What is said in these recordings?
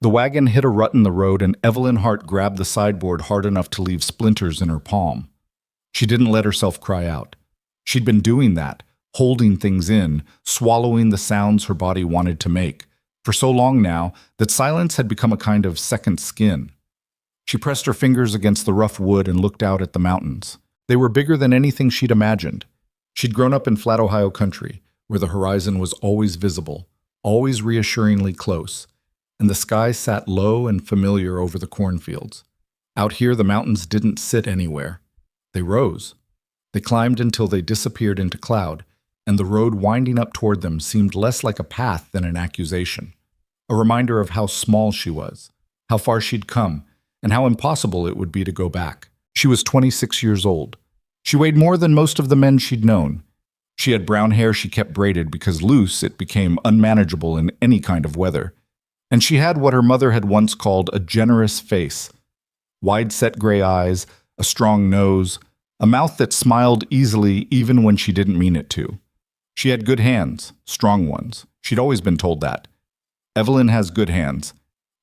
The wagon hit a rut in the road and Evelyn Hart grabbed the sideboard hard enough to leave splinters in her palm. She didn't let herself cry out. She'd been doing that, holding things in, swallowing the sounds her body wanted to make, for so long now that silence had become a kind of second skin. She pressed her fingers against the rough wood and looked out at the mountains. They were bigger than anything she'd imagined. She'd grown up in flat Ohio country, where the horizon was always visible, always reassuringly close, and the sky sat low and familiar over the cornfields. Out here, the mountains didn't sit anywhere. They rose. They climbed until they disappeared into cloud, and the road winding up toward them seemed less like a path than an accusation, a reminder of how small she was, how far she'd come, and how impossible it would be to go back. She was 26 years old. She weighed more than most of the men she'd known. She had brown hair she kept braided because loose it became unmanageable in any kind of weather. And she had what her mother had once called a generous face. Wide-set gray eyes, a strong nose, a mouth that smiled easily even when she didn't mean it to. She had good hands, strong ones. She'd always been told that. Evelyn has good hands,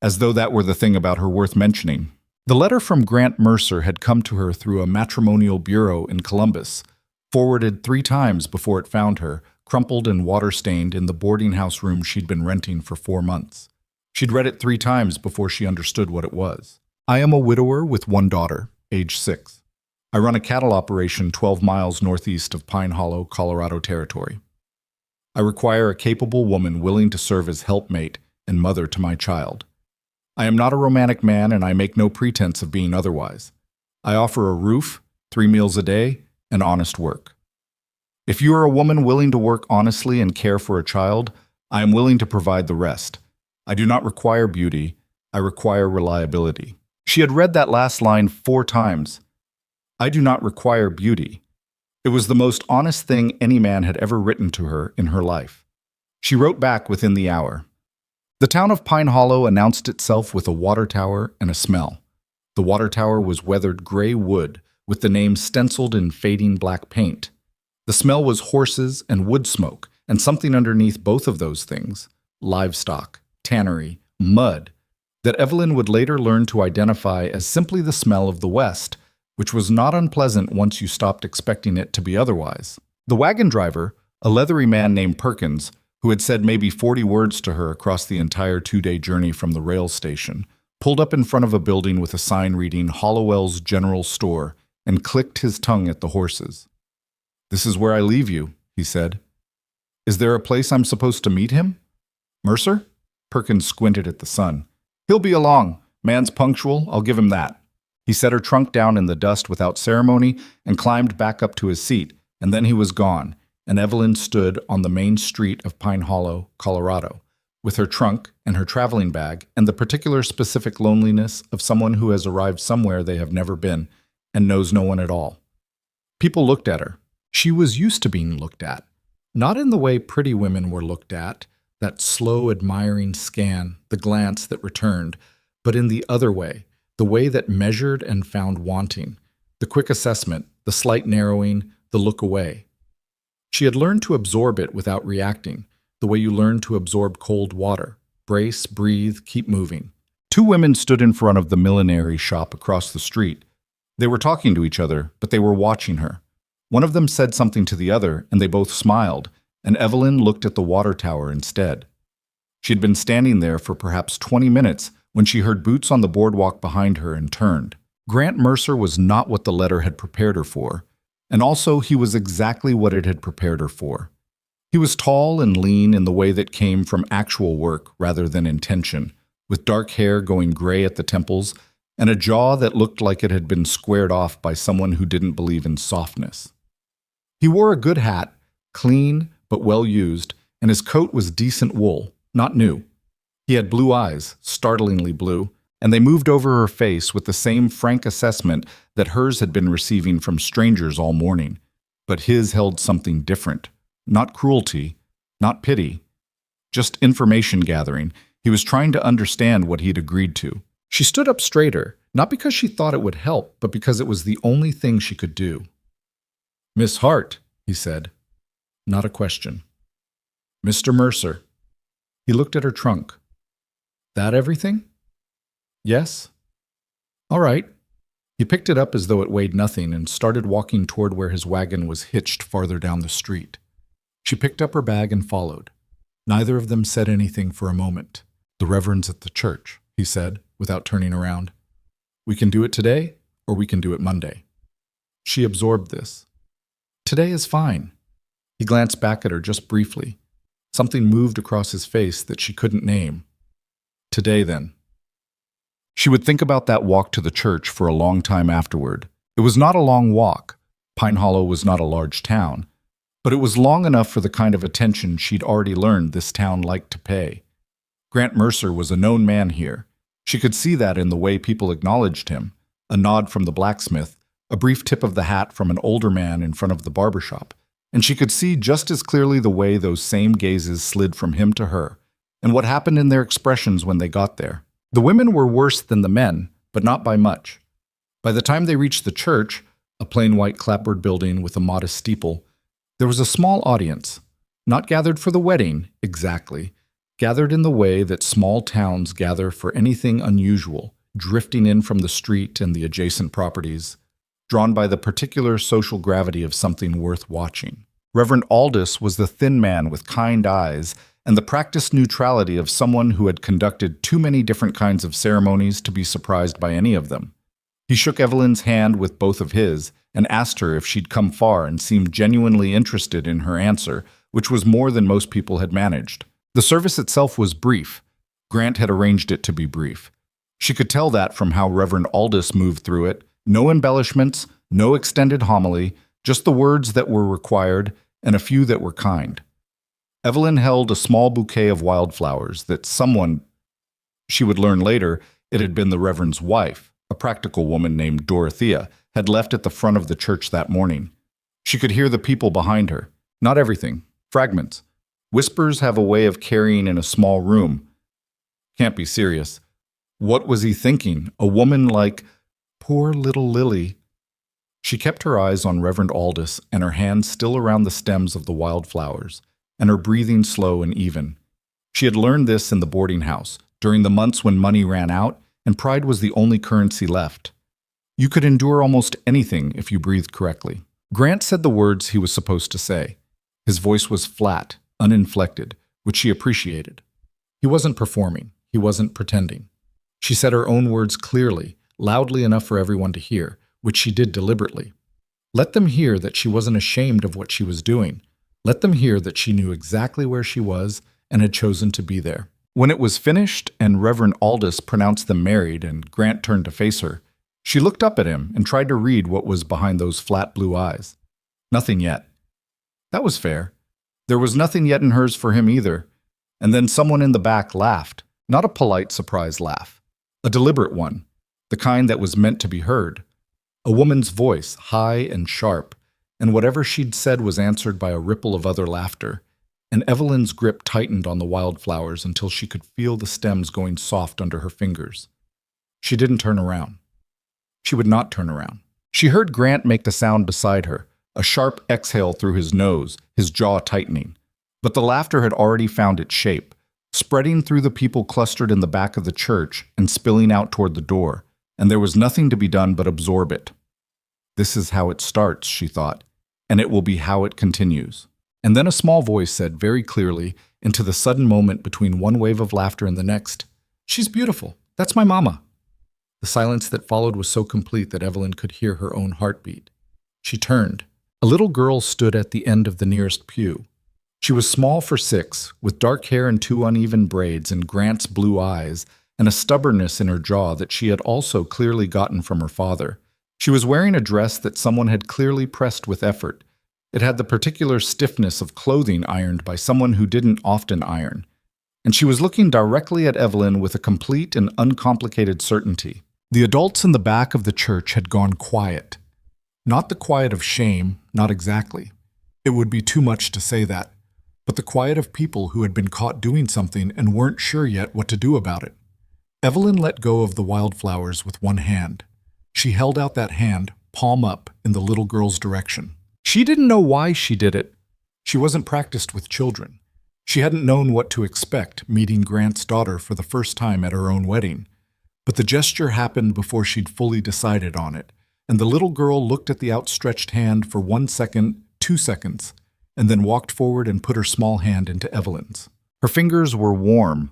as though that were the thing about her worth mentioning. The letter from Grant Mercer had come to her through a matrimonial bureau in Columbus, forwarded 3 times before it found her, crumpled and water-stained in the boarding house room she'd been renting for 4 months. She'd read it 3 times before she understood what it was. I am a widower with 1 daughter, age 6. I run a cattle operation 12 miles northeast of Pine Hollow, Colorado Territory. I require a capable woman willing to serve as helpmate and mother to my child. I am not a romantic man and I make no pretense of being otherwise. I offer a roof, 3 meals a day, and honest work. If you are a woman willing to work honestly and care for a child, I am willing to provide the rest. I do not require beauty, I require reliability. She had read that last line 4 times. I do not require beauty. It was the most honest thing any man had ever written to her in her life. She wrote back within the hour. The town of Pine Hollow announced itself with a water tower and a smell. The water tower was weathered gray wood, with the name stenciled in fading black paint. The smell was horses and wood smoke, and something underneath both of those things, livestock, tannery, mud, that Evelyn would later learn to identify as simply the smell of the West, which was not unpleasant once you stopped expecting it to be otherwise. The wagon driver, a leathery man named Perkins, who had said maybe 40 words to her across the entire 2-day journey from the rail station, pulled up in front of a building with a sign reading Hollowell's General Store and clicked his tongue at the horses. "This is where I leave you," he said. "Is there a place I'm supposed to meet him?" "Mercer?" Perkins squinted at the sun. "He'll be along. Man's punctual, I'll give him that." He set her trunk down in the dust without ceremony and climbed back up to his seat, and then he was gone, and Evelyn stood on the main street of Pine Hollow, Colorado, with her trunk and her traveling bag and the particular specific loneliness of someone who has arrived somewhere they have never been and knows no one at all. People looked at her. She was used to being looked at, not in the way pretty women were looked at, that slow, admiring scan, the glance that returned, but in the other way, the way that measured and found wanting, the quick assessment, the slight narrowing, the look away. She had learned to absorb it without reacting, the way you learn to absorb cold water. Brace, breathe, keep moving. 2 women stood in front of the millinery shop across the street. They were talking to each other, but they were watching her. One of them said something to the other, and they both smiled, and Evelyn looked at the water tower instead. She had been standing there for perhaps 20 minutes when she heard boots on the boardwalk behind her and turned. Grant Mercer was not what the letter had prepared her for, and also he was exactly what it had prepared her for. He was tall and lean in the way that came from actual work rather than intention, with dark hair going gray at the temples and a jaw that looked like it had been squared off by someone who didn't believe in softness. He wore a good hat, clean but well used, and his coat was decent wool, not new. He had blue eyes, startlingly blue, and they moved over her face with the same frank assessment that hers had been receiving from strangers all morning. But his held something different. Not cruelty, not pity, just information gathering. He was trying to understand what he'd agreed to. She stood up straighter, not because she thought it would help, but because it was the only thing she could do. "Miss Hart," he said. Not a question. "Mr. Mercer." He looked at her trunk. "That everything?" Yes? All right. He picked it up as though it weighed nothing and started walking toward where his wagon was hitched farther down the street. She picked up her bag and followed. Neither of them said anything for a moment. "The Reverend's at the church," he said, without turning around. "We can do it today, or we can do it Monday." She absorbed this. "Today is fine." He glanced back at her just briefly. Something moved across his face that she couldn't name. "Today, then." She would think about that walk to the church for a long time afterward. It was not a long walk. Pine Hollow was not a large town, but it was long enough for the kind of attention she'd already learned this town liked to pay. Grant Mercer was a known man here. She could see that in the way people acknowledged him, a nod from the blacksmith, a brief tip of the hat from an older man in front of the barber shop, and she could see just as clearly the way those same gazes slid from him to her, and what happened in their expressions when they got there. The women were worse than the men, but not by much. By the time they reached the church, a plain white clapboard building with a modest steeple, there was a small audience, not gathered for the wedding, exactly, gathered in the way that small towns gather for anything unusual, drifting in from the street and the adjacent properties, drawn by the particular social gravity of something worth watching. Reverend Aldous was the thin man with kind eyes and the practiced neutrality of someone who had conducted too many different kinds of ceremonies to be surprised by any of them. He shook Evelyn's hand with both of his and asked her if she'd come far and seemed genuinely interested in her answer, which was more than most people had managed. The service itself was brief. Grant had arranged it to be brief. She could tell that from how Reverend Aldous moved through it. No embellishments, no extended homily, just the words that were required and a few that were kind. Evelyn held a small bouquet of wildflowers that someone, she would learn later, it had been the Reverend's wife, a practical woman named Dorothea, had left at the front of the church that morning. She could hear the people behind her. Not everything. Fragments. Whispers have a way of carrying in a small room. Can't be serious. What was he thinking? A woman like, poor little Lily. She kept her eyes on Reverend Aldous and her hands still around the stems of the wildflowers, and her breathing slow and even. She had learned this in the boarding house, during the months when money ran out and pride was the only currency left. You could endure almost anything if you breathed correctly. Grant said the words he was supposed to say. His voice was flat, uninflected, which she appreciated. He wasn't performing. He wasn't pretending. She said her own words clearly, loudly enough for everyone to hear, which she did deliberately. Let them hear that she wasn't ashamed of what she was doing. Let them hear that she knew exactly where she was and had chosen to be there. When it was finished and Reverend Aldous pronounced them married and Grant turned to face her, she looked up at him and tried to read what was behind those flat blue eyes. Nothing yet. That was fair. There was nothing yet in hers for him either. And then someone in the back laughed, not a polite surprise laugh, a deliberate one, the kind that was meant to be heard. A woman's voice, high and sharp, and whatever she'd said was answered by a ripple of other laughter, and Evelyn's grip tightened on the wildflowers until she could feel the stems going soft under her fingers. She didn't turn around. She would not turn around. She heard Grant make the sound beside her, a sharp exhale through his nose, his jaw tightening. But the laughter had already found its shape, spreading through the people clustered in the back of the church and spilling out toward the door, and there was nothing to be done but absorb it. This is how it starts, she thought, and it will be how it continues. And then a small voice said very clearly, into the sudden moment between one wave of laughter and the next, "She's beautiful. That's my mama." The silence that followed was so complete that Evelyn could hear her own heartbeat. She turned. A little girl stood at the end of the nearest pew. She was small for 6, with dark hair and 2 uneven braids and Grant's blue eyes, and a stubbornness in her jaw that she had also clearly gotten from her father. She was wearing a dress that someone had clearly pressed with effort. It had the particular stiffness of clothing ironed by someone who didn't often iron. And she was looking directly at Evelyn with a complete and uncomplicated certainty. The adults in the back of the church had gone quiet. Not the quiet of shame, not exactly. It would be too much to say that. But the quiet of people who had been caught doing something and weren't sure yet what to do about it. Evelyn let go of the wildflowers with one hand. She held out that hand, palm up, in the little girl's direction. She didn't know why she did it. She wasn't practiced with children. She hadn't known what to expect meeting Grant's daughter for the first time at her own wedding. But the gesture happened before she'd fully decided on it, and the little girl looked at the outstretched hand for 1 second, 2 seconds, and then walked forward and put her small hand into Evelyn's. Her fingers were warm,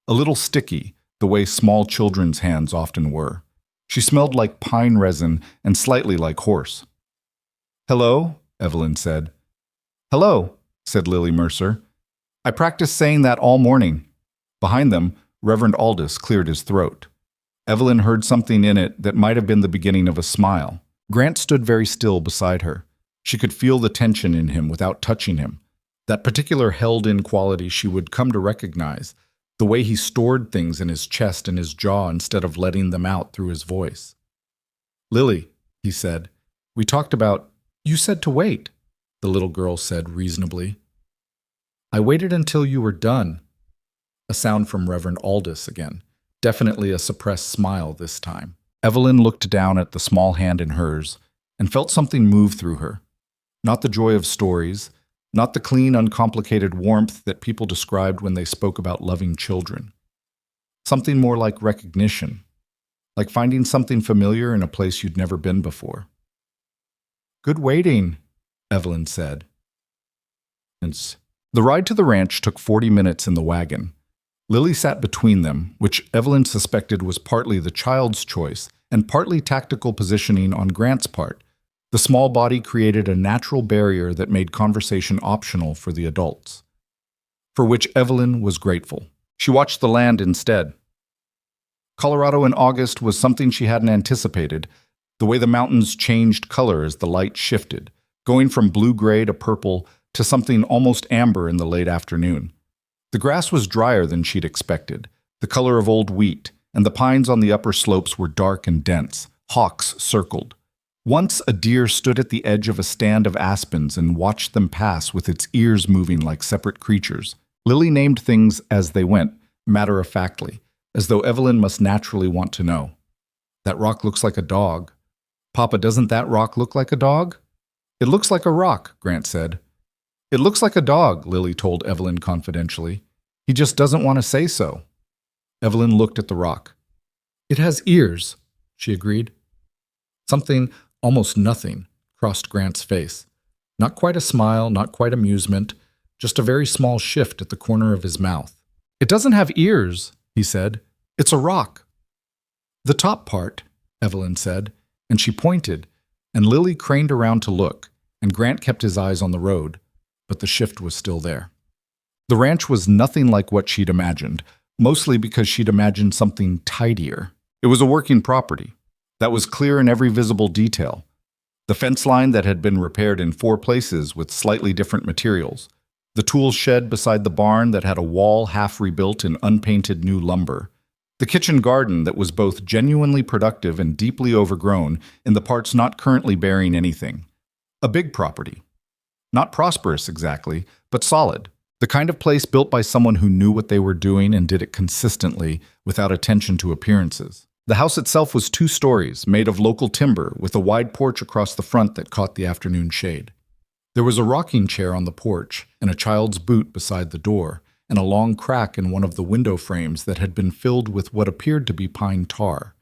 a little sticky, the way small children's hands often were. She smelled like pine resin and slightly like horse. "Hello," Evelyn said. "Hello," said Lily Mercer. "I practiced saying that all morning." Behind them, Reverend Aldous cleared his throat. Evelyn heard something in it that might have been the beginning of a smile. Grant stood very still beside her. She could feel the tension in him without touching him, that particular held-in quality she would come to recognize, the way he stored things in his chest and his jaw instead of letting them out through his voice. "Lily," he said, "we talked about—" "You said to wait," the little girl said reasonably. "I waited until you were done." A sound from Reverend Aldous again, definitely a suppressed smile this time. Evelyn looked down at the small hand in hers and felt something move through her. Not the joy of stories, not the clean, uncomplicated warmth that people described when they spoke about loving children. Something more like recognition, like finding something familiar in a place you'd never been before. "Good waiting," Evelyn said. The ride to the ranch took 40 minutes in the wagon. Lily sat between them, which Evelyn suspected was partly the child's choice and partly tactical positioning on Grant's part. The small body created a natural barrier that made conversation optional for the adults, for which Evelyn was grateful. She watched the land instead. Colorado in August was something she hadn't anticipated, the way the mountains changed color as the light shifted, going from blue-gray to purple to something almost amber in the late afternoon. The grass was drier than she'd expected, the color of old wheat, and the pines on the upper slopes were dark and dense. Hawks circled. Once a deer stood at the edge of a stand of aspens and watched them pass with its ears moving like separate creatures. Lily named things as they went, matter-of-factly, as though Evelyn must naturally want to know. "That rock looks like a dog." "Papa, doesn't that rock look like a dog?" "It looks like a rock," Grant said. "It looks like a dog," Lily told Evelyn confidentially. "He just doesn't want to say so." Evelyn looked at the rock. "It has ears," she agreed. Something, almost nothing, crossed Grant's face. Not quite a smile, not quite amusement, just a very small shift at the corner of his mouth. "It doesn't have ears," he said. "It's a rock." "The top part," Evelyn said, and she pointed, and Lily craned around to look, and Grant kept his eyes on the road, but the shift was still there. The ranch was nothing like what she'd imagined, mostly because she'd imagined something tidier. It was a working property. That was clear in every visible detail. The fence line that had been repaired in 4 places with slightly different materials. The tool shed beside the barn that had a wall half rebuilt in unpainted new lumber. The kitchen garden that was both genuinely productive and deeply overgrown in the parts not currently bearing anything. A big property. Not prosperous exactly, but solid. The kind of place built by someone who knew what they were doing and did it consistently without attention to appearances. The house itself was 2 stories, made of local timber, with a wide porch across the front that caught the afternoon shade. There was a rocking chair on the porch, and a child's boot beside the door, and a long crack in one of the window frames that had been filled with what appeared to be pine tar.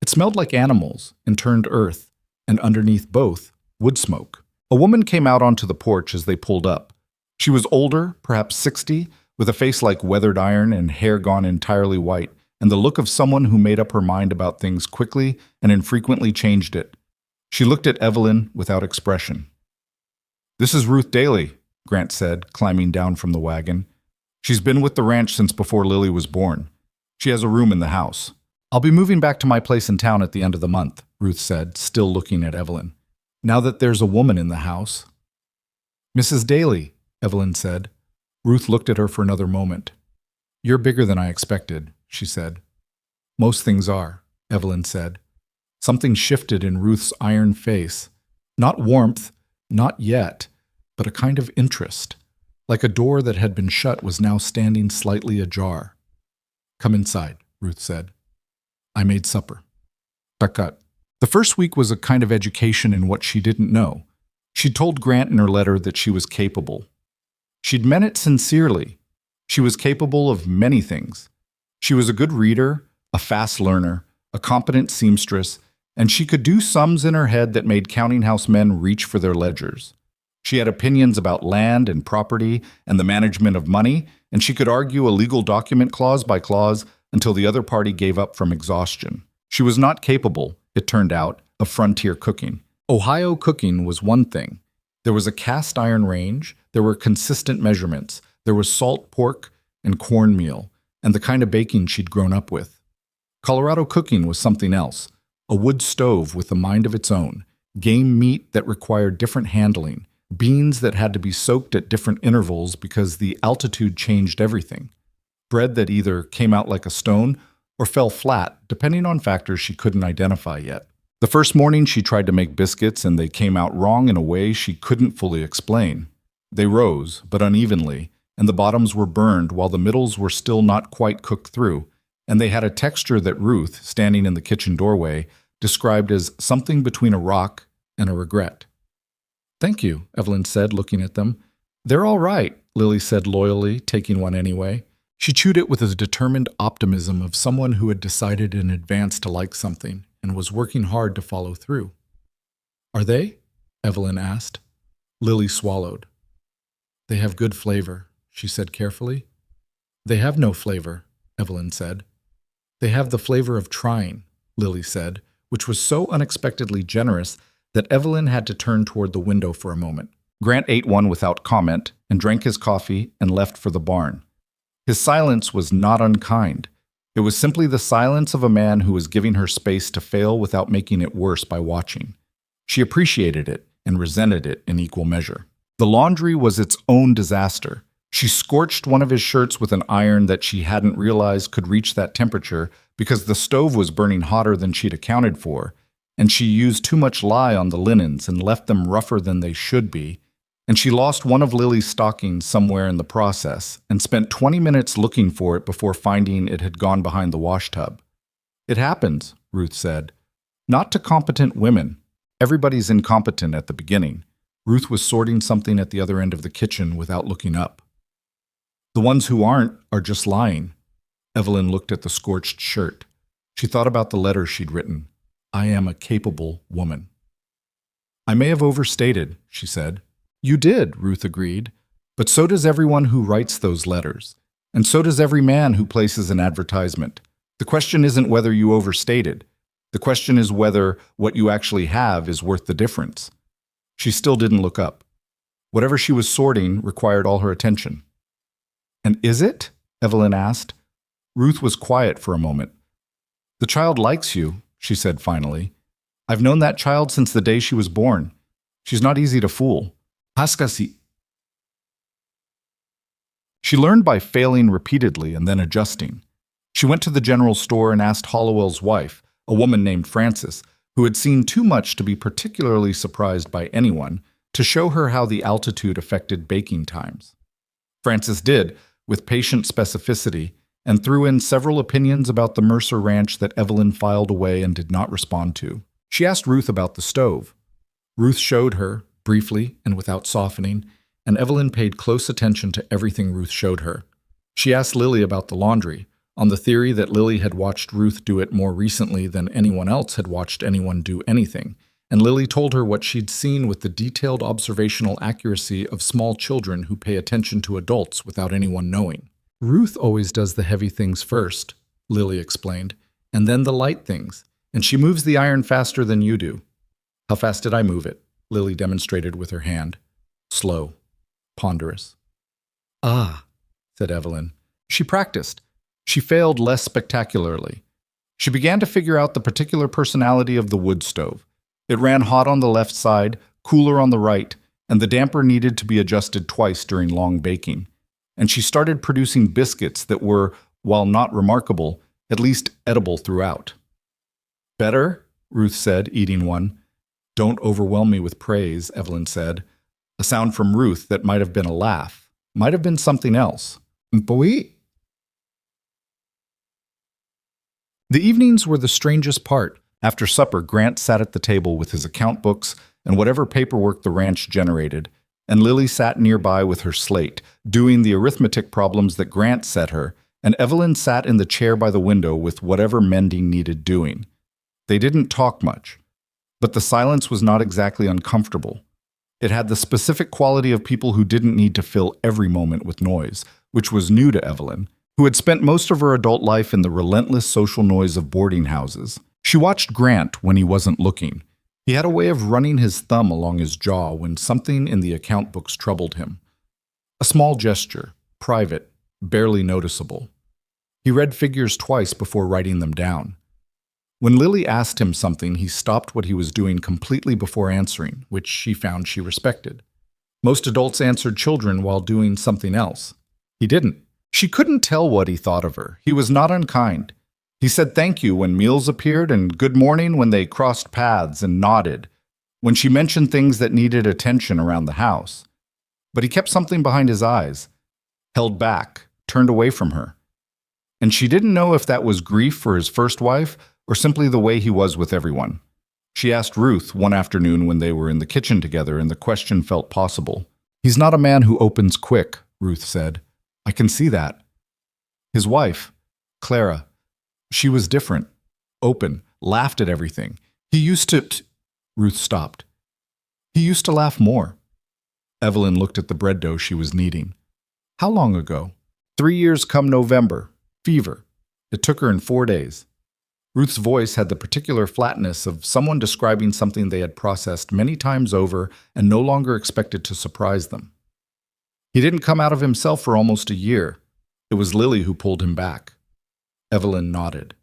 It smelled like animals and turned earth, and underneath both, wood smoke. A woman came out onto the porch as they pulled up. She was older, perhaps 60, with a face like weathered iron and hair gone entirely white, and the look of someone who made up her mind about things quickly and infrequently changed it. She looked at Evelyn without expression. "This is Ruth Daly," Grant said, climbing down from the wagon. "She's been with the ranch since before Lily was born. She has a room in the house." "I'll be moving back to my place in town at the end of the month," Ruth said, still looking at Evelyn. "Now that there's a woman in the house." "Mrs. Daly," Evelyn said. Ruth looked at her for another moment. "You're bigger than I expected," she said. "Most things are," Evelyn said. Something shifted in Ruth's iron face. Not warmth, not yet, but a kind of interest. Like a door that had been shut was now standing slightly ajar. "Come inside," Ruth said. "I made supper." Takat. The first week was a kind of education in what she didn't know. She'd told Grant in her letter that she was capable. She'd meant it sincerely. She was capable of many things. She was a good reader, a fast learner, a competent seamstress, and she could do sums in her head that made counting house men reach for their ledgers. She had opinions about land and property and the management of money, and she could argue a legal document clause by clause until the other party gave up from exhaustion. She was not capable, it turned out, of frontier cooking. Ohio cooking was one thing. There was a cast iron range, there were consistent measurements, there was salt pork and cornmeal, and the kind of baking she'd grown up with. Colorado cooking was something else, a wood stove with a mind of its own, game meat that required different handling, beans that had to be soaked at different intervals because the altitude changed everything, bread that either came out like a stone or fell flat, depending on factors she couldn't identify yet. The first morning she tried to make biscuits and they came out wrong in a way she couldn't fully explain. They rose, but unevenly, and the bottoms were burned while the middles were still not quite cooked through, and they had a texture that Ruth, standing in the kitchen doorway, described as something between a rock and a regret. "Thank you," Evelyn said, looking at them. "They're all right," Lily said loyally, taking one anyway. She chewed it with the determined optimism of someone who had decided in advance to like something and was working hard to follow through. "Are they?" Evelyn asked. Lily swallowed. "They have good flavor," she said carefully. "They have no flavor," Evelyn said. "They have the flavor of trying," Lily said, which was so unexpectedly generous that Evelyn had to turn toward the window for a moment. Grant ate one without comment and drank his coffee and left for the barn. His silence was not unkind. It was simply the silence of a man who was giving her space to fail without making it worse by watching. She appreciated it and resented it in equal measure. The laundry was its own disaster. She scorched one of his shirts with an iron that she hadn't realized could reach that temperature because the stove was burning hotter than she'd accounted for, and she used too much lye on the linens and left them rougher than they should be, and she lost one of Lily's stockings somewhere in the process and spent 20 minutes looking for it before finding it had gone behind the wash tub. "It happens," Ruth said. "Not to competent women. Everybody's incompetent at the beginning." Ruth was sorting something at the other end of the kitchen without looking up. "The ones who aren't are just lying." Evelyn looked at the scorched shirt. She thought about the letter she'd written. "I am a capable woman." "I may have overstated," she said. "You did," Ruth agreed. "But so does everyone who writes those letters. And so does every man who places an advertisement. The question isn't whether you overstated. The question is whether what you actually have is worth the difference." She still didn't look up. Whatever she was sorting required all her attention. "And is it?" Evelyn asked. Ruth was quiet for a moment. "The child likes you," she said finally. "I've known that child since the day she was born. She's not easy to fool. Haskasi." She learned by failing repeatedly and then adjusting. She went to the general store and asked Hollowell's wife, a woman named Frances, who had seen too much to be particularly surprised by anyone, to show her how the altitude affected baking times. Frances did, with patient specificity, and threw in several opinions about the Mercer Ranch that Evelyn filed away and did not respond to. She asked Ruth about the stove. Ruth showed her, briefly and without softening, and Evelyn paid close attention to everything Ruth showed her. She asked Lily about the laundry, on the theory that Lily had watched Ruth do it more recently than anyone else had watched anyone do anything, and Lily told her what she'd seen with the detailed observational accuracy of small children who pay attention to adults without anyone knowing. "Ruth always does the heavy things first," Lily explained, "and then the light things, and she moves the iron faster than you do." "How fast did I move it?" Lily demonstrated with her hand. "Slow. Ponderous." "Ah," said Evelyn. She practiced. She failed less spectacularly. She began to figure out the particular personality of the wood stove. It ran hot on the left side, cooler on the right, and the damper needed to be adjusted twice during long baking. And she started producing biscuits that were, while not remarkable, at least edible throughout. "Better?" Ruth said, eating one. "Don't overwhelm me with praise," Evelyn said. A sound from Ruth that might have been a laugh, might have been something else. "Boy." The evenings were the strangest part. After supper, Grant sat at the table with his account books and whatever paperwork the ranch generated, and Lily sat nearby with her slate, doing the arithmetic problems that Grant set her, and Evelyn sat in the chair by the window with whatever mending needed doing. They didn't talk much, but the silence was not exactly uncomfortable. It had the specific quality of people who didn't need to fill every moment with noise, which was new to Evelyn, who had spent most of her adult life in the relentless social noise of boarding houses. She watched Grant when he wasn't looking. He had a way of running his thumb along his jaw when something in the account books troubled him. A small gesture, private, barely noticeable. He read figures twice before writing them down. When Lily asked him something, he stopped what he was doing completely before answering, which she found she respected. Most adults answered children while doing something else. He didn't. She couldn't tell what he thought of her. He was not unkind. He said thank you when meals appeared and good morning when they crossed paths and nodded, when she mentioned things that needed attention around the house. But he kept something behind his eyes, held back, turned away from her. And she didn't know if that was grief for his first wife or simply the way he was with everyone. She asked Ruth one afternoon when they were in the kitchen together and the question felt possible. "He's not a man who opens quick," Ruth said. "I can see that." His wife, Clara, she was different, open, laughed at everything. He used to... Ruth stopped. He used to laugh more. Evelyn looked at the bread dough she was kneading. How long ago? 3 years come November. Fever. It took her in 4 days. Ruth's voice had the particular flatness of someone describing something they had processed many times over and no longer expected to surprise them. He didn't come out of himself for almost a year. It was Lily who pulled him back. Evelyn nodded.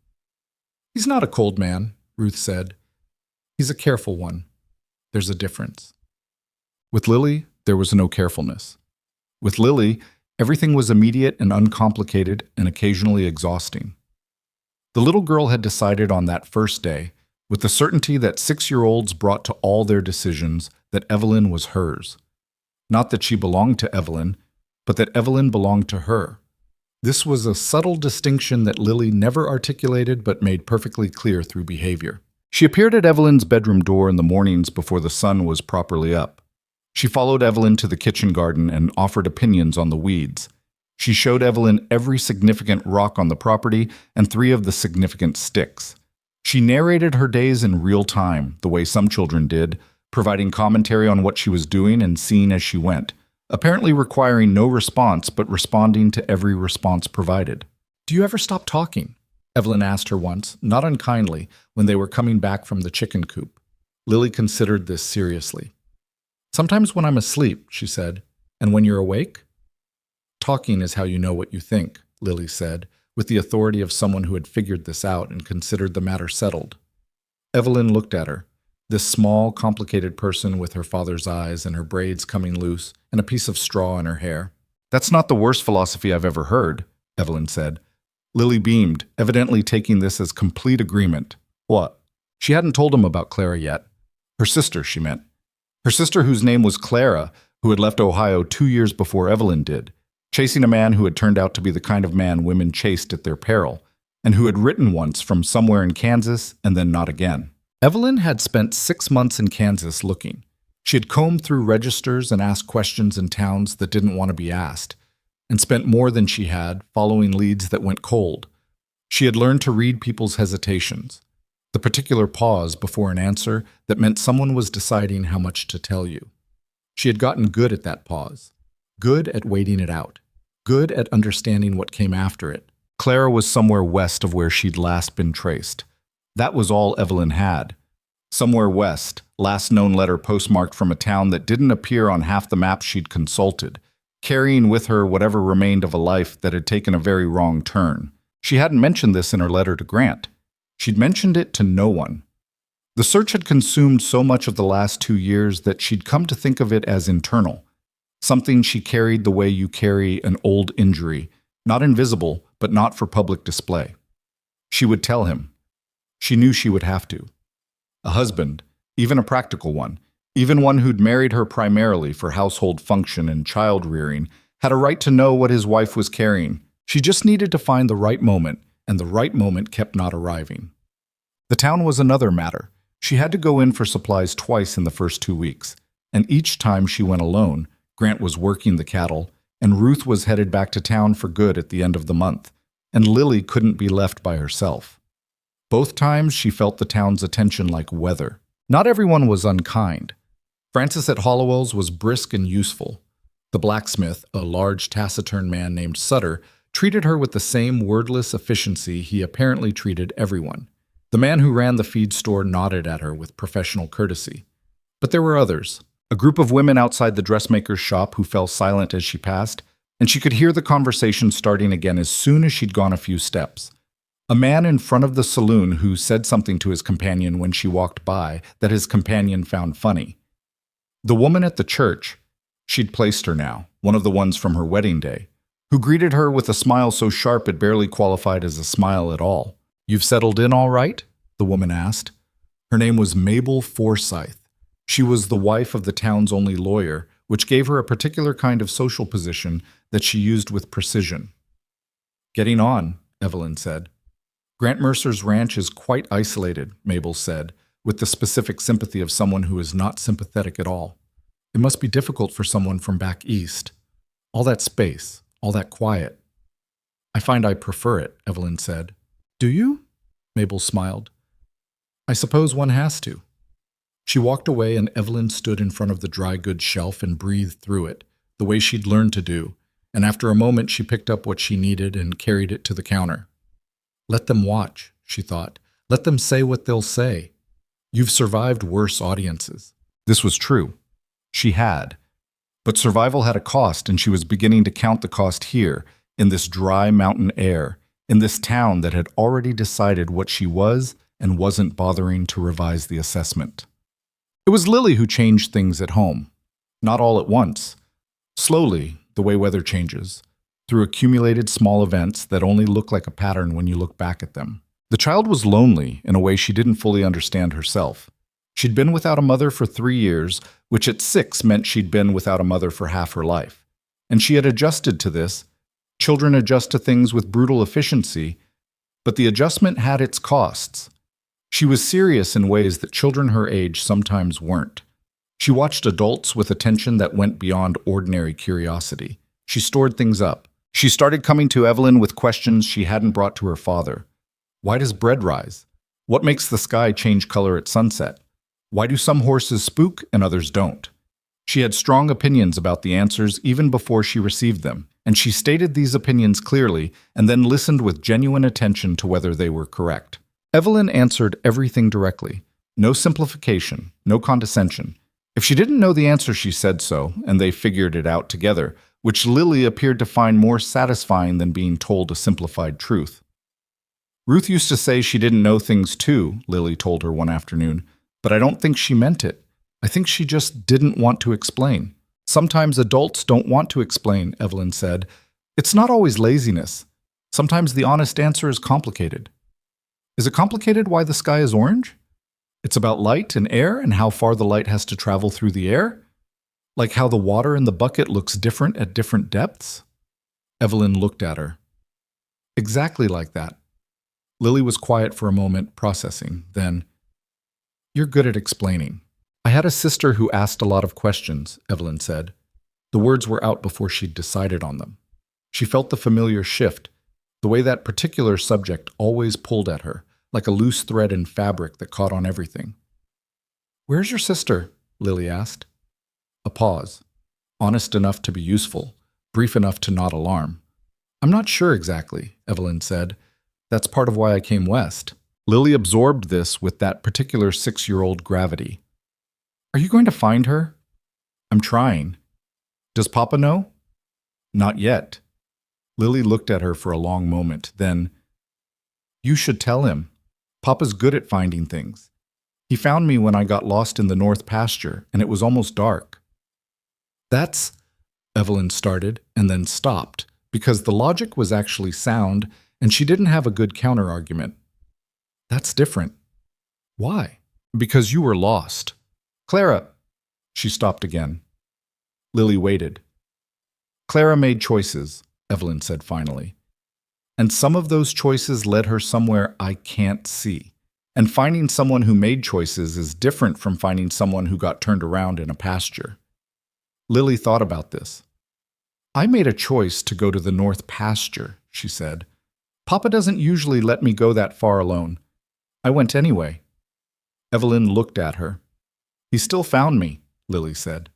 "He's not a cold man," Ruth said. "He's a careful one. There's a difference." With Lily, there was no carefulness. With Lily, everything was immediate and uncomplicated and occasionally exhausting. The little girl had decided on that first day, with the certainty that 6-year-olds brought to all their decisions, that Evelyn was hers. Not that she belonged to Evelyn, but that Evelyn belonged to her. This was a subtle distinction that Lily never articulated but made perfectly clear through behavior. She appeared at Evelyn's bedroom door in the mornings before the sun was properly up. She followed Evelyn to the kitchen garden and offered opinions on the weeds. She showed Evelyn every significant rock on the property and 3 of the significant sticks. She narrated her days in real time, the way some children did, providing commentary on what she was doing and seeing as she went, apparently requiring no response but responding to every response provided. "Do you ever stop talking?" Evelyn asked her once, not unkindly, when they were coming back from the chicken coop. Lily considered this seriously. "Sometimes when I'm asleep," she said. "And when you're awake?" "Talking is how you know what you think," Lily said, with the authority of someone who had figured this out and considered the matter settled. Evelyn looked at her, this small, complicated person with her father's eyes and her braids coming loose and a piece of straw in her hair. "That's not the worst philosophy I've ever heard," Evelyn said. Lily beamed, evidently taking this as complete agreement. "What?" She hadn't told him about Clara yet. Her sister, she meant. Her sister whose name was Clara, who had left Ohio 2 years before Evelyn did, chasing a man who had turned out to be the kind of man women chased at their peril, and who had written once from somewhere in Kansas and then not again. Evelyn had spent 6 months in Kansas looking. She had combed through registers and asked questions in towns that didn't want to be asked, and spent more than she had following leads that went cold. She had learned to read people's hesitations, the particular pause before an answer that meant someone was deciding how much to tell you. She had gotten good at that pause, good at waiting it out, good at understanding what came after it. Clara was somewhere west of where she'd last been traced. That was all Evelyn had. Somewhere west, last known letter postmarked from a town that didn't appear on half the maps she'd consulted, carrying with her whatever remained of a life that had taken a very wrong turn. She hadn't mentioned this in her letter to Grant. She'd mentioned it to no one. The search had consumed so much of the last 2 years that she'd come to think of it as internal, something she carried the way you carry an old injury, not invisible, but not for public display. She would tell him. She knew she would have to. A husband, even a practical one, even one who'd married her primarily for household function and child rearing, had a right to know what his wife was carrying. She just needed to find the right moment, and the right moment kept not arriving. The town was another matter. She had to go in for supplies twice in the first 2 weeks, and each time she went alone, Grant was working the cattle, and Ruth was headed back to town for good at the end of the month, and Lily couldn't be left by herself. Both times she felt the town's attention like weather. Not everyone was unkind. Francis at Hollowell's was brisk and useful. The blacksmith, a large taciturn man named Sutter, treated her with the same wordless efficiency he apparently treated everyone. The man who ran the feed store nodded at her with professional courtesy. But there were others. A group of women outside the dressmaker's shop who fell silent as she passed, and she could hear the conversation starting again as soon as she'd gone a few steps. A man in front of the saloon who said something to his companion when she walked by that his companion found funny. The woman at the church, she'd placed her now, one of the ones from her wedding day, who greeted her with a smile so sharp it barely qualified as a smile at all. "You've settled in all right?" the woman asked. Her name was Mabel Forsythe. She was the wife of the town's only lawyer, which gave her a particular kind of social position that she used with precision. "Getting on," Evelyn said. "Grant Mercer's ranch is quite isolated," Mabel said, with the specific sympathy of someone who is not sympathetic at all. "It must be difficult for someone from back east. All that space, all that quiet." "I find I prefer it," Evelyn said. "Do you?" Mabel smiled. "I suppose one has to." She walked away and Evelyn stood in front of the dry goods shelf and breathed through it, the way she'd learned to do, and after a moment she picked up what she needed and carried it to the counter. "Let them watch," she thought. "Let them say what they'll say. You've survived worse audiences." This was true. She had. But survival had a cost, and she was beginning to count the cost here, in this dry mountain air, in this town that had already decided what she was and wasn't bothering to revise the assessment. It was Lily who changed things at home. Not all at once. Slowly, the way weather changes, through accumulated small events that only look like a pattern when you look back at them. The child was lonely in a way she didn't fully understand herself. She'd been without a mother for 3 years, which at 6 meant she'd been without a mother for half her life. And she had adjusted to this. Children adjust to things with brutal efficiency, but the adjustment had its costs. She was serious in ways that children her age sometimes weren't. She watched adults with attention that went beyond ordinary curiosity. She stored things up. She started coming to Evelyn with questions she hadn't brought to her father. Why does bread rise? What makes the sky change color at sunset? Why do some horses spook and others don't? She had strong opinions about the answers even before she received them, and she stated these opinions clearly and then listened with genuine attention to whether they were correct. Evelyn answered everything directly. No simplification, no condescension. If she didn't know the answer, she said so, and they figured it out together, which Lily appeared to find more satisfying than being told a simplified truth. "Ruth used to say she didn't know things too," Lily told her one afternoon, "but I don't think she meant it. I think she just didn't want to explain." "Sometimes adults don't want to explain," Evelyn said. "It's not always laziness. Sometimes the honest answer is complicated." "Is it complicated why the sky is orange? It's about light and air and how far the light has to travel through the air? Like how the water in the bucket looks different at different depths?" Evelyn looked at her. "Exactly like that." Lily was quiet for a moment, processing. Then, "You're good at explaining." "I had a sister who asked a lot of questions," Evelyn said. The words were out before she'd decided on them. She felt the familiar shift, the way that particular subject always pulled at her, like a loose thread in fabric that caught on everything. "Where's your sister?" Lily asked. A pause. Honest enough to be useful, brief enough to not alarm. "I'm not sure exactly," Evelyn said. "That's part of why I came west." Lily absorbed this with that particular 6-year-old gravity. "Are you going to find her?" "I'm trying." "Does Papa know?" "Not yet." Lily looked at her for a long moment, then, "You should tell him. Papa's good at finding things. He found me when I got lost in the north pasture, and it was almost dark." "That's," Evelyn started, and then stopped, because the logic was actually sound, and she didn't have a good counter-argument. "That's different." "Why?" "Because you were lost." "Clara." She stopped again. Lily waited. "Clara made choices," Evelyn said finally. "And some of those choices led her somewhere I can't see. And finding someone who made choices is different from finding someone who got turned around in a pasture." Lily thought about this. "I made a choice to go to the north pasture," she said. Papa doesn't usually let me go that far alone. I went anyway. Evelyn looked at her. He still found me, Lily said.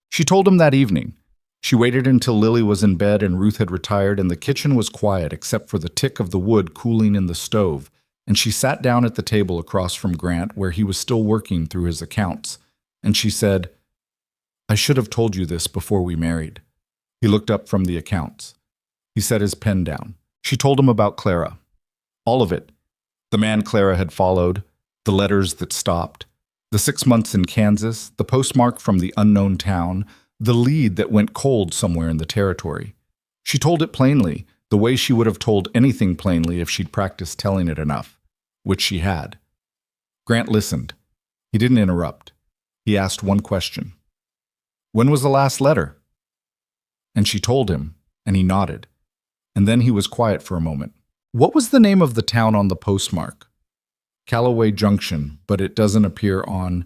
She told him that evening. She waited until Lily was in bed and Ruth had retired and the kitchen was quiet except for the tick of the wood cooling in the stove, and she sat down at the table across from Grant where he was still working through his accounts, and she said, I should have told you this before we married. He looked up from the accounts. He set his pen down. She told him about Clara. All of it. The man Clara had followed, the letters that stopped, the 6 months in Kansas, the postmark from the unknown town, the lead that went cold somewhere in the territory. She told it plainly, the way she would have told anything plainly if she'd practiced telling it enough, which she had. Grant listened. He didn't interrupt. He asked one question. When was the last letter? And she told him, and he nodded. And then he was quiet for a moment. What was the name of the town on the postmark? Callaway Junction, but it doesn't appear on...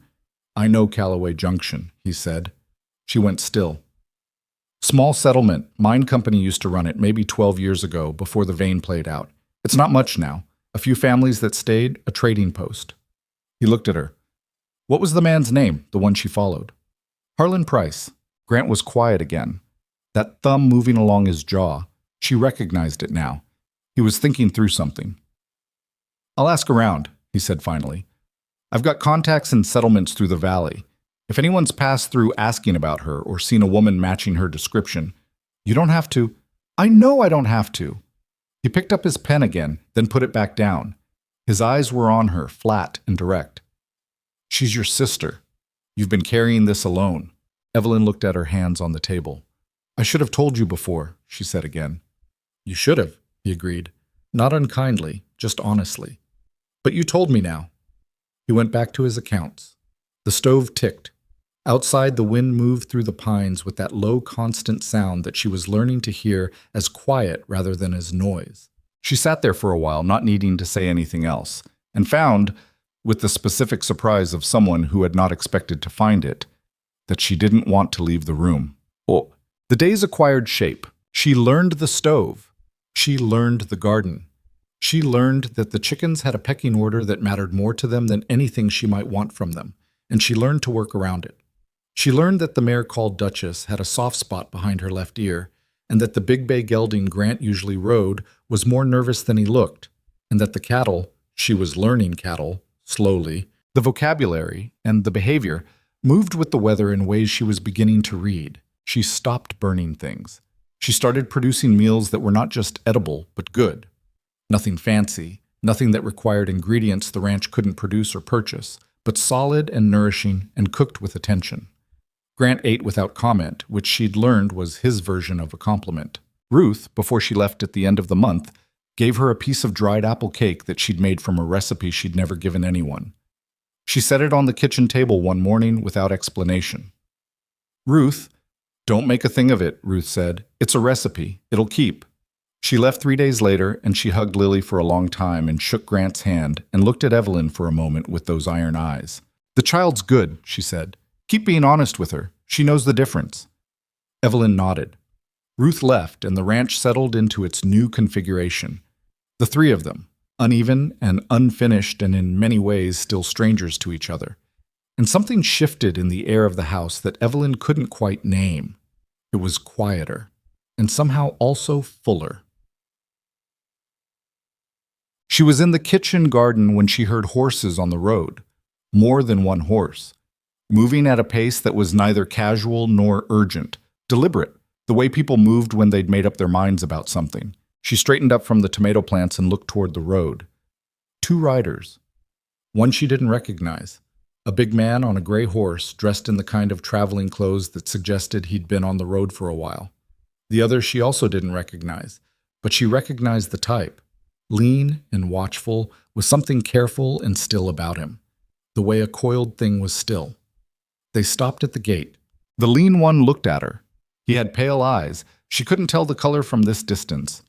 I know Callaway Junction, he said. She went still. Small settlement. Mine company used to run it maybe 12 years ago, before the vein played out. It's not much now. A few families that stayed, a trading post. He looked at her. What was the man's name, the one she followed? Harlan Price. Grant was quiet again. That thumb moving along his jaw. She recognized it now. He was thinking through something. I'll ask around, he said finally. I've got contacts in settlements through the valley. If anyone's passed through asking about her or seen a woman matching her description, you don't have to. I know I don't have to. He picked up his pen again, then put it back down. His eyes were on her, flat and direct. She's your sister. You've been carrying this alone. Evelyn looked at her hands on the table. I should have told you before, she said again. You should have, he agreed. Not unkindly, just honestly. But you told me now. He went back to his accounts. The stove ticked. Outside, the wind moved through the pines with that low, constant sound that she was learning to hear as quiet rather than as noise. She sat there for a while, not needing to say anything else, and found, with the specific surprise of someone who had not expected to find it, that she didn't want to leave the room. Oh, the days acquired shape. She learned the stove. She learned the garden. She learned that the chickens had a pecking order that mattered more to them than anything she might want from them, and she learned to work around it. She learned that the mare called Duchess had a soft spot behind her left ear, and that the big bay gelding Grant usually rode was more nervous than he looked, and that the cattle, she was learning cattle, slowly, the vocabulary and the behavior moved with the weather in ways she was beginning to read. She stopped burning things. She started producing meals that were not just edible, but good. Nothing fancy, nothing that required ingredients the ranch couldn't produce or purchase, but solid and nourishing and cooked with attention. Grant ate without comment, which she'd learned was his version of a compliment. Ruth, before she left at the end of the month, gave her a piece of dried apple cake that she'd made from a recipe she'd never given anyone. She set it on the kitchen table one morning without explanation. Ruth, don't make a thing of it, Ruth said. It's a recipe. It'll keep. She left 3 days later, and she hugged Lily for a long time and shook Grant's hand and looked at Evelyn for a moment with those iron eyes. The child's good, she said. Keep being honest with her. She knows the difference. Evelyn nodded. Ruth left, and the ranch settled into its new configuration. The three of them, uneven and unfinished and in many ways still strangers to each other. And something shifted in the air of the house that Evelyn couldn't quite name. It was quieter, and somehow also fuller. She was in the kitchen garden when she heard horses on the road, more than one horse, moving at a pace that was neither casual nor urgent, deliberate, the way people moved when they'd made up their minds about something. She straightened up from the tomato plants and looked toward the road. 2 riders. One she didn't recognize. A big man on a gray horse, dressed in the kind of traveling clothes that suggested he'd been on the road for a while. The other she also didn't recognize, but she recognized the type. Lean and watchful, with something careful and still about him, the way a coiled thing was still. They stopped at the gate. The lean one looked at her. He had pale eyes, she couldn't tell the color from this distance,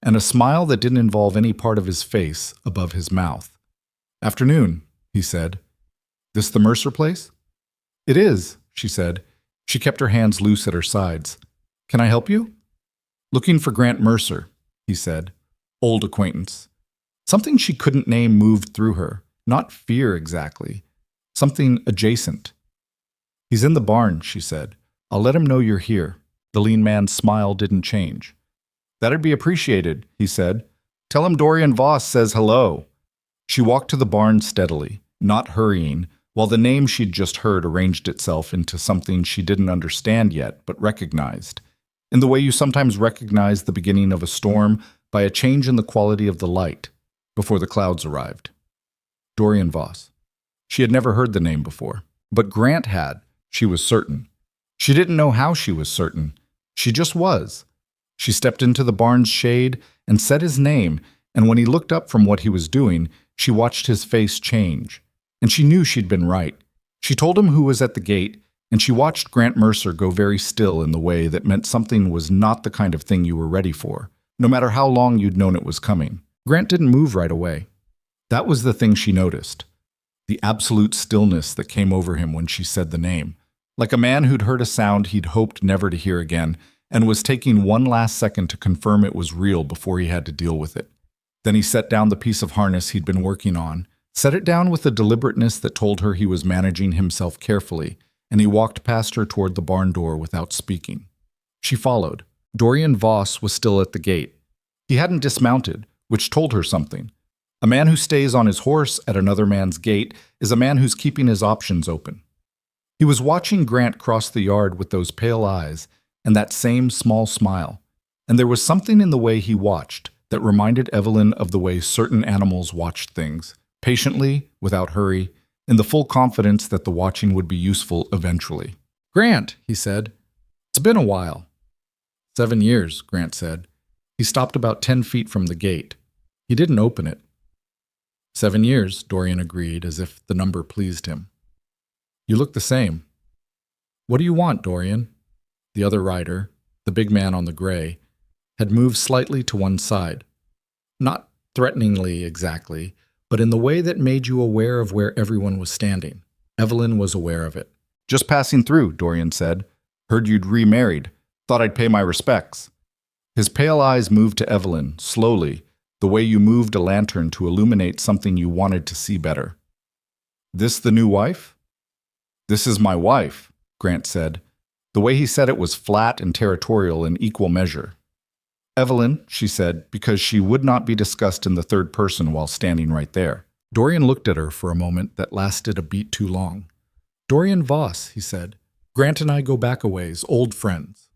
and a smile that didn't involve any part of his face above his mouth. "Afternoon," he said. "This the Mercer place?" "It is," she said. She kept her hands loose at her sides. "Can I help you?" Looking for Grant Mercer, he said. Old acquaintance. Something she couldn't name moved through her. Not fear exactly. Something adjacent. He's in the barn, she said. I'll let him know you're here. The lean man's smile didn't change. That'd be appreciated, he said. Tell him Dorian Voss says hello. She walked to the barn steadily, not hurrying, while the name she'd just heard arranged itself into something she didn't understand yet, but recognized. In the way you sometimes recognize the beginning of a storm by a change in the quality of the light before the clouds arrived. Dorian Voss. She had never heard the name before, but Grant had, she was certain. She didn't know how she was certain. She just was. She stepped into the barn's shade and said his name, and when he looked up from what he was doing, she watched his face change. And she knew she'd been right. She told him who was at the gate, and she watched Grant Mercer go very still in the way that meant something was not the kind of thing you were ready for, no matter how long you'd known it was coming. Grant didn't move right away. That was the thing she noticed. The absolute stillness that came over him when she said the name. Like a man who'd heard a sound he'd hoped never to hear again, and was taking one last second to confirm it was real before he had to deal with it. Then he set down the piece of harness he'd been working on, set it down with a deliberateness that told her he was managing himself carefully, and he walked past her toward the barn door without speaking. She followed. Dorian Voss was still at the gate. He hadn't dismounted, which told her something. A man who stays on his horse at another man's gate is a man who's keeping his options open. He was watching Grant cross the yard with those pale eyes and that same small smile, and there was something in the way he watched that reminded Evelyn of the way certain animals watched things, patiently, without hurry, in the full confidence that the watching would be useful eventually. Grant, he said. It's been a while. 7 years, Grant said. He stopped about 10 feet from the gate. He didn't open it. 7 years, Dorian agreed, as if the number pleased him. You look the same. What do you want, Dorian? The other rider, the big man on the gray, had moved slightly to one side. Not threateningly exactly, but in the way that made you aware of where everyone was standing. Evelyn was aware of it. Just passing through, Dorian said. Heard you'd remarried. Thought I'd pay my respects. His pale eyes moved to Evelyn, slowly, the way you moved a lantern to illuminate something you wanted to see better. This the new wife? This is my wife, Grant said. The way he said it was flat and territorial in equal measure. Evelyn, she said, because she would not be discussed in the third person while standing right there. Dorian looked at her for a moment that lasted a beat too long. Dorian Voss, he said. Grant and I go back a ways, old friends.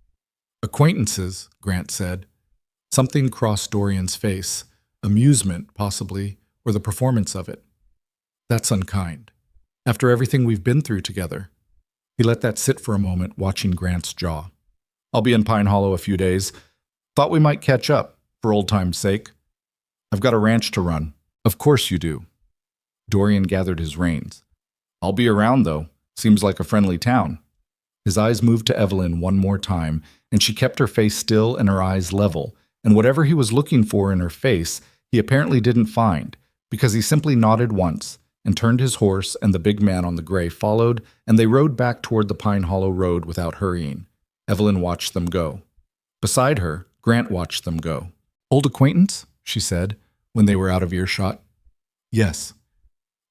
Acquaintances, Grant said. Something crossed Dorian's face. Amusement, possibly, or the performance of it. That's unkind. After everything we've been through together. He let that sit for a moment, watching Grant's jaw. I'll be in Pine Hollow a few days. Thought we might catch up, for old time's sake. I've got a ranch to run. Of course you do. Dorian gathered his reins. I'll be around, though. Seems like a friendly town. His eyes moved to Evelyn one more time, and she kept her face still and her eyes level, and whatever he was looking for in her face, he apparently didn't find, because he simply nodded once, and turned his horse, and the big man on the gray followed, and they rode back toward the Pine Hollow road without hurrying. Evelyn watched them go. Beside her, Grant watched them go. Old acquaintance? She said, when they were out of earshot. Yes.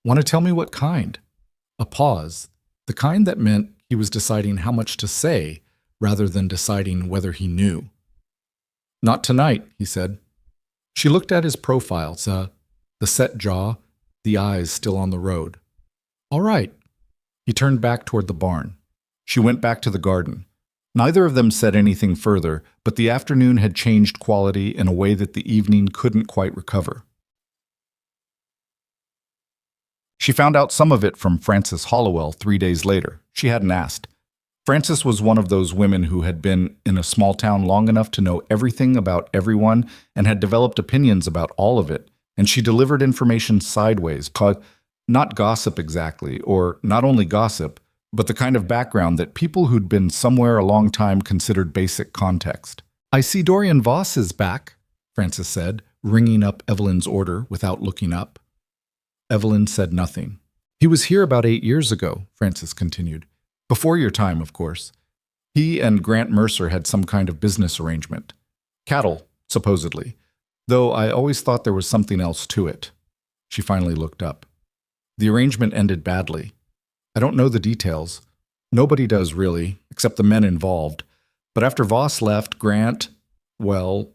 Want to tell me what kind? A pause, the kind that meant he was deciding how much to say, rather than deciding whether he knew. Not tonight, he said. She looked at his profile, the set jaw, the eyes still on the road. All right. He turned back toward the barn. She went back to the garden. Neither of them said anything further, but the afternoon had changed quality in a way that the evening couldn't quite recover. She found out some of it from Frances Hollowell 3 days later. She hadn't asked. Frances was one of those women who had been in a small town long enough to know everything about everyone and had developed opinions about all of it, and she delivered information sideways, not gossip exactly, or not only gossip, but the kind of background that people who'd been somewhere a long time considered basic context. I see Dorian Voss is back, Frances said, ringing up Evelyn's order without looking up. Evelyn said nothing. He was here about 8 years ago, Frances continued. Before your time, of course. He and Grant Mercer had some kind of business arrangement. Cattle, supposedly, though I always thought there was something else to it. She finally looked up. The arrangement ended badly. I don't know the details. Nobody does, really, except the men involved. But after Voss left, Grant, well,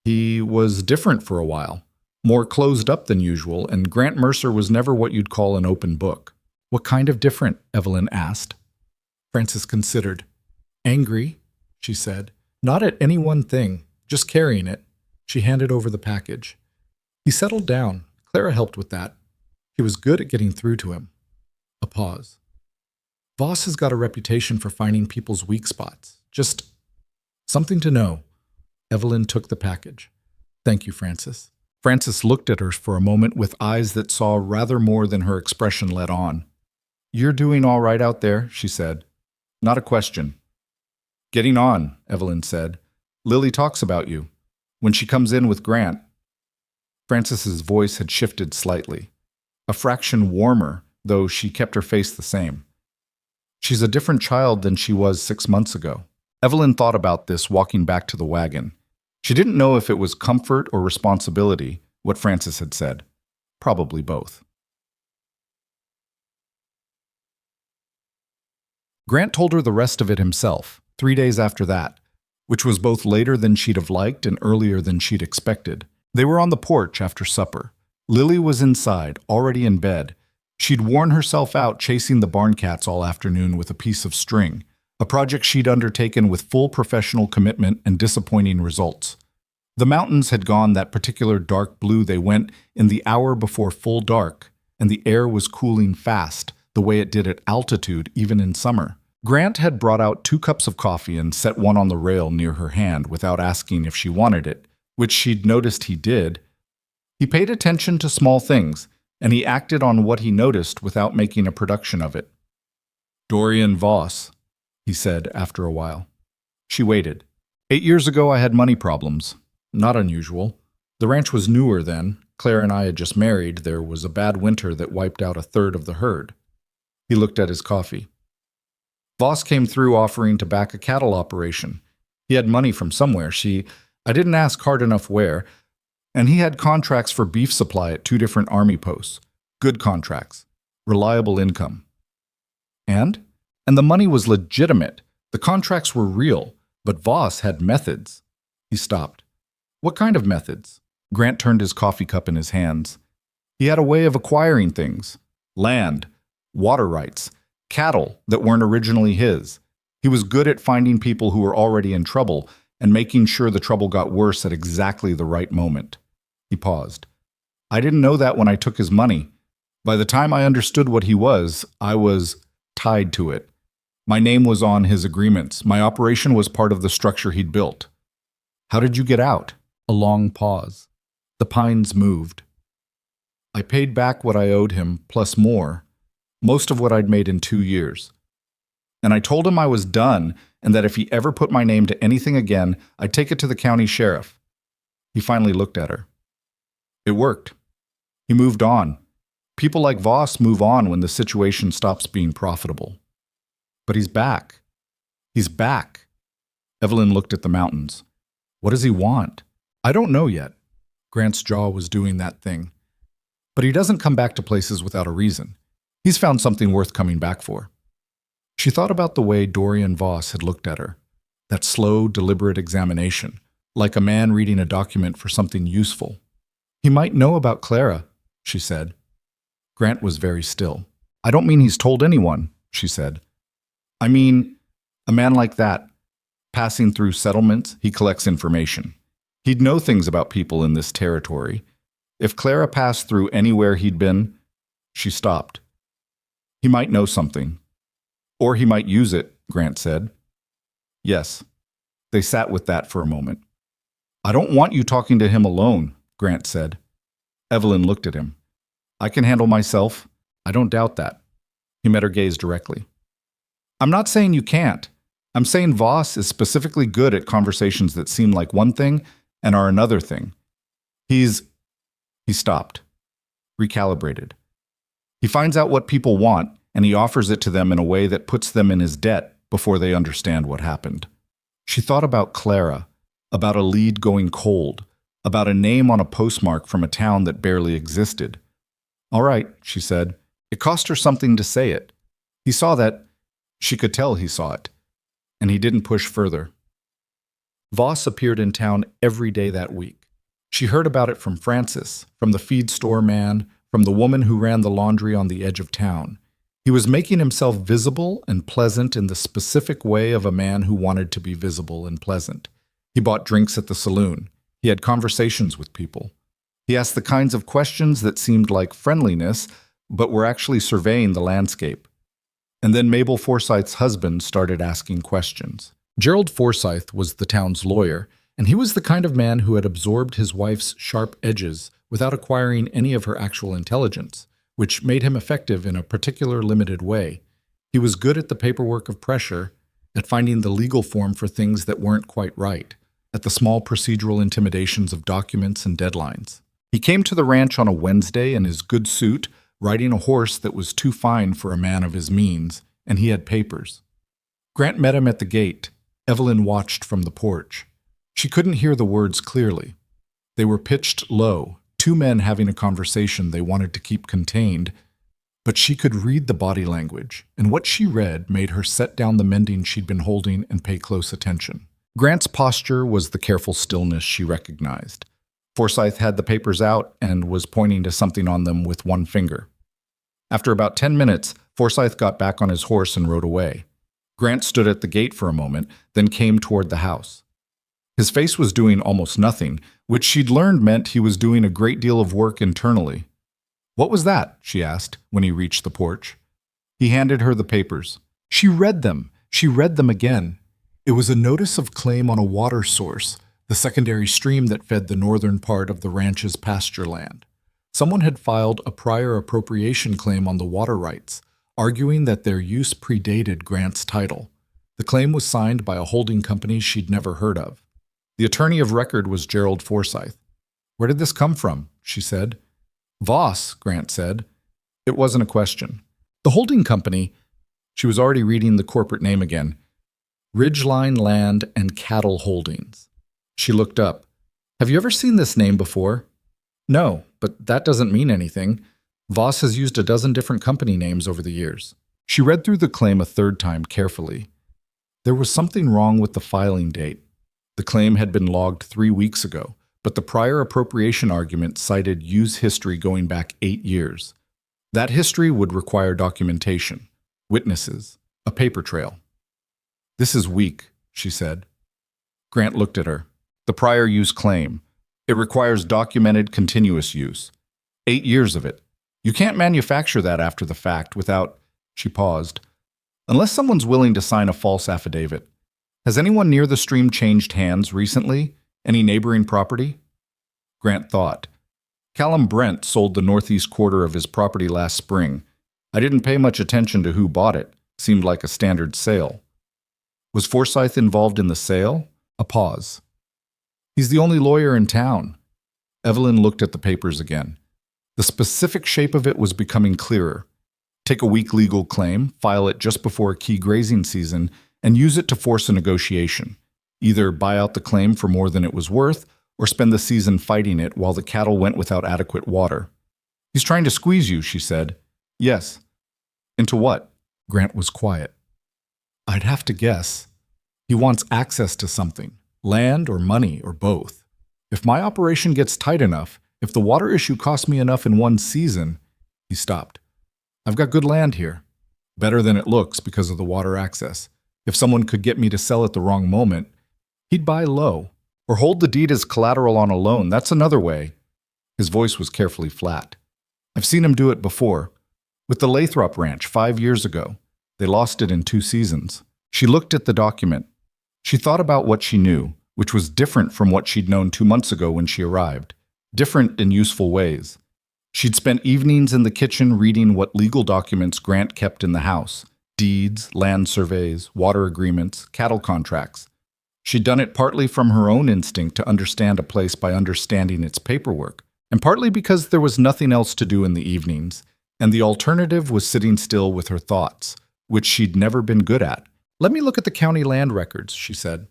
he was different for a while. More closed up than usual, and Grant Mercer was never what you'd call an open book. What kind of different? Evelyn asked. Frances considered. Angry, she said. Not at any one thing, just carrying it. She handed over the package. He settled down. Clara helped with that. He was good at getting through to him. A pause. Voss has got a reputation for finding people's weak spots. Just something to know. Evelyn took the package. Thank you, Frances. Frances looked at her for a moment with eyes that saw rather more than her expression let on. You're doing all right out there, she said. Not a question. Getting on, Evelyn said. Lily talks about you. When she comes in with Grant. Frances's voice had shifted slightly. A fraction warmer, though she kept her face the same. She's a different child than she was 6 months ago. Evelyn thought about this walking back to the wagon. She didn't know if it was comfort or responsibility, what Frances had said. Probably both. Grant told her the rest of it himself, 3 days after that, which was both later than she'd have liked and earlier than she'd expected. They were on the porch after supper. Lily was inside, already in bed. She'd worn herself out chasing the barn cats all afternoon with a piece of string, a project she'd undertaken with full professional commitment and disappointing results. The mountains had gone that particular dark blue they went in the hour before full dark, and the air was cooling fast, the way it did at altitude even in summer. Grant had brought out 2 cups of coffee and set one on the rail near her hand without asking if she wanted it, which she'd noticed he did. He paid attention to small things, and he acted on what he noticed without making a production of it. Dorian Voss, he said after a while. She waited. 8 years ago I had money problems. Not unusual. The ranch was newer then. Claire and I had just married. There was a bad winter that wiped out 1/3 of the herd. He looked at his coffee. Voss came through offering to back a cattle operation. He had money from somewhere. I didn't ask hard enough where, and he had contracts for beef supply at 2 different army posts. Good contracts. Reliable income. And the money was legitimate. The contracts were real, but Voss had methods. He stopped. What kind of methods? Grant turned his coffee cup in his hands. He had a way of acquiring things. Land, water rights, cattle that weren't originally his. He was good at finding people who were already in trouble and making sure the trouble got worse at exactly the right moment. He paused. I didn't know that when I took his money. By the time I understood what he was, I was tied to it. My name was on his agreements. My operation was part of the structure he'd built. How did you get out? A long pause. The pines moved. I paid back what I owed him, plus more, most of what I'd made in 2 years. And I told him I was done, and that if he ever put my name to anything again, I'd take it to the county sheriff. He finally looked at her. It worked. He moved on. People like Voss move on when the situation stops being profitable. But he's back. He's back. Evelyn looked at the mountains. What does he want? I don't know yet. Grant's jaw was doing that thing. But he doesn't come back to places without a reason. He's found something worth coming back for. She thought about the way Dorian Voss had looked at her, that slow, deliberate examination, like a man reading a document for something useful. He might know about Clara, she said. Grant was very still. I don't mean he's told anyone, she said. I mean, a man like that, passing through settlements, he collects information. He'd know things about people in this territory. If Clara passed through anywhere he'd been, she stopped. He might know something. Or he might use it, Grant said. Yes. They sat with that for a moment. I don't want you talking to him alone, Grant said. Evelyn looked at him. I can handle myself. I don't doubt that. He met her gaze directly. I'm not saying you can't. I'm saying Voss is specifically good at conversations that seem like one thing and are another thing. He stopped, recalibrated. He finds out what people want, and he offers it to them in a way that puts them in his debt before they understand what happened. She thought about Clara, about a lead going cold, about a name on a postmark from a town that barely existed. "All right," she said. It cost her something to say it. He saw that. She could tell he saw it. And he didn't push further. Voss appeared in town every day that week. She heard about it from Francis, from the feed store man, from the woman who ran the laundry on the edge of town. He was making himself visible and pleasant in the specific way of a man who wanted to be visible and pleasant. He bought drinks at the saloon. He had conversations with people. He asked the kinds of questions that seemed like friendliness, but were actually surveying the landscape. And then Mabel Forsyth's husband started asking questions. Gerald Forsyth was the town's lawyer, and he was the kind of man who had absorbed his wife's sharp edges without acquiring any of her actual intelligence, which made him effective in a particular limited way. He was good at the paperwork of pressure, at finding the legal form for things that weren't quite right, at the small procedural intimidations of documents and deadlines. He came to the ranch on a Wednesday in his good suit, riding a horse that was too fine for a man of his means, and he had papers. Grant met him at the gate. Evelyn watched from the porch. She couldn't hear the words clearly. They were pitched low, two men having a conversation they wanted to keep contained, but she could read the body language, and what she read made her set down the mending she'd been holding and pay close attention. Grant's posture was the careful stillness she recognized. Forsyth had the papers out and was pointing to something on them with one finger. After about 10 minutes, Forsyth got back on his horse and rode away. Grant stood at the gate for a moment, then came toward the house. His face was doing almost nothing, which she'd learned meant he was doing a great deal of work internally. "What was that?" she asked when he reached the porch. He handed her the papers. She read them. She read them again. It was a notice of claim on a water source, the secondary stream that fed the northern part of the ranch's pasture land. Someone had filed a prior appropriation claim on the water rights, arguing that their use predated Grant's title. The claim was signed by a holding company she'd never heard of. The attorney of record was Gerald Forsyth. "Where did this come from?" she said. "Voss," Grant said. It wasn't a question. "The holding company," she was already reading the corporate name again, "Ridgeline Land and Cattle Holdings." She looked up. "Have you ever seen this name before?" "No, but that doesn't mean anything. Voss has used a dozen different company names over the years." She read through the claim a third time carefully. There was something wrong with the filing date. The claim had been logged 3 weeks ago, but the prior appropriation argument cited use history going back 8 years. That history would require documentation, witnesses, a paper trail. "This is weak," she said. Grant looked at her. "The prior use claim. It requires documented continuous use. 8 years of it. You can't manufacture that after the fact without—" She paused. "Unless someone's willing to sign a false affidavit. Has anyone near the stream changed hands recently? Any neighboring property?" Grant thought. "Callum Brent sold the northeast quarter of his property last spring. I didn't pay much attention to who bought it. Seemed like a standard sale." "Was Forsyth involved in the sale?" A pause. "He's the only lawyer in town." Evelyn looked at the papers again. The specific shape of it was becoming clearer. Take a weak legal claim, file it just before a key grazing season, and use it to force a negotiation. Either buy out the claim for more than it was worth, or spend the season fighting it while the cattle went without adequate water. "He's trying to squeeze you," she said. "Yes." "Into what?" Grant was quiet. "I'd have to guess. He wants access to something, land or money or both. If my operation gets tight enough, if the water issue costs me enough in one season—" He stopped. "I've got good land here. Better than it looks because of the water access. If someone could get me to sell at the wrong moment, he'd buy low. Or hold the deed as collateral on a loan. That's another way." His voice was carefully flat. "I've seen him do it before. With the Lathrop Ranch 5 years ago. They lost it in 2 seasons. She looked at the document. She thought about what she knew, which was different from what she'd known 2 months ago when she arrived. Different in useful ways. She'd spent evenings in the kitchen reading what legal documents Grant kept in the house. Deeds, land surveys, water agreements, cattle contracts. She'd done it partly from her own instinct to understand a place by understanding its paperwork, and partly because there was nothing else to do in the evenings, and the alternative was sitting still with her thoughts, which she'd never been good at. "Let me look at the county land records," she said.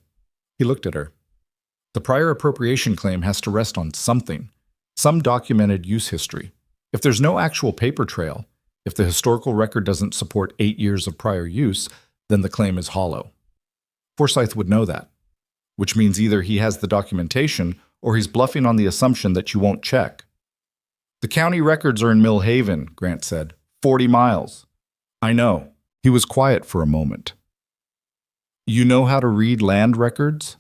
He looked at her. The prior appropriation claim has to rest on something, some documented use history. If there's no actual paper trail, if the historical record doesn't support 8 years of prior use, then the claim is hollow. Forsyth would know that, which means either he has the documentation or he's bluffing on the assumption that you won't check. The county records are in Mill Haven, Grant said. 40 miles. I know. He was quiet for a moment. You know how to read land records?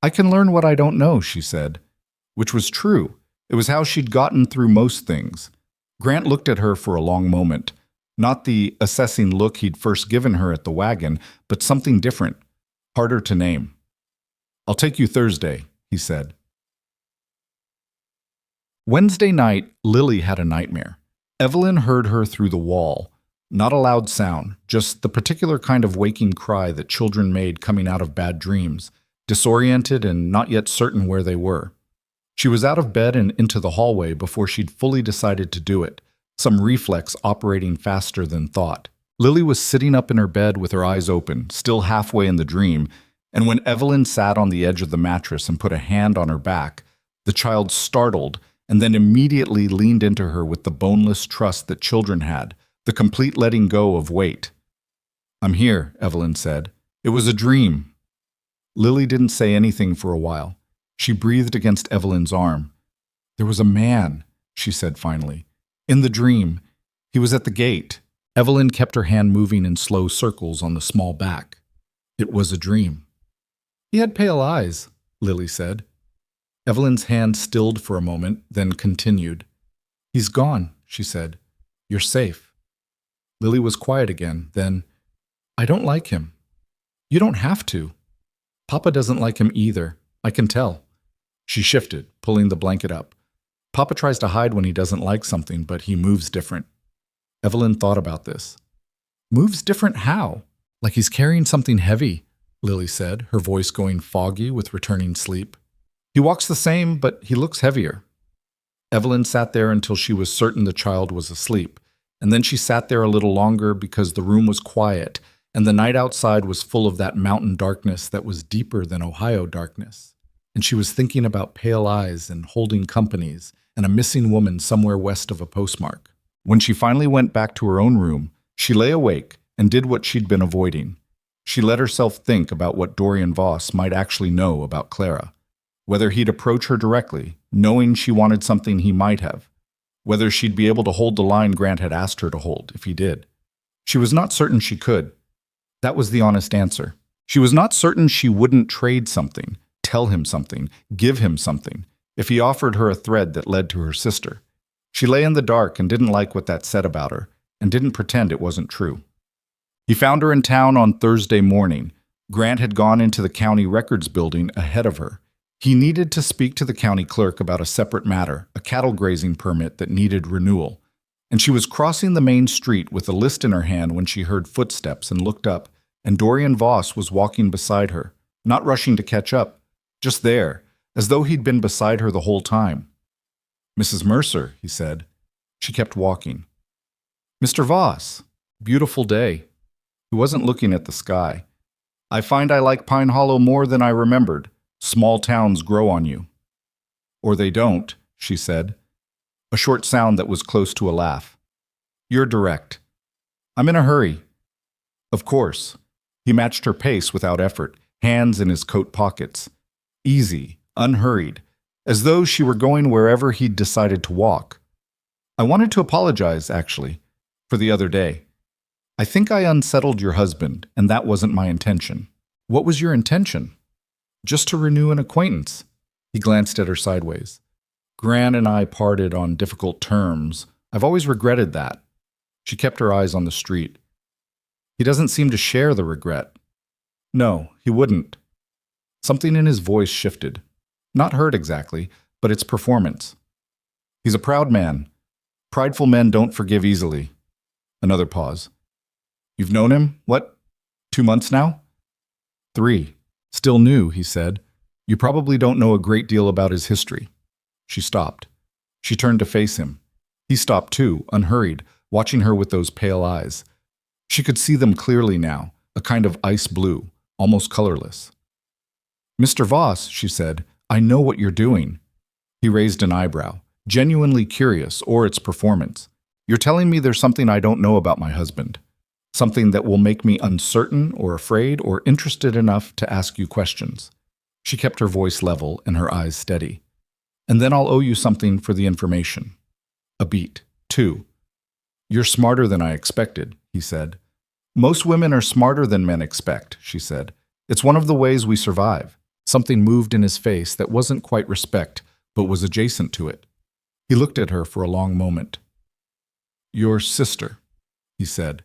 I can learn what I don't know, she said, which was true. It was how she'd gotten through most things. Grant looked at her for a long moment, not the assessing look he'd first given her at the wagon, but something different, harder to name. I'll take you Thursday, he said. Wednesday night, Lily had a nightmare. Evelyn heard her through the wall. Not a loud sound, just the particular kind of waking cry that children made coming out of bad dreams, disoriented and not yet certain where they were. She was out of bed and into the hallway before she'd fully decided to do it, some reflex operating faster than thought. Lily was sitting up in her bed with her eyes open, still halfway in the dream, and when Evelyn sat on the edge of the mattress and put a hand on her back, the child startled and then immediately leaned into her with the boneless trust that children had, the complete letting go of weight. I'm here, Evelyn said. It was a dream. Lily didn't say anything for a while. She breathed against Evelyn's arm. There was a man, she said finally. In the dream. He was at the gate. Evelyn kept her hand moving in slow circles on the small back. It was a dream. He had pale eyes, Lily said. Evelyn's hand stilled for a moment, then continued. He's gone, she said. You're safe. Lily was quiet again, then, I don't like him. You don't have to. Papa doesn't like him either. I can tell. She shifted, pulling the blanket up. Papa tries to hide when he doesn't like something, but he moves different. Evelyn thought about this. Moves different how? Like he's carrying something heavy, Lily said, her voice going foggy with returning sleep. He walks the same, but he looks heavier. Evelyn sat there until she was certain the child was asleep, and then she sat there a little longer because the room was quiet, and the night outside was full of that mountain darkness that was deeper than Ohio darkness. And she was thinking about pale eyes and holding companies and a missing woman somewhere west of a postmark. When she finally went back to her own room, she lay awake and did what she'd been avoiding. She let herself think about what Dorian Voss might actually know about Clara. Whether he'd approach her directly, knowing she wanted something he might have. Whether she'd be able to hold the line Grant had asked her to hold, if he did. She was not certain she could. That was the honest answer. She was not certain she wouldn't trade something, tell him something, give him something, if he offered her a thread that led to her sister. She lay in the dark and didn't like what that said about her, and didn't pretend it wasn't true. He found her in town on Thursday morning. Grant had gone into the county records building ahead of her. He needed to speak to the county clerk about a separate matter, a cattle grazing permit that needed renewal. And she was crossing the main street with a list in her hand when she heard footsteps and looked up, and Dorian Voss was walking beside her, not rushing to catch up, just there, as though he'd been beside her the whole time. Mrs. Mercer, he said. She kept walking. Mr. Voss, beautiful day. He wasn't looking at the sky. I find I like Pine Hollow more than I remembered. Small towns grow on you. Or they don't, she said. A short sound that was close to a laugh. You're direct. I'm in a hurry. Of course. He matched her pace without effort, hands in his coat pockets. Easy, unhurried, as though she were going wherever he'd decided to walk. I wanted to apologize, actually, for the other day. I think I unsettled your husband, and that wasn't my intention. What was your intention? Just to renew an acquaintance. He glanced at her sideways. Gran and I parted on difficult terms. I've always regretted that. She kept her eyes on the street. He doesn't seem to share the regret. No, he wouldn't. Something in his voice shifted. Not hurt exactly, but its performance. He's a proud man. Prideful men don't forgive easily. Another pause. You've known him, what, 2 months now? 3. Still new, he said. You probably don't know a great deal about his history. She stopped. She turned to face him. He stopped too, unhurried, watching her with those pale eyes. She could see them clearly now, a kind of ice blue, almost colorless. Mr. Voss, she said, I know what you're doing. He raised an eyebrow, genuinely curious, or its performance. You're telling me there's something I don't know about my husband. Something that will make me uncertain or afraid or interested enough to ask you questions. She kept her voice level and her eyes steady. And then I'll owe you something for the information. A beat. 2. You're smarter than I expected, he said. Most women are smarter than men expect, she said. It's one of the ways we survive. Something moved in his face that wasn't quite respect, but was adjacent to it. He looked at her for a long moment. Your sister, he said.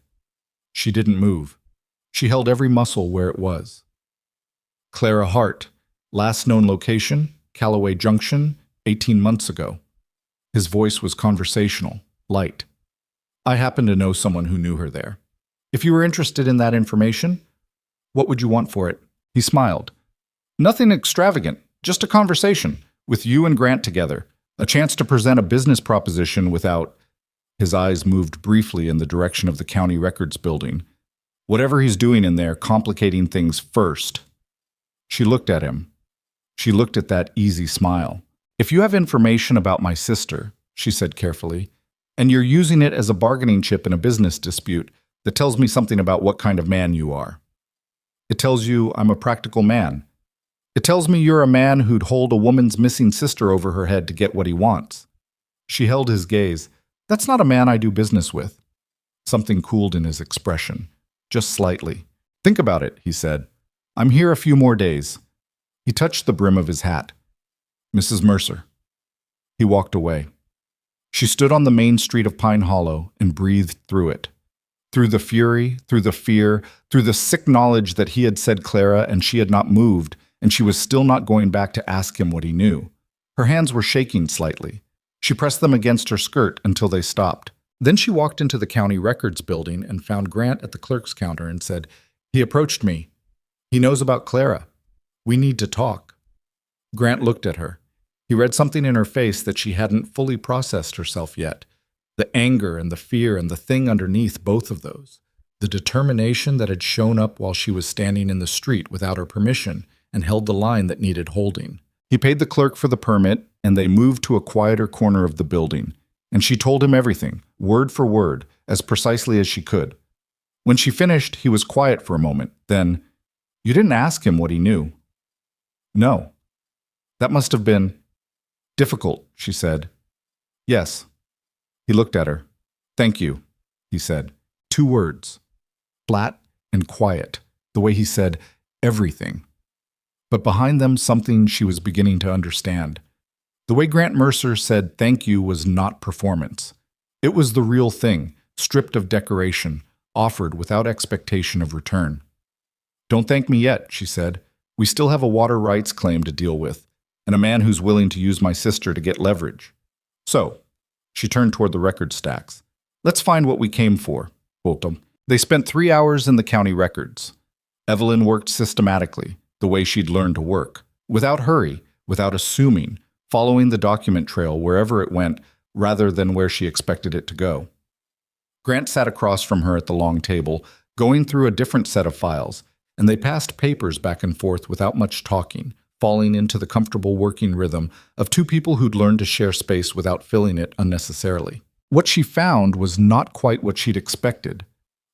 She didn't move. She held every muscle where it was. Clara Hart, last known location, Callaway Junction, 18 months ago. His voice was conversational, light. I happen to know someone who knew her there. If you were interested in that information, what would you want for it? He smiled. Nothing extravagant, just a conversation, with you and Grant together, a chance to present a business proposition without... His eyes moved briefly in the direction of the county records building. Whatever he's doing in there, complicating things first. She looked at him. She looked at that easy smile. If you have information about my sister, she said carefully, and you're using it as a bargaining chip in a business dispute, that tells me something about what kind of man you are. It tells you I'm a practical man. It tells me you're a man who'd hold a woman's missing sister over her head to get what he wants. She held his gaze. That's not a man I do business with. Something cooled in his expression, just slightly. Think about it, he said. I'm here a few more days. He touched the brim of his hat. Mrs. Mercer. He walked away. She stood on the main street of Pine Hollow and breathed through it. Through the fury, through the fear, through the sick knowledge that he had said Clara and she had not moved, and she was still not going back to ask him what he knew. Her hands were shaking slightly. She pressed them against her skirt until they stopped. Then she walked into the county records building and found Grant at the clerk's counter and said, He approached me. He knows about Clara. We need to talk. Grant looked at her. He read something in her face that she hadn't fully processed herself yet. The anger and the fear and the thing underneath both of those. The determination that had shown up while she was standing in the street without her permission and held the line that needed holding. He paid the clerk for the permit, and they moved to a quieter corner of the building. And she told him everything, word for word, as precisely as she could. When she finished, he was quiet for a moment. Then, You didn't ask him what he knew. No. That must have been difficult, she said. Yes. He looked at her. Thank you, he said. 2 words. Flat and quiet, the way he said everything. But behind them something she was beginning to understand. The way Grant Mercer said thank you was not performance. It was the real thing, stripped of decoration, offered without expectation of return. Don't thank me yet, she said. We still have a water rights claim to deal with, and a man who's willing to use my sister to get leverage. So, she turned toward the record stacks. Let's find what we came for, Fulton. They spent 3 hours in the county records. Evelyn worked systematically, the way she'd learned to work, without hurry, without assuming, following the document trail wherever it went rather than where she expected it to go. Grant sat across from her at the long table, going through a different set of files, and they passed papers back and forth without much talking, falling into the comfortable working rhythm of 2 people who'd learned to share space without filling it unnecessarily. What she found was not quite what she'd expected.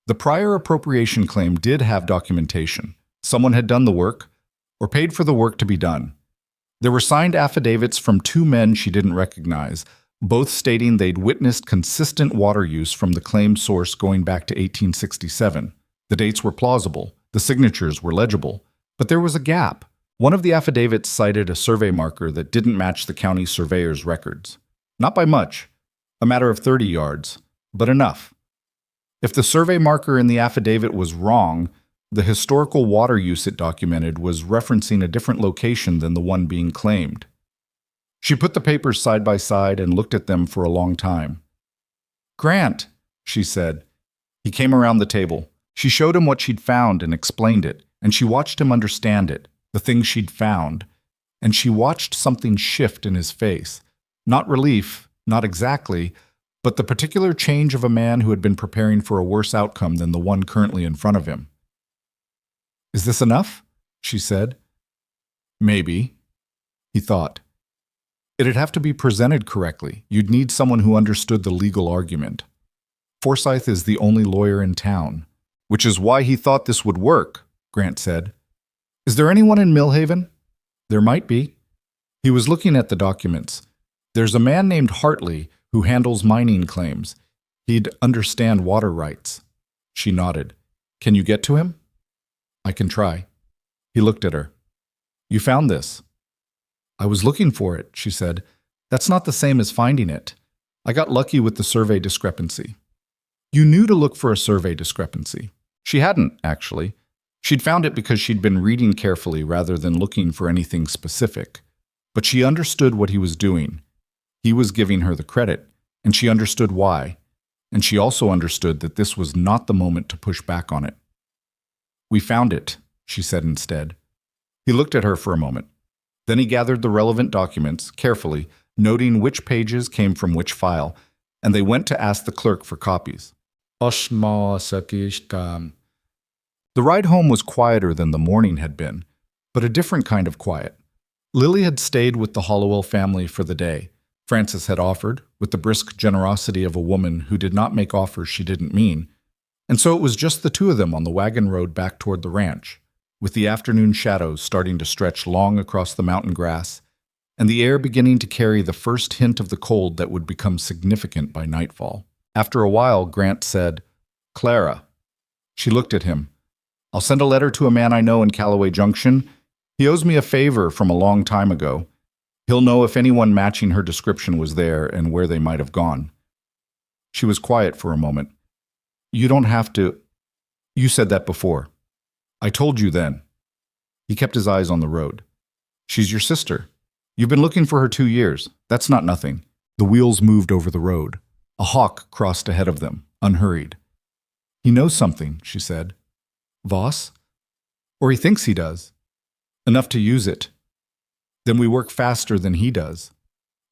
The prior appropriation claim did have documentation. Someone had done the work, or paid for the work to be done. There were signed affidavits from 2 men she didn't recognize, both stating they'd witnessed consistent water use from the claimed source going back to 1867. The dates were plausible, the signatures were legible, but there was a gap. One of the affidavits cited a survey marker that didn't match the county surveyor's records. Not by much, a matter of 30 yards, but enough. If the survey marker in the affidavit was wrong, the historical water use it documented was referencing a different location than the one being claimed. She put the papers side by side and looked at them for a long time. Grant, she said. He came around the table. She showed him what she'd found and explained it, and she watched him understand it, the things she'd found, and she watched something shift in his face. Not relief, not exactly, but the particular change of a man who had been preparing for a worse outcome than the one currently in front of him. Is this enough? She said. Maybe, he thought. It'd have to be presented correctly. You'd need someone who understood the legal argument. Forsyth is the only lawyer in town, which is why he thought this would work, Grant said. Is there anyone in Millhaven? There might be. He was looking at the documents. There's a man named Hartley who handles mining claims. He'd understand water rights. She nodded. Can you get to him? I can try. He looked at her. You found this. I was looking for it, she said. That's not the same as finding it. I got lucky with the survey discrepancy. You knew to look for a survey discrepancy. She hadn't, actually. She'd found it because she'd been reading carefully rather than looking for anything specific. But she understood what he was doing. He was giving her the credit, and she understood why. And she also understood that this was not the moment to push back on it. We found it, she said instead. He looked at her for a moment. Then he gathered the relevant documents, carefully, noting which pages came from which file, and they went to ask the clerk for copies. The ride home was quieter than the morning had been, but a different kind of quiet. Lily had stayed with the Hollowell family for the day. Frances had offered, with the brisk generosity of a woman who did not make offers she didn't mean, and so it was just the two of them on the wagon road back toward the ranch, with the afternoon shadows starting to stretch long across the mountain grass, and the air beginning to carry the first hint of the cold that would become significant by nightfall. After a while, Grant said, Clara. She looked at him. I'll send a letter to a man I know in Callaway Junction. He owes me a favor from a long time ago. He'll know if anyone matching her description was there and where they might have gone. She was quiet for a moment. You don't have to. You said that before. I told you then. He kept his eyes on the road. She's your sister. You've been looking for her 2 years. That's not nothing. The wheels moved over the road. A hawk crossed ahead of them, unhurried. He knows something, she said. Voss? Or he thinks he does. Enough to use it. Then we work faster than he does.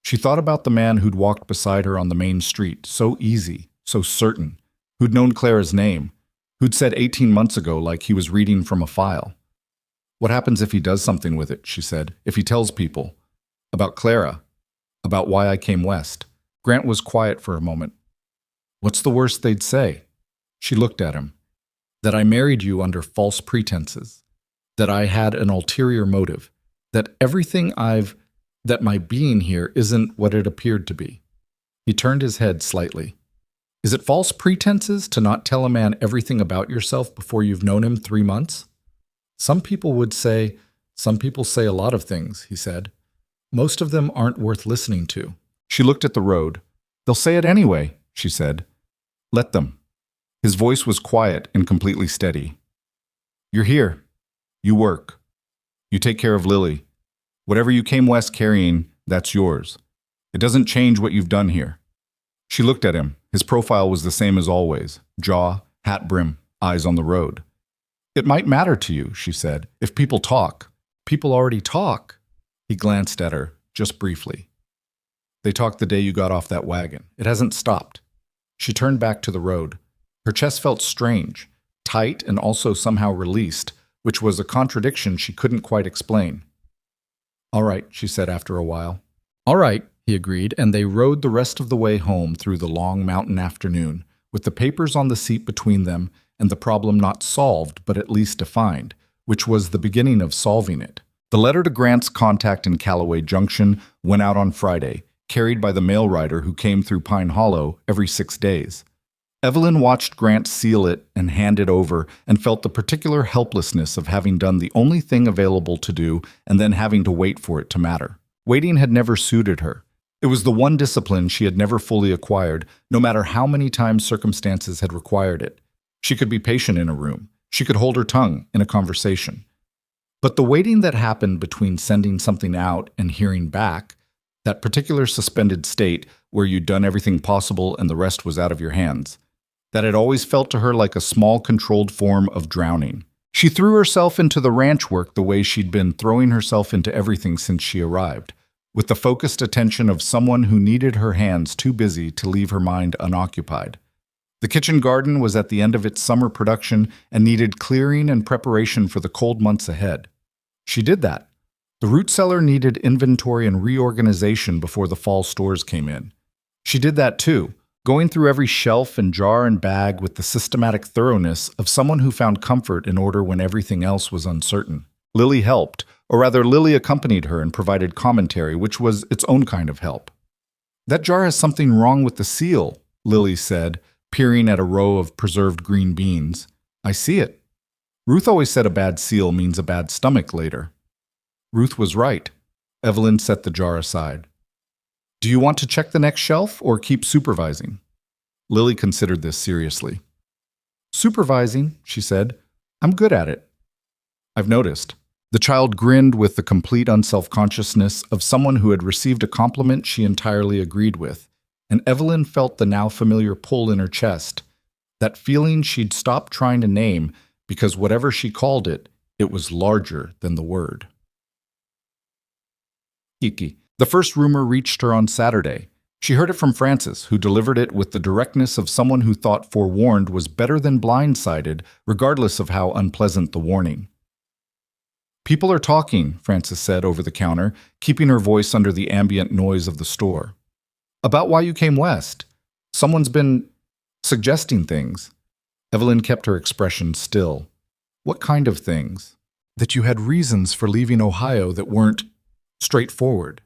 She thought about the man who'd walked beside her on the main street, so easy, so certain, who'd known Clara's name, who'd said 18 months ago like he was reading from a file. What happens if he does something with it, she said, if he tells people? About Clara, about why I came west. Grant was quiet for a moment. What's the worst they'd say? She looked at him. That I married you under false pretenses. That I had an ulterior motive. That that my being here isn't what it appeared to be. He turned his head slightly. Is it false pretenses to not tell a man everything about yourself before you've known him 3 months? Some people say a lot of things, he said. Most of them aren't worth listening to. She looked at the road. They'll say it anyway, she said. Let them. His voice was quiet and completely steady. You're here. You work. You take care of Lily. Whatever you came west carrying, that's yours. It doesn't change what you've done here. She looked at him. His profile was the same as always. Jaw, hat brim, eyes on the road. It might matter to you, she said, if people talk. People already talk. He glanced at her, just briefly. They talked the day you got off that wagon. It hasn't stopped. She turned back to the road. Her chest felt strange, tight and also somehow released, which was a contradiction she couldn't quite explain. All right, she said after a while. All right, he agreed, and they rode the rest of the way home through the long mountain afternoon, with the papers on the seat between them and the problem not solved but at least defined, which was the beginning of solving it. The letter to Grant's contact in Callaway Junction went out on Friday, carried by the mail rider who came through Pine Hollow every 6 days. Evelyn watched Grant seal it and hand it over and felt the particular helplessness of having done the only thing available to do and then having to wait for it to matter. Waiting had never suited her. It was the one discipline she had never fully acquired, no matter how many times circumstances had required it. She could be patient in a room. She could hold her tongue in a conversation. But the waiting that happened between sending something out and hearing back, that particular suspended state where you'd done everything possible and the rest was out of your hands, that had always felt to her like a small controlled form of drowning. She threw herself into the ranch work the way she'd been throwing herself into everything since she arrived, with the focused attention of someone who needed her hands too busy to leave her mind unoccupied. The kitchen garden was at the end of its summer production and needed clearing and preparation for the cold months ahead. She did that, The root cellar needed inventory and reorganization before the fall stores came in. She did that too, going through every shelf and jar and bag with the systematic thoroughness of someone who found comfort in order when everything else was uncertain. Lily helped, or rather Lily accompanied her and provided commentary, which was its own kind of help. "That jar has something wrong with the seal," Lily said, peering at a row of preserved green beans. "I see it. Ruth always said a bad seal means a bad stomach later." Ruth was right. Evelyn set the jar aside. "Do you want to check the next shelf or keep supervising?" Lily considered this seriously. "Supervising," she said. "I'm good at it." "I've noticed." The child grinned with the complete unself-consciousness of someone who had received a compliment she entirely agreed with, and Evelyn felt the now familiar pull in her chest, that feeling she'd stopped trying to name because whatever she called it, it was larger than the word. Kiki. The first rumor reached her on Saturday. She heard it from Francis, who delivered it with the directness of someone who thought forewarned was better than blindsided, regardless of how unpleasant the warning. "People are talking," Francis said over the counter, keeping her voice under the ambient noise of the store. "About why you came west. Someone's been suggesting things." Evelyn kept her expression still. "What kind of things?" "That you had reasons for leaving Ohio that weren't straightforward."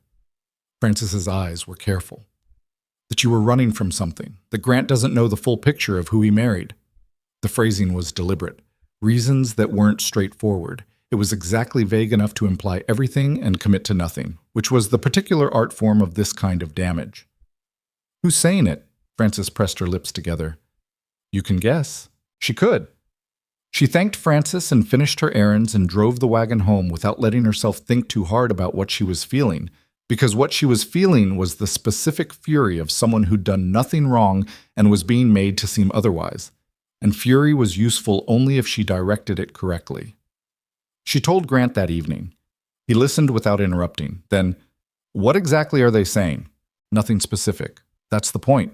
Francis's eyes were careful. "That you were running from something. That Grant doesn't know the full picture of who he married." The phrasing was deliberate. Reasons that weren't straightforward. It was exactly vague enough to imply everything and commit to nothing, which was the particular art form of this kind of damage. "Who's saying it?" Francis pressed her lips together. "You can guess." She could. She thanked Francis and finished her errands and drove the wagon home without letting herself think too hard about what she was feeling, because what she was feeling was the specific fury of someone who'd done nothing wrong and was being made to seem otherwise. And fury was useful only if she directed it correctly. She told Grant that evening. He listened without interrupting. Then, "What exactly are they saying?" "Nothing specific. That's the point.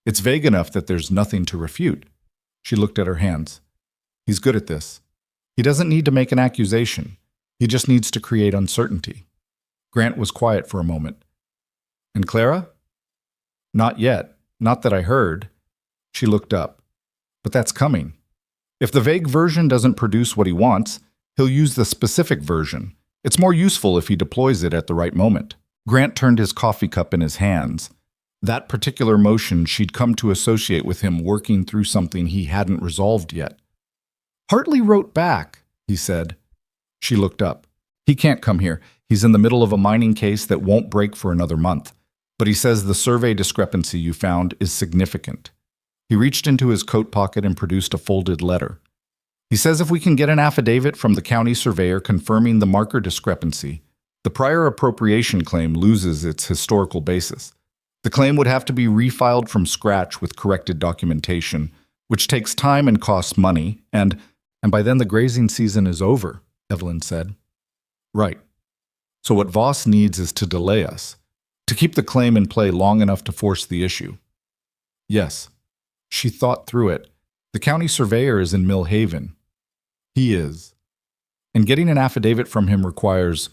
It's vague enough that there's nothing to refute." She looked at her hands. "He's good at this. He doesn't need to make an accusation. He just needs to create uncertainty." Grant was quiet for a moment. "And Clara?" "Not yet. Not that I heard." She looked up. "But that's coming. If the vague version doesn't produce what he wants, he'll use the specific version. It's more useful if he deploys it at the right moment." Grant turned his coffee cup in his hands. That particular motion she'd come to associate with him working through something he hadn't resolved yet. "Hartley wrote back," he said. She looked up. "He can't come here. He's in the middle of a mining case that won't break for another month. But he says the survey discrepancy you found is significant." He reached into his coat pocket and produced a folded letter. "He says if we can get an affidavit from the county surveyor confirming the marker discrepancy, the prior appropriation claim loses its historical basis. The claim would have to be refiled from scratch with corrected documentation, which takes time and costs money, and by then the grazing season is over," Evelyn said. "Right. So what Voss needs is to delay us, to keep the claim in play long enough to force the issue." "Yes." She thought through it. "The county surveyor is in Mill Haven." "He is. And getting an affidavit from him requires,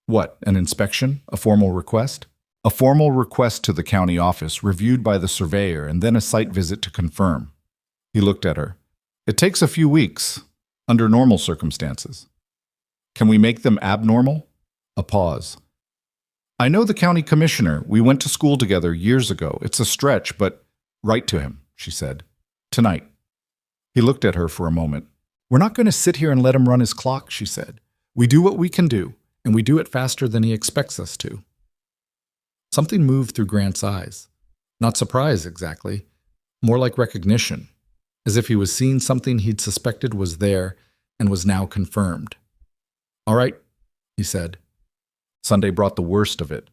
what, an inspection? A formal request?" "A formal request to the county office, reviewed by the surveyor, and then a site visit to confirm." He looked at her. "It takes a few weeks, under normal circumstances." "Can we make them abnormal?" A pause. "I know the county commissioner. We went to school together years ago. It's a stretch, but..." "Write to him," she said. "Tonight." He looked at her for a moment. "We're not going to sit here and let him run his clock," she said. "We do what we can do, and we do it faster than he expects us to." Something moved through Grant's eyes. Not surprise, exactly. More like recognition, as if he was seeing something he'd suspected was there and was now confirmed. "All right," he said. Sunday brought the worst of it.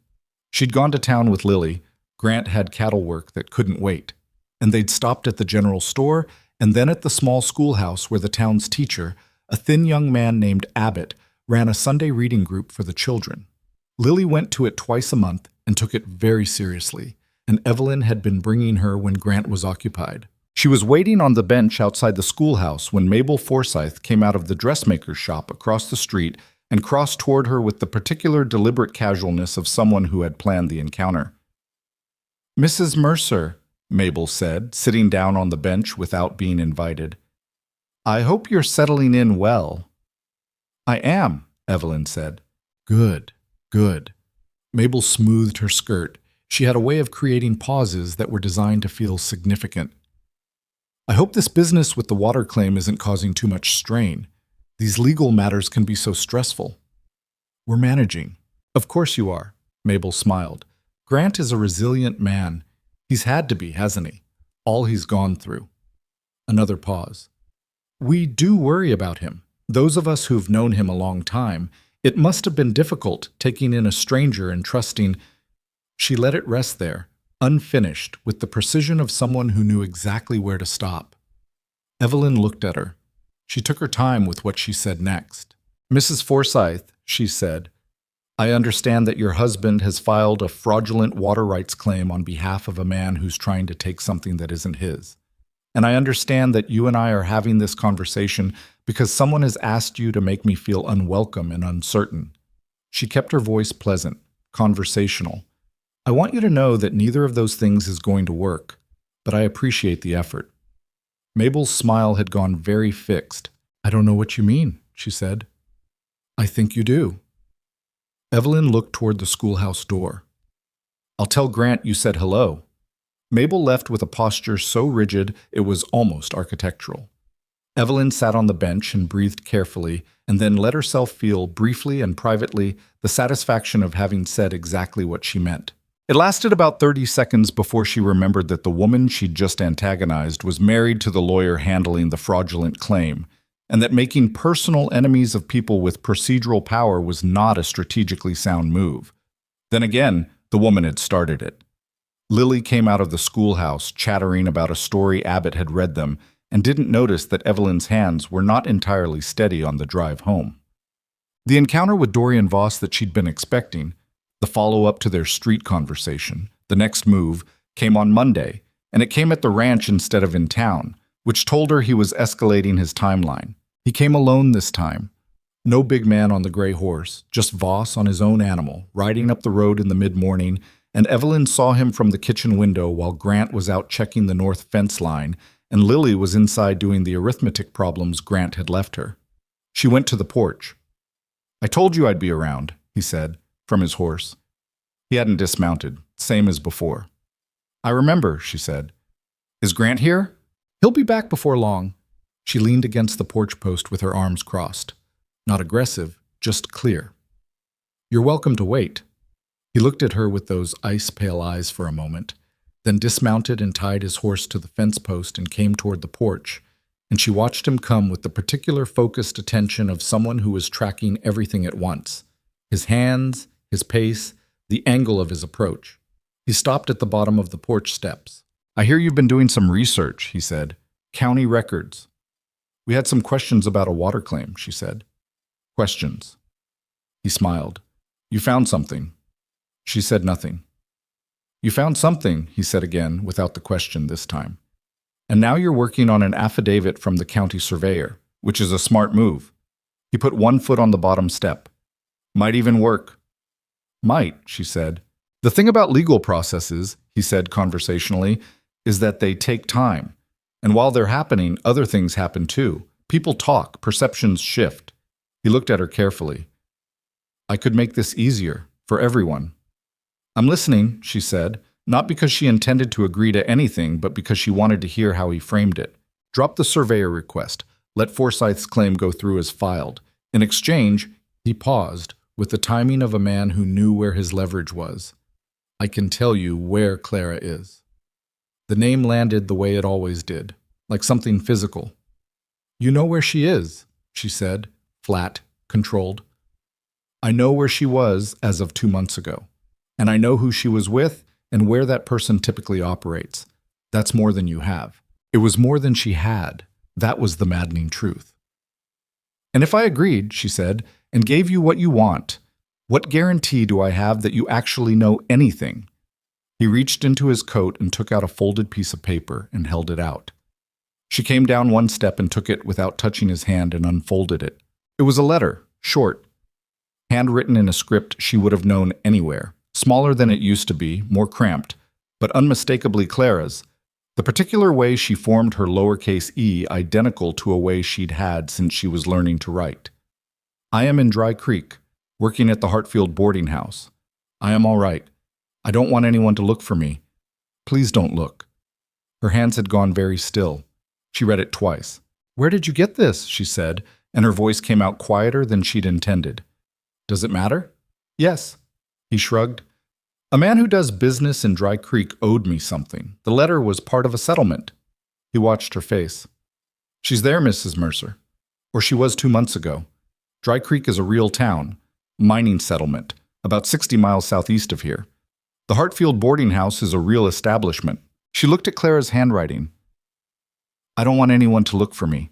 She'd gone to town with Lily. Grant had cattle work that couldn't wait. And they'd stopped at the general store and then at the small schoolhouse where the town's teacher, a thin young man named Abbott, ran a Sunday reading group for the children. Lily went to it twice a month and took it very seriously, and Evelyn had been bringing her when Grant was occupied. She was waiting on the bench outside the schoolhouse when Mabel Forsythe came out of the dressmaker's shop across the street and crossed toward her with the particular deliberate casualness of someone who had planned the encounter. "Mrs. Mercer," Mabel said, sitting down on the bench without being invited. "I hope you're settling in well." "I am," Evelyn said. "Good, good." Mabel smoothed her skirt. She had a way of creating pauses that were designed to feel significant. "I hope this business with the water claim isn't causing too much strain. These legal matters can be so stressful." "We're managing." "Of course you are," Mabel smiled. "Grant is a resilient man. He's had to be, hasn't he? All he's gone through." Another pause. "We do worry about him. Those of us who've known him a long time. It must have been difficult taking in a stranger and trusting." She let it rest there, unfinished, with the precision of someone who knew exactly where to stop. Evelyn looked at her. She took her time with what she said next. "Mrs. Forsythe," she said, "I understand that your husband has filed a fraudulent water rights claim on behalf of a man who's trying to take something that isn't his. And I understand that you and I are having this conversation because someone has asked you to make me feel unwelcome and uncertain." She kept her voice pleasant, conversational. "I want you to know that neither of those things is going to work, but I appreciate the effort." Mabel's smile had gone very fixed. "I don't know what you mean," she said. "I think you do." Evelyn looked toward the schoolhouse door. "I'll tell Grant you said hello." Mabel left with a posture so rigid it was almost architectural. Evelyn sat on the bench and breathed carefully, and then let herself feel, briefly and privately, the satisfaction of having said exactly what she meant. It lasted about 30 seconds before she remembered that the woman she'd just antagonized was married to the lawyer handling the fraudulent claim, and that making personal enemies of people with procedural power was not a strategically sound move. Then again, the woman had started it. Lily came out of the schoolhouse chattering about a story Abbott had read them, and didn't notice that Evelyn's hands were not entirely steady on the drive home. The encounter with Dorian Voss that she'd been expecting, the follow-up to their street conversation, the next move, came on Monday, and it came at the ranch instead of in town, which told her he was escalating his timeline. He came alone this time. No big man on the gray horse, just Voss on his own animal, riding up the road in the mid-morning, and Evelyn saw him from the kitchen window while Grant was out checking the north fence line, and Lily was inside doing the arithmetic problems Grant had left her. She went to the porch. "I told you I'd be around," he said, from his horse. He hadn't dismounted, same as before. "I remember," she said. "Is Grant here?" "He'll be back before long." She leaned against the porch post with her arms crossed. Not aggressive, just clear. "You're welcome to wait." He looked at her with those ice-pale eyes for a moment, then dismounted and tied his horse to the fence post and came toward the porch, and she watched him come with the particular focused attention of someone who was tracking everything at once. His hands, his pace, the angle of his approach. He stopped at the bottom of the porch steps. "I hear you've been doing some research," he said. "County records." "We had some questions about a water claim," she said. "Questions." He smiled. "You found something." She said nothing. "You found something," he said again, without the question this time. "And now you're working on an affidavit from the county surveyor, which is a smart move." He put one foot on the bottom step. "Might even work." "Might," she said. "The thing about legal processes," he said conversationally, "is that they take time. And while they're happening, other things happen too. People talk, perceptions shift." He looked at her carefully. "I could make this easier, for everyone." "I'm listening," she said, not because she intended to agree to anything, but because she wanted to hear how he framed it. "Drop the surveyor request. Let Forsythe's claim go through as filed. In exchange," he paused, with the timing of a man who knew where his leverage was. "I can tell you where Clara is." The name landed the way it always did, like something physical. "You know where she is," she said, flat, controlled. "I know where she was as of 2 months ago. And I know who she was with and where that person typically operates. That's more than you have." It was more than she had. That was the maddening truth. "And if I agreed," she said, "and gave you what you want, what guarantee do I have that you actually know anything?" He reached into his coat and took out a folded piece of paper and held it out. She came down one step and took it without touching his hand and unfolded it. It was a letter, short. handwritten in a script she would have known anywhere, smaller than it used to be, more cramped, but unmistakably Clara's. The particular way she formed her lowercase e identical to a way she'd had since she was learning to write. I am in Dry Creek, working at the Hartfield boarding house. I am all right. I don't want anyone to look for me. Please don't look. Her hands had gone very still. She read it twice. Where did you get this? She said, and her voice came out quieter than she'd intended. Does it matter? Yes. He shrugged. A man who does business in Dry Creek owed me something. The letter was part of a settlement. He watched her face. She's there, Mrs. Mercer. Or she was 2 months ago. Dry Creek is a real town, mining settlement, about 60 miles southeast of here. The Hartfield boarding house is a real establishment. She looked at Clara's handwriting. I don't want anyone to look for me.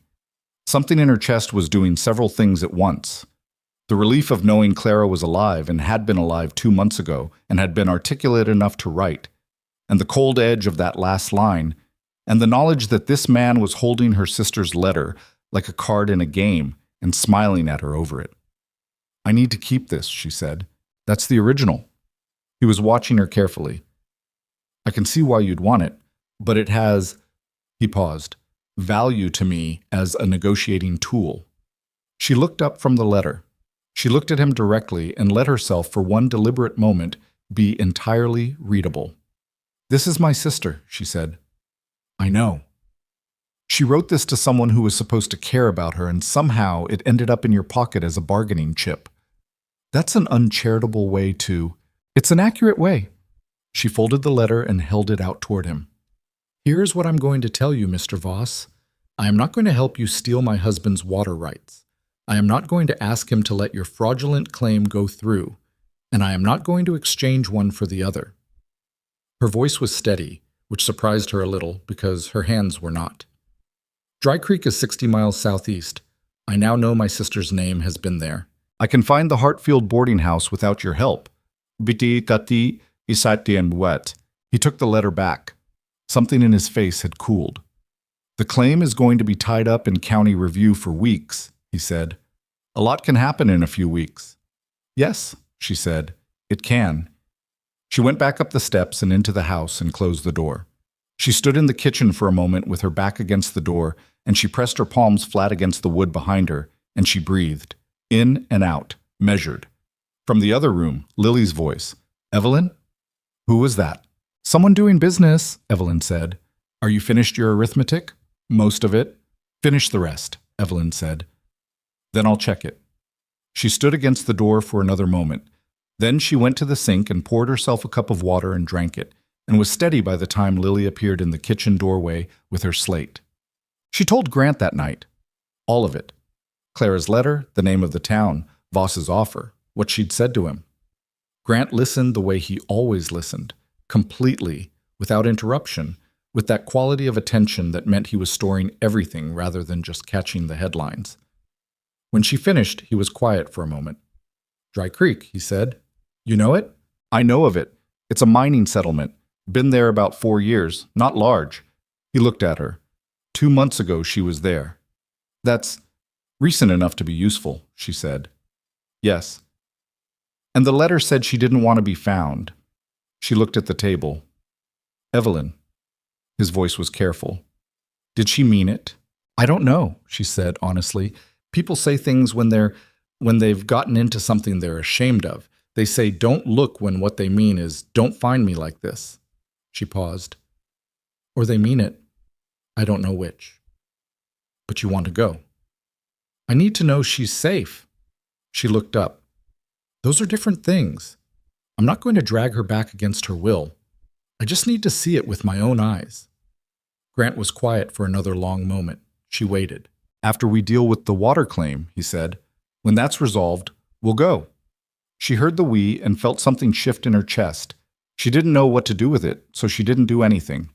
Something in her chest was doing several things at once. The relief of knowing Clara was alive and had been alive 2 months ago and had been articulate enough to write, and the cold edge of that last line, and the knowledge that this man was holding her sister's letter like a card in a game and smiling at her over it. I need to keep this, she said. That's the original. He was watching her carefully. I can see why you'd want it, but it has, he paused, value to me as a negotiating tool. She looked up from the letter. She looked at him directly and let herself, for one deliberate moment, be entirely readable. This is my sister, she said. I know. She wrote this to someone who was supposed to care about her, and somehow it ended up in your pocket as a bargaining chip. That's an uncharitable way to... It's an accurate way. She folded the letter and held it out toward him. Here's what I'm going to tell you, Mr. Voss. I am not going to help you steal my husband's water rights. I am not going to ask him to let your fraudulent claim go through, and I am not going to exchange one for the other. Her voice was steady, which surprised her a little because her hands were not. Dry Creek is 60 miles southeast. I now know my sister's name has been there. I can find the Hartfield boarding house without your help. Biti tati isatien wet. He took the letter back. Something in his face had cooled. The claim is going to be tied up in county review for weeks, he said. A lot can happen in a few weeks. Yes, she said, it can. She went back up the steps and into the house and closed the door. She stood in the kitchen for a moment with her back against the door, and she pressed her palms flat against the wood behind her, and she breathed, in and out, measured. From the other room, Lily's voice. Evelyn? Who was that? Someone doing business, Evelyn said. Are you finished your arithmetic? Most of it. Finish the rest, Evelyn said. Then I'll check it. She stood against the door for another moment. Then she went to the sink and poured herself a cup of water and drank it, and was steady by the time Lily appeared in the kitchen doorway with her slate. She told Grant that night. All of it. Clara's letter, the name of the town, Voss's offer, what she'd said to him. Grant listened the way he always listened, completely, without interruption, with that quality of attention that meant he was storing everything rather than just catching the headlines. When she finished, he was quiet for a moment. Dry Creek, he said. You know it? I know of it. It's a mining settlement. Been there about 4 years, not large. He looked at her. 2 months ago she was there. That's recent enough to be useful, she said. Yes. And the letter said she didn't want to be found. She looked at the table. Evelyn. His voice was careful. Did she mean it? I don't know, she said honestly. People say things when they've gotten into something they're ashamed of. They say don't look when what they mean is don't find me like this. She paused. Or they mean it. I don't know which. But you want to go. I need to know she's safe. She looked up. Those are different things. I'm not going to drag her back against her will. I just need to see it with my own eyes. Grant was quiet for another long moment. She waited. After we deal with the water claim, he said. When that's resolved, we'll go. She heard the we and felt something shift in her chest. She didn't know what to do with it, so she didn't do anything.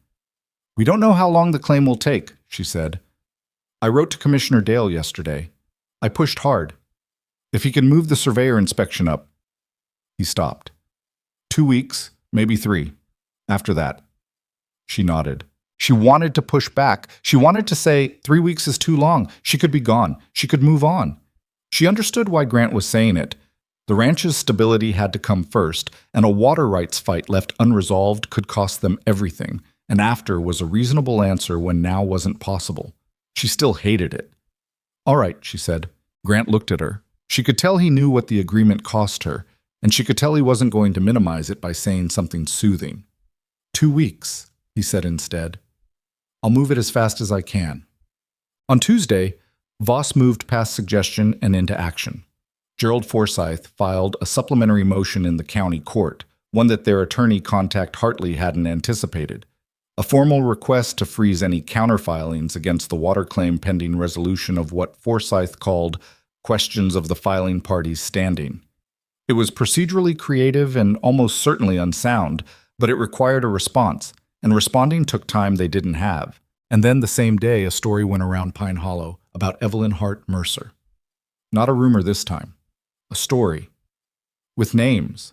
We don't know how long the claim will take, she said. I wrote to Commissioner Dale yesterday. I pushed hard. If he can move the surveyor inspection up. He stopped. 2 weeks, maybe 3. After that. She nodded. She wanted to push back. She wanted to say 3 weeks is too long. She could be gone. She could move on. She understood why Grant was saying it. The ranch's stability had to come first, and a water rights fight left unresolved could cost them everything, and after was a reasonable answer when now wasn't possible. She still hated it. "All right," she said. Grant looked at her. She could tell he knew what the agreement cost her, and she could tell he wasn't going to minimize it by saying something soothing. 2 weeks, he said instead. "I'll move it as fast as I can." On Tuesday, Voss moved past suggestion and into action. Gerald Forsyth filed a supplementary motion in the county court, one that their attorney contact Hartley hadn't anticipated. A formal request to freeze any counterfilings against the water claim pending resolution of what Forsyth called questions of the filing party's standing. It was procedurally creative and almost certainly unsound, but it required a response, and responding took time they didn't have. And then the same day, a story went around Pine Hollow about Evelyn Hart Mercer. Not a rumor this time. A story. With names.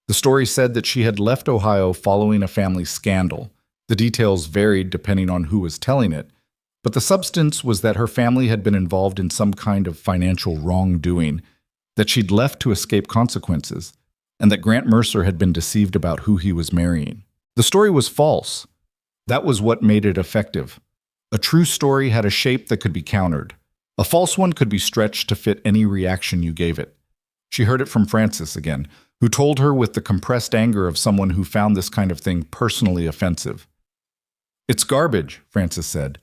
The story said that she had left Ohio following a family scandal. The details varied depending on who was telling it, but the substance was that her family had been involved in some kind of financial wrongdoing, that she'd left to escape consequences, and that Grant Mercer had been deceived about who he was marrying. The story was false. That was what made it effective. A true story had a shape that could be countered. A false one could be stretched to fit any reaction you gave it. She heard it from Frances again, who told her with the compressed anger of someone who found this kind of thing personally offensive. "It's garbage," Frances said.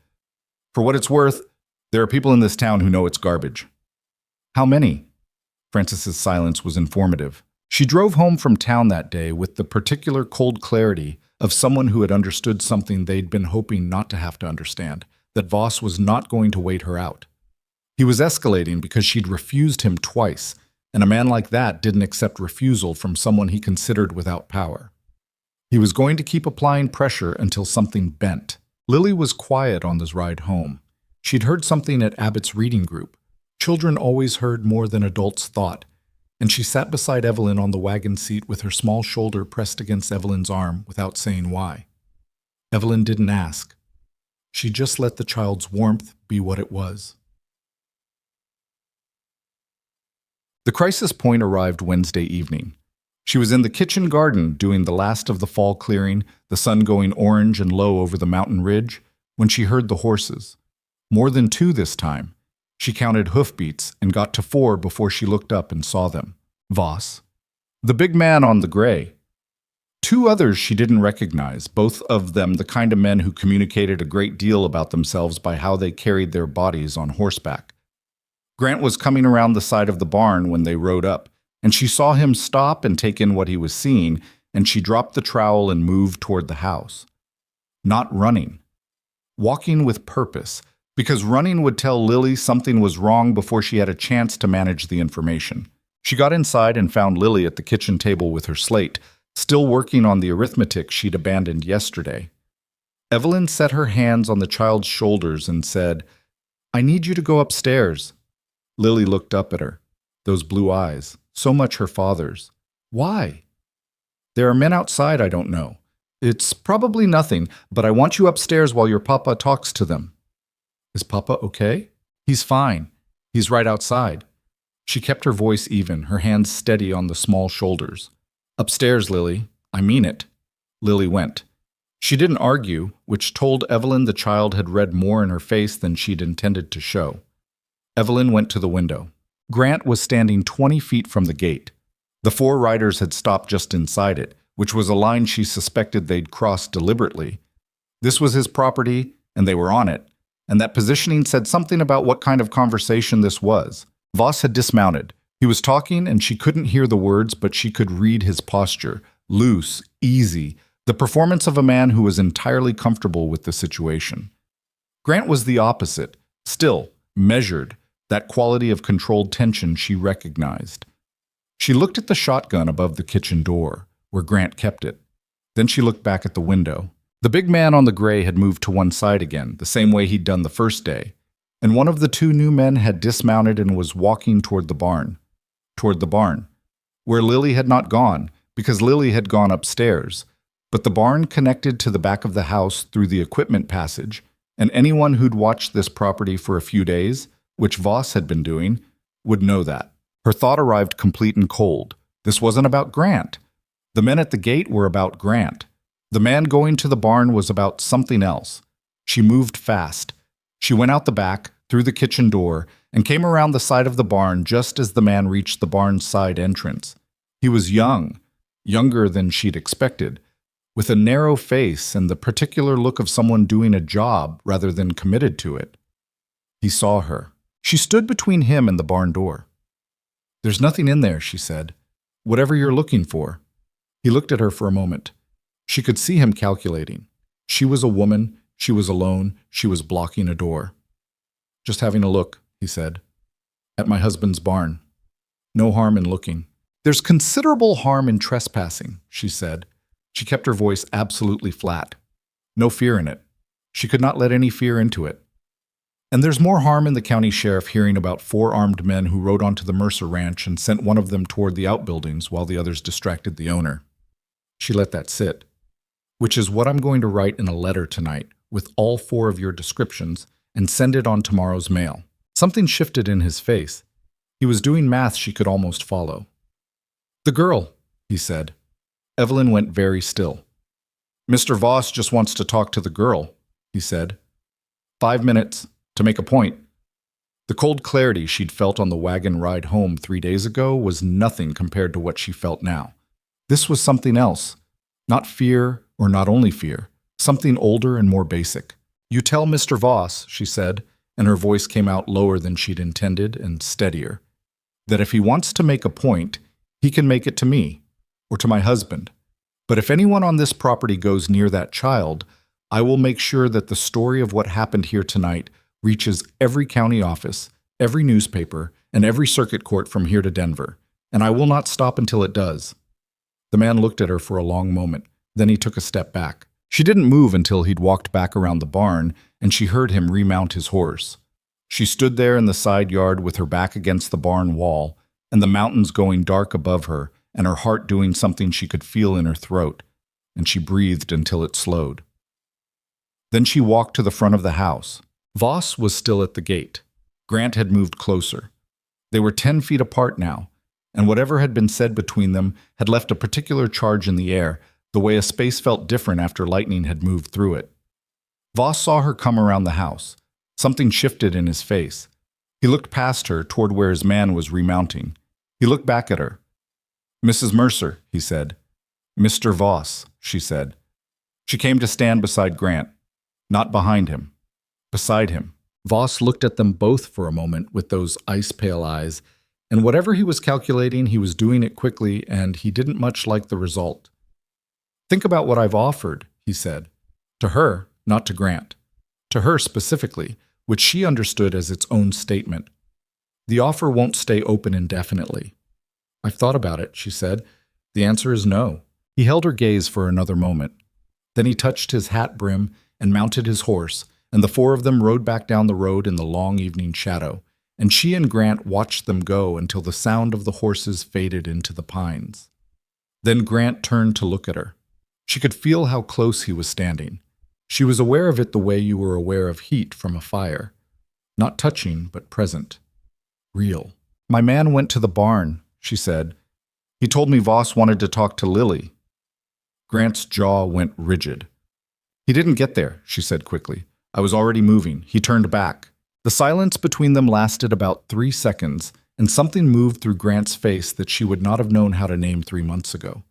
"For what it's worth, there are people in this town who know it's garbage." "How many?" Frances's silence was informative. She drove home from town that day with the particular cold clarity of someone who had understood something they'd been hoping not to have to understand, that Voss was not going to wait her out. He was escalating because she'd refused him twice, and a man like that didn't accept refusal from someone he considered without power. He was going to keep applying pressure until something bent. Lily was quiet on this ride home. She'd heard something at Abbott's reading group. Children always heard more than adults thought, and she sat beside Evelyn on the wagon seat with her small shoulder pressed against Evelyn's arm without saying why. Evelyn didn't ask. She just let the child's warmth be what it was. The crisis point arrived Wednesday evening. She was in the kitchen garden doing the last of the fall clearing, the sun going orange and low over the mountain ridge, when she heard the horses. More than 2 this time. She counted hoofbeats and got to 4 before she looked up and saw them. Voss. The big man on the gray. 2 others she didn't recognize, both of them the kind of men who communicated a great deal about themselves by how they carried their bodies on horseback. Grant was coming around the side of the barn when they rode up, and she saw him stop and take in what he was seeing, and she dropped the trowel and moved toward the house. Not running. Walking with purpose, because running would tell Lily something was wrong before she had a chance to manage the information. She got inside and found Lily at the kitchen table with her slate, still working on the arithmetic she'd abandoned yesterday. Evelyn set her hands on the child's shoulders and said, "I need you to go upstairs." Lily looked up at her. Those blue eyes, so much her father's. "Why?" "There are men outside I don't know. It's probably nothing, but I want you upstairs while your papa talks to them." "Is Papa okay?" "He's fine. He's right outside." She kept her voice even, her hands steady on the small shoulders. "Upstairs, Lily. I mean it." Lily went. She didn't argue, which told Evelyn the child had read more in her face than she'd intended to show. Evelyn went to the window. Grant was standing 20 feet from the gate. The 4 riders had stopped just inside it, which was a line she suspected they'd crossed deliberately. This was his property, and they were on it, and that positioning said something about what kind of conversation this was. Voss had dismounted. He was talking, and she couldn't hear the words, but she could read his posture. Loose, easy, the performance of a man who was entirely comfortable with the situation. Grant was the opposite, still, measured, that quality of controlled tension she recognized. She looked at the shotgun above the kitchen door, where Grant kept it. Then she looked back at the window. The big man on the gray had moved to one side again, the same way he'd done the first day, and one of the 2 new men had dismounted and was walking toward the barn. Toward the barn, where Lily had not gone, because Lily had gone upstairs, but the barn connected to the back of the house through the equipment passage, and anyone who'd watched this property for a few days, which Voss had been doing, would know that. Her thought arrived complete and cold. This wasn't about Grant. The men at the gate were about Grant. The man going to the barn was about something else. She moved fast. She went out the back, through the kitchen door, and came around the side of the barn just as the man reached the barn's side entrance. He was young, younger than she'd expected, with a narrow face and the particular look of someone doing a job rather than committed to it. He saw her. She stood between him and the barn door. "There's nothing in there," she said. "Whatever you're looking for." He looked at her for a moment. She could see him calculating. She was a woman, she was alone, she was blocking a door. "Just having a look," he said. "At my husband's barn. No harm in looking." "There's considerable harm in trespassing," she said. She kept her voice absolutely flat. No fear in it. She could not let any fear into it. "And there's more harm in the county sheriff hearing about 4 armed men who rode onto the Mercer ranch and sent one of them toward the outbuildings while the others distracted the owner." She let that sit. "Which is what I'm going to write in a letter tonight, with all 4 of your descriptions, and send it on tomorrow's mail." Something shifted in his face. He was doing math she could almost follow. "The girl," he said. Evelyn went very still. "Mr. Voss just wants to talk to the girl," he said. 5 minutes, to make a point." The cold clarity she'd felt on the wagon ride home 3 days ago was nothing compared to what she felt now. This was something else. Not fear, or not only fear. Something older and more basic. "You tell Mr. Voss," she said, and her voice came out lower than she'd intended and steadier, "that if he wants to make a point, he can make it to me, or to my husband. But if anyone on this property goes near that child, I will make sure that the story of what happened here tonight reaches every county office, every newspaper, and every circuit court from here to Denver, and I will not stop until it does." The man looked at her for a long moment. Then he took a step back. She didn't move until he'd walked back around the barn, and she heard him remount his horse. She stood there in the side yard with her back against the barn wall, and the mountains going dark above her, and her heart doing something she could feel in her throat, and she breathed until it slowed. Then she walked to the front of the house. Voss was still at the gate. Grant had moved closer. They were 10 feet apart now, and whatever had been said between them had left a particular charge in the air, the way a space felt different after lightning had moved through it. Voss saw her come around the house. Something shifted in his face. He looked past her toward where his man was remounting. He looked back at her. "Mrs. Mercer," he said. "Mr. Voss," she said. She came to stand beside Grant. Not behind him. Beside him. Voss looked at them both for a moment with those ice-pale eyes, and whatever he was calculating, he was doing it quickly, and he didn't much like the result. "Think about what I've offered," he said. To her, not to Grant. To her specifically, which she understood as its own statement. "The offer won't stay open indefinitely." "I've thought about it," she said. "The answer is no." He held her gaze for another moment. Then he touched his hat brim and mounted his horse, and the 4 of them rode back down the road in the long evening shadow, and she and Grant watched them go until the sound of the horses faded into the pines. Then Grant turned to look at her. She could feel how close he was standing. She was aware of it the way you were aware of heat from a fire. Not touching, but present. Real. "My man went to the barn," she said. "He told me Voss wanted to talk to Lily." Grant's jaw went rigid. "He didn't get there," she said quickly. "I was already moving. He turned back." The silence between them lasted about 3 seconds, and something moved through Grant's face that she would not have known how to name 3 months ago.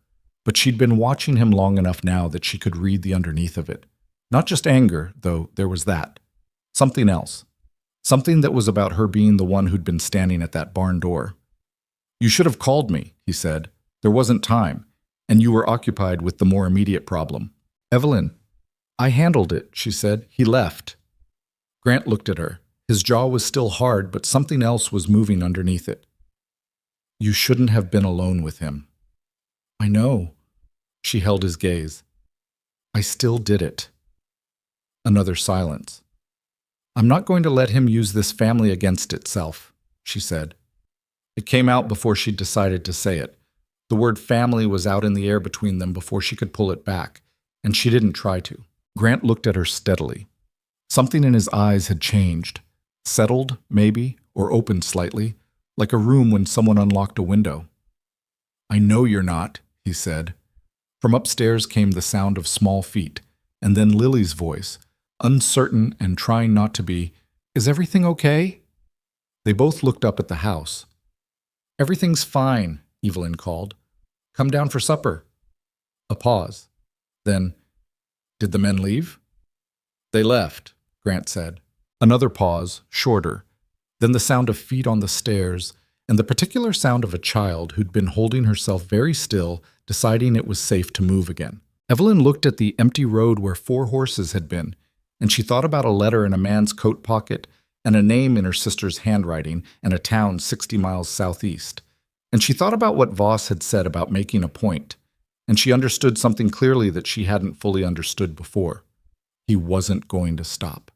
But she'd been watching him long enough now that she could read the underneath of it. Not just anger, though there was that. Something else. Something that was about her being the one who'd been standing at that barn door. "You should have called me," he said. "There wasn't time, and you were occupied with the more immediate problem." "Evelyn." "I handled it," she said. "He left." Grant looked at her. His jaw was still hard, but something else was moving underneath it. "You shouldn't have been alone with him." "I know." She held his gaze. "I still did it." Another silence. "I'm not going to let him use this family against itself," she said. It came out before she'd decided to say it. The word family was out in the air between them before she could pull it back, and she didn't try to. Grant looked at her steadily. Something in his eyes had changed. Settled, maybe, or opened slightly, like a room when someone unlocked a window. "I know you're not," he said. From upstairs came the sound of small feet, and then Lily's voice, uncertain and trying not to be, "Is everything okay?" They both looked up at the house. "Everything's fine," Evelyn called. "Come down for supper." A pause. Then, "Did the men leave?" "They left," Grant said. Another pause, shorter. Then the sound of feet on the stairs, and the particular sound of a child who'd been holding herself very still, deciding it was safe to move again. Evelyn looked at the empty road where 4 horses had been, and she thought about a letter in a man's coat pocket, and a name in her sister's handwriting, and a town 60 miles southeast. And she thought about what Voss had said about making a point, and she understood something clearly that she hadn't fully understood before. He wasn't going to stop.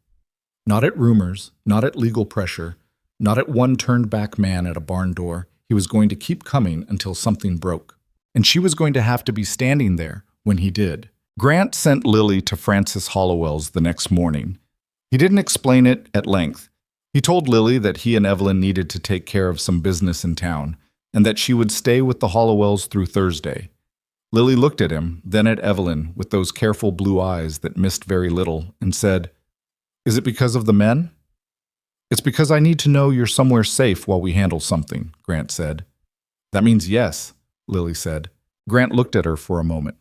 Not at rumors, not at legal pressure, not at one turned-back man at a barn door. He was going to keep coming until something broke. And she was going to have to be standing there when he did. Grant sent Lily to Francis Hollowell's the next morning. He didn't explain it at length. He told Lily that he and Evelyn needed to take care of some business in town, and that she would stay with the Hollowells through Thursday. Lily looked at him, then at Evelyn, with those careful blue eyes that missed very little, and said, "Is it because of the men?" "It's because I need to know you're somewhere safe while we handle something," Grant said. "That means yes," Lily said. Grant looked at her for a moment.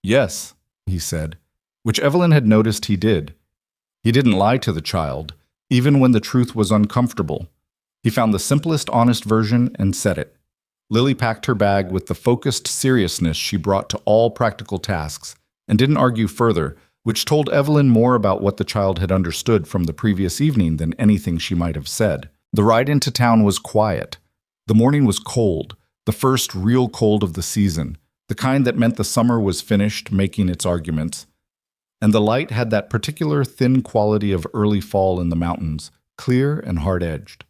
"Yes," he said, which Evelyn had noticed he did. He didn't lie to the child, even when the truth was uncomfortable. He found the simplest, honest version and said it. Lily packed her bag with the focused seriousness she brought to all practical tasks, and didn't argue further, which told Evelyn more about what the child had understood from the previous evening than anything she might have said. The ride into town was quiet. The morning was cold, the first real cold of the season, the kind that meant the summer was finished making its arguments. And the light had that particular thin quality of early fall in the mountains, clear and hard-edged.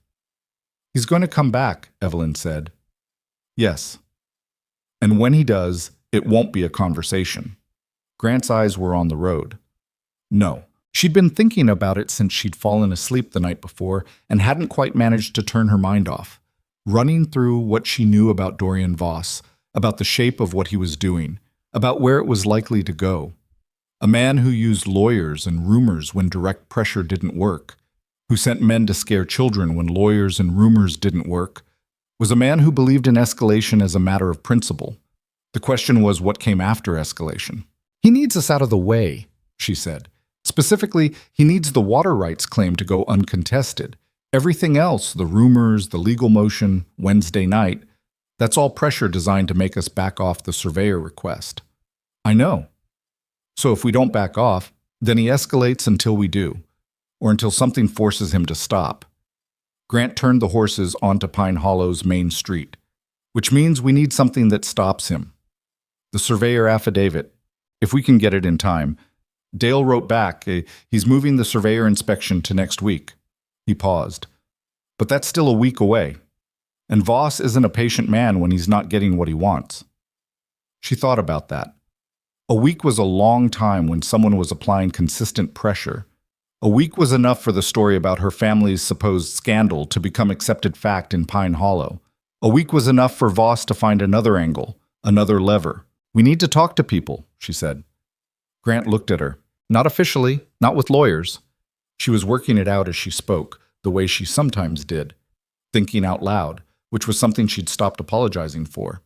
"He's going to come back," Evelyn said. "Yes. And when he does, it won't be a conversation." Grant's eyes were on the road. No. She'd been thinking about it since she'd fallen asleep the night before and hadn't quite managed to turn her mind off, running through what she knew about Dorian Voss, about the shape of what he was doing, about where it was likely to go. A man who used lawyers and rumors when direct pressure didn't work, who sent men to scare children when lawyers and rumors didn't work, was a man who believed in escalation as a matter of principle. The question was what came after escalation. "He needs us out of the way," she said. "Specifically, he needs the water rights claim to go uncontested. Everything else, the rumors, the legal motion, Wednesday night, that's all pressure designed to make us back off the surveyor request." "I know. So if we don't back off, then he escalates until we do, or until something forces him to stop." Grant turned the horses onto Pine Hollow's main street, which means we need something that stops him. The surveyor affidavit, if we can get it in time. Dale wrote back, he's moving the surveyor inspection to next week. He paused. But that's still a week away. And Voss isn't a patient man when he's not getting what he wants. She thought about that. A week was a long time when someone was applying consistent pressure. A week was enough for the story about her family's supposed scandal to become accepted fact in Pine Hollow. A week was enough for Voss to find another angle, another lever. "We need to talk to people," she said. Grant looked at her. Not officially, not with lawyers. She was working it out as she spoke, the way she sometimes did, thinking out loud, which was something she'd stopped apologizing for.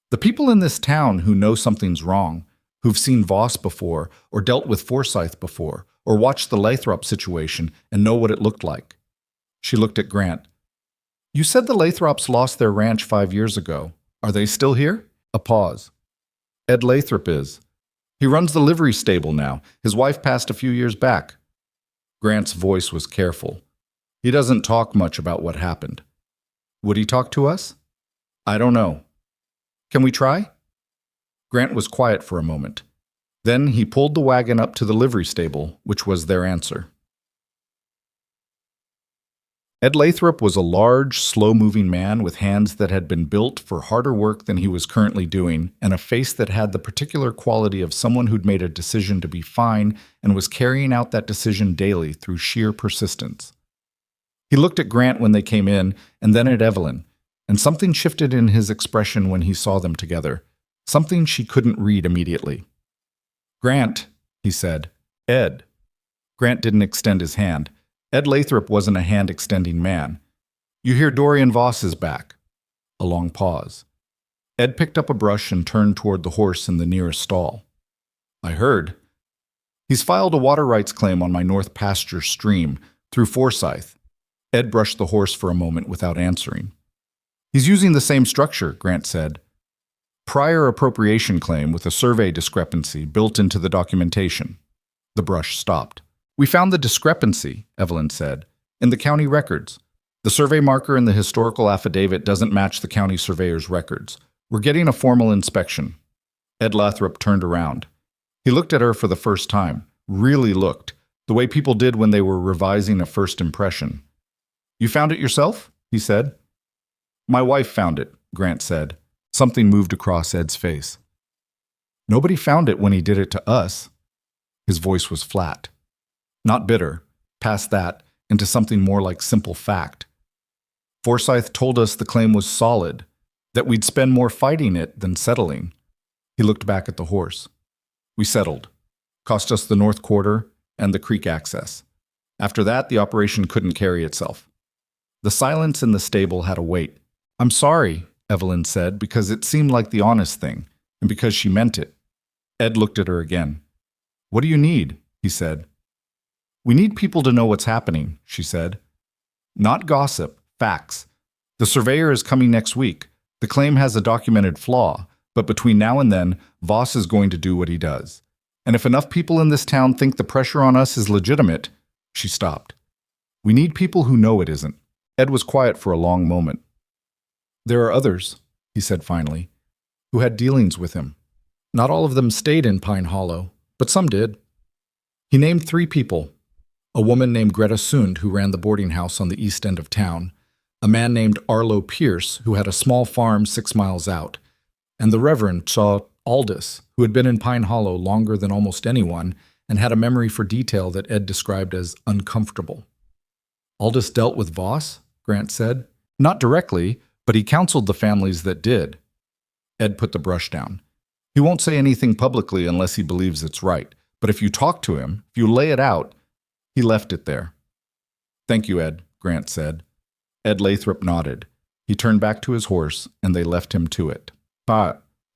The people in this town who know something's wrong, who've seen Voss before, or dealt with Forsyth before, or watched the Lathrop situation and know what it looked like. She looked at Grant. "You said the Lathrops lost their ranch 5 years ago. Are they still here?" A pause. "Ed Lathrop is. He runs the livery stable now. His wife passed a few years back." Grant's voice was careful. "He doesn't talk much about what happened." "Would he talk to us?" "I don't know. Can we try?" Grant was quiet for a moment. Then he pulled the wagon up to the livery stable, which was their answer. Ed Lathrop was a large, slow-moving man with hands that had been built for harder work than he was currently doing, and a face that had the particular quality of someone who'd made a decision to be fine and was carrying out that decision daily through sheer persistence. He looked at Grant when they came in, and then at Evelyn, and something shifted in his expression when he saw them together, something she couldn't read immediately. "Grant," he said. "Ed." Grant didn't extend his hand. Ed Lathrop wasn't a hand-extending man. "You hear Dorian Voss is back." A long pause. Ed picked up a brush and turned toward the horse in the nearest stall. "I heard. He's filed a water rights claim on my North Pasture stream through Forsyth." Ed brushed the horse for a moment without answering. "He's using the same structure," Grant said. "Prior appropriation claim with a survey discrepancy built into the documentation." The brush stopped. "We found the discrepancy," Evelyn said, "in the county records. The survey marker in the historical affidavit doesn't match the county surveyor's records. We're getting a formal inspection." Ed Lathrop turned around. He looked at her for the first time, really looked, the way people did when they were revising a first impression. "You found it yourself?" he said. "My wife found it," Grant said. Something moved across Ed's face. "Nobody found it when he did it to us." His voice was flat. Not bitter, past that, into something more like simple fact. "Forsyth told us the claim was solid, that we'd spend more fighting it than settling." He looked back at the horse. "We settled. Cost us the North Quarter and the creek access. After that, the operation couldn't carry itself." The silence in the stable had a weight. "I'm sorry," Evelyn said, because it seemed like the honest thing, and because she meant it. Ed looked at her again. "What do you need?" he said. "We need people to know what's happening," she said. "Not gossip, facts. The surveyor is coming next week. The claim has a documented flaw, but between now and then, Voss is going to do what he does. And if enough people in this town think the pressure on us is legitimate—" She stopped. "We need people who know it isn't." Ed was quiet for a long moment. "There are others," he said finally, "who had dealings with him. Not all of them stayed in Pine Hollow, but some did." He named 3 people. A woman named Greta Sund, who ran the boarding house on the east end of town, a man named Arlo Pierce, who had a small farm 6 miles out, and the Reverend saw Aldous, who had been in Pine Hollow longer than almost anyone and had a memory for detail that Ed described as uncomfortable. "Aldous dealt with Voss?" Grant said. "Not directly, but he counseled the families that did." Ed put the brush down. "He won't say anything publicly unless he believes it's right, but if you talk to him, if you lay it out—" He left it there. "Thank you, Ed," Grant said. Ed Lathrop nodded. He turned back to his horse, and they left him to it.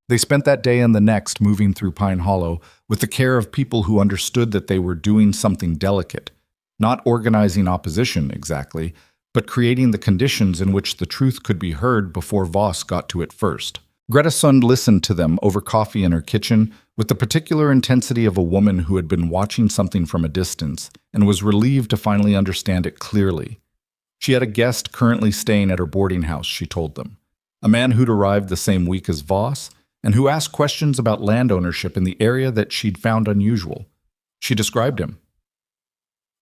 They spent that day and the next moving through Pine Hollow with the care of people who understood that they were doing something delicate, not organizing opposition exactly, but creating the conditions in which the truth could be heard before Voss got to it first. Greta Sund listened to them over coffee in her kitchen with the particular intensity of a woman who had been watching something from a distance and was relieved to finally understand it clearly. She had a guest currently staying at her boarding house, she told them, a man who'd arrived the same week as Voss and who asked questions about land ownership in the area that she'd found unusual. She described him.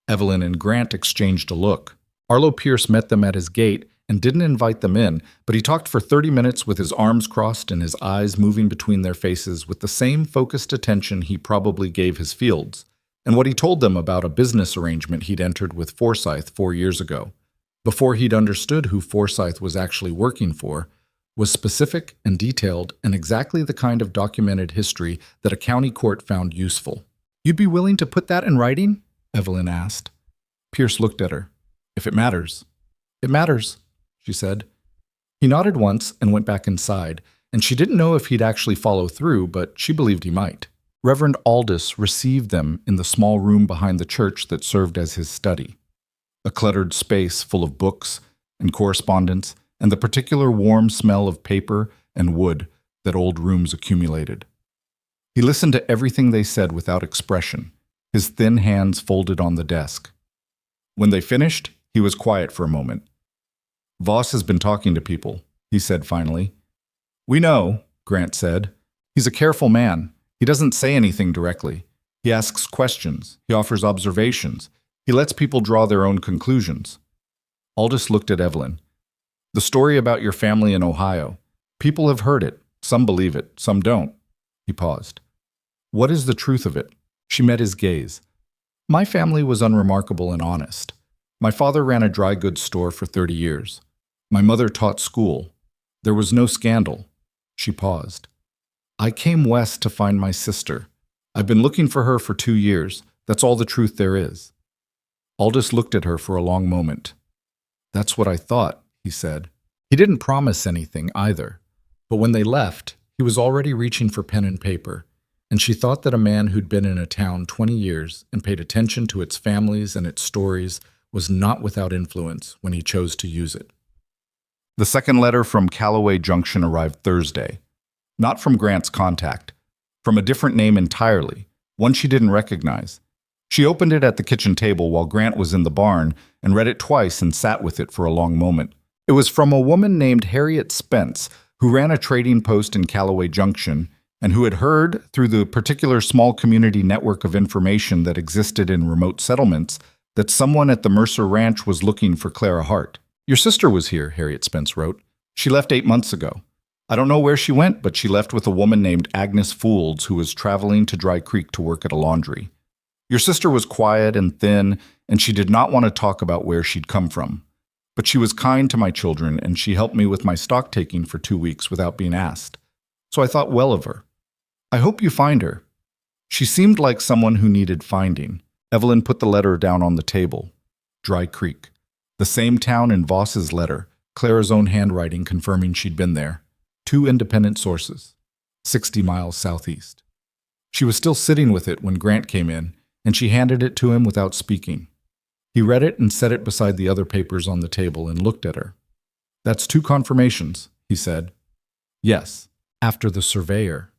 Evelyn and Grant exchanged a look. Arlo Pierce met them at his gate and didn't invite them in, but he talked for 30 minutes with his arms crossed and his eyes moving between their faces with the same focused attention he probably gave his fields, and what he told them about a business arrangement he'd entered with Forsyth 4 years ago, before he'd understood who Forsyth was actually working for, was specific and detailed and exactly the kind of documented history that a county court found useful. "You'd be willing to put that in writing?" Evelyn asked. Pierce looked at her. "If it matters." "It matters," she said. He nodded once and went back inside, and she didn't know if he'd actually follow through, but she believed he might. Reverend Aldous received them in the small room behind the church that served as his study, a cluttered space full of books and correspondence and the particular warm smell of paper and wood that old rooms accumulated. He listened to everything they said without expression, his thin hands folded on the desk. When they finished, he was quiet for a moment. "Voss has been talking to people," he said finally. "We know," Grant said. "He's a careful man. He doesn't say anything directly. He asks questions. He offers observations. He lets people draw their own conclusions." Aldous looked at Evelyn. "The story about your family in Ohio. People have heard it. Some believe it. Some don't." He paused. "What is the truth of it?" She met his gaze. "My family was unremarkable and honest. My father ran a dry goods store for 30 years. My mother taught school. There was no scandal. She paused. I came west to find my sister. I've been looking for her for 2 years. That's all the truth there is. Aldous looked at her for a long moment. That's what I thought, he said. He didn't promise anything either. But when they left, he was already reaching for pen and paper, and she thought that a man who'd been in a town 20 years and paid attention to its families and its stories was not without influence when he chose to use it. The second letter from Cowboy Junction arrived Thursday. Not from Grant's contact. From a different name entirely, one she didn't recognize. She opened it at the kitchen table while Grant was in the barn and read it twice and sat with it for a long moment. It was from a woman named Harriet Spence, who ran a trading post in Cowboy Junction and who had heard, through the particular small community network of information that existed in remote settlements, that someone at the Mercer Ranch was looking for Clara Hart. Your sister was here, Harriet Spence wrote. She left 8 months ago. I don't know where she went, but she left with a woman named Agnes Foulds, who was traveling to Dry Creek to work at a laundry. Your sister was quiet and thin, and she did not want to talk about where she'd come from. But she was kind to my children, and she helped me with my stock-taking for 2 weeks without being asked. So I thought well of her. I hope you find her. She seemed like someone who needed finding. Evelyn put the letter down on the table. Dry Creek. The same town in Voss's letter, Clara's own handwriting confirming she'd been there. 2 independent sources. 60 miles southeast. She was still sitting with it when Grant came in, and she handed it to him without speaking. He read it and set it beside the other papers on the table and looked at her. That's 2 confirmations, he said. Yes, after the surveyor.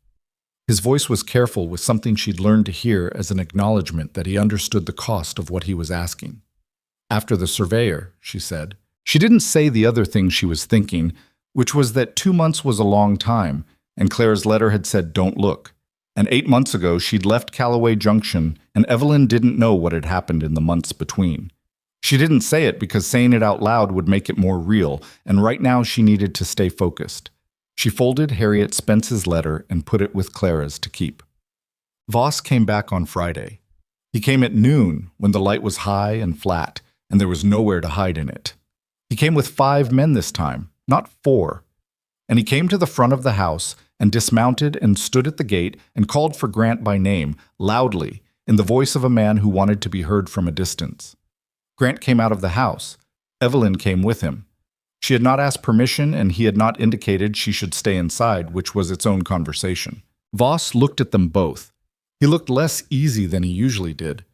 His voice was careful, with something she'd learned to hear as an acknowledgement that he understood the cost of what he was asking. After the surveyor, she said. She didn't say the other thing she was thinking, which was that 2 months was a long time, and Clara's letter had said don't look. And 8 months ago, she'd left Cowboy Junction, and Evelyn didn't know what had happened in the months between. She didn't say it because saying it out loud would make it more real, and right now she needed to stay focused. She folded Harriet Spence's letter and put it with Clara's to keep. Voss came back on Friday. He came at noon when the light was high and flat, and there was nowhere to hide in it. He came with 5 men this time, not 4. And he came to the front of the house and dismounted and stood at the gate and called for Grant by name, loudly, in the voice of a man who wanted to be heard from a distance. Grant came out of the house. Evelyn came with him. She had not asked permission, and he had not indicated she should stay inside, which was its own conversation. Voss looked at them both. He looked less easy than he usually did.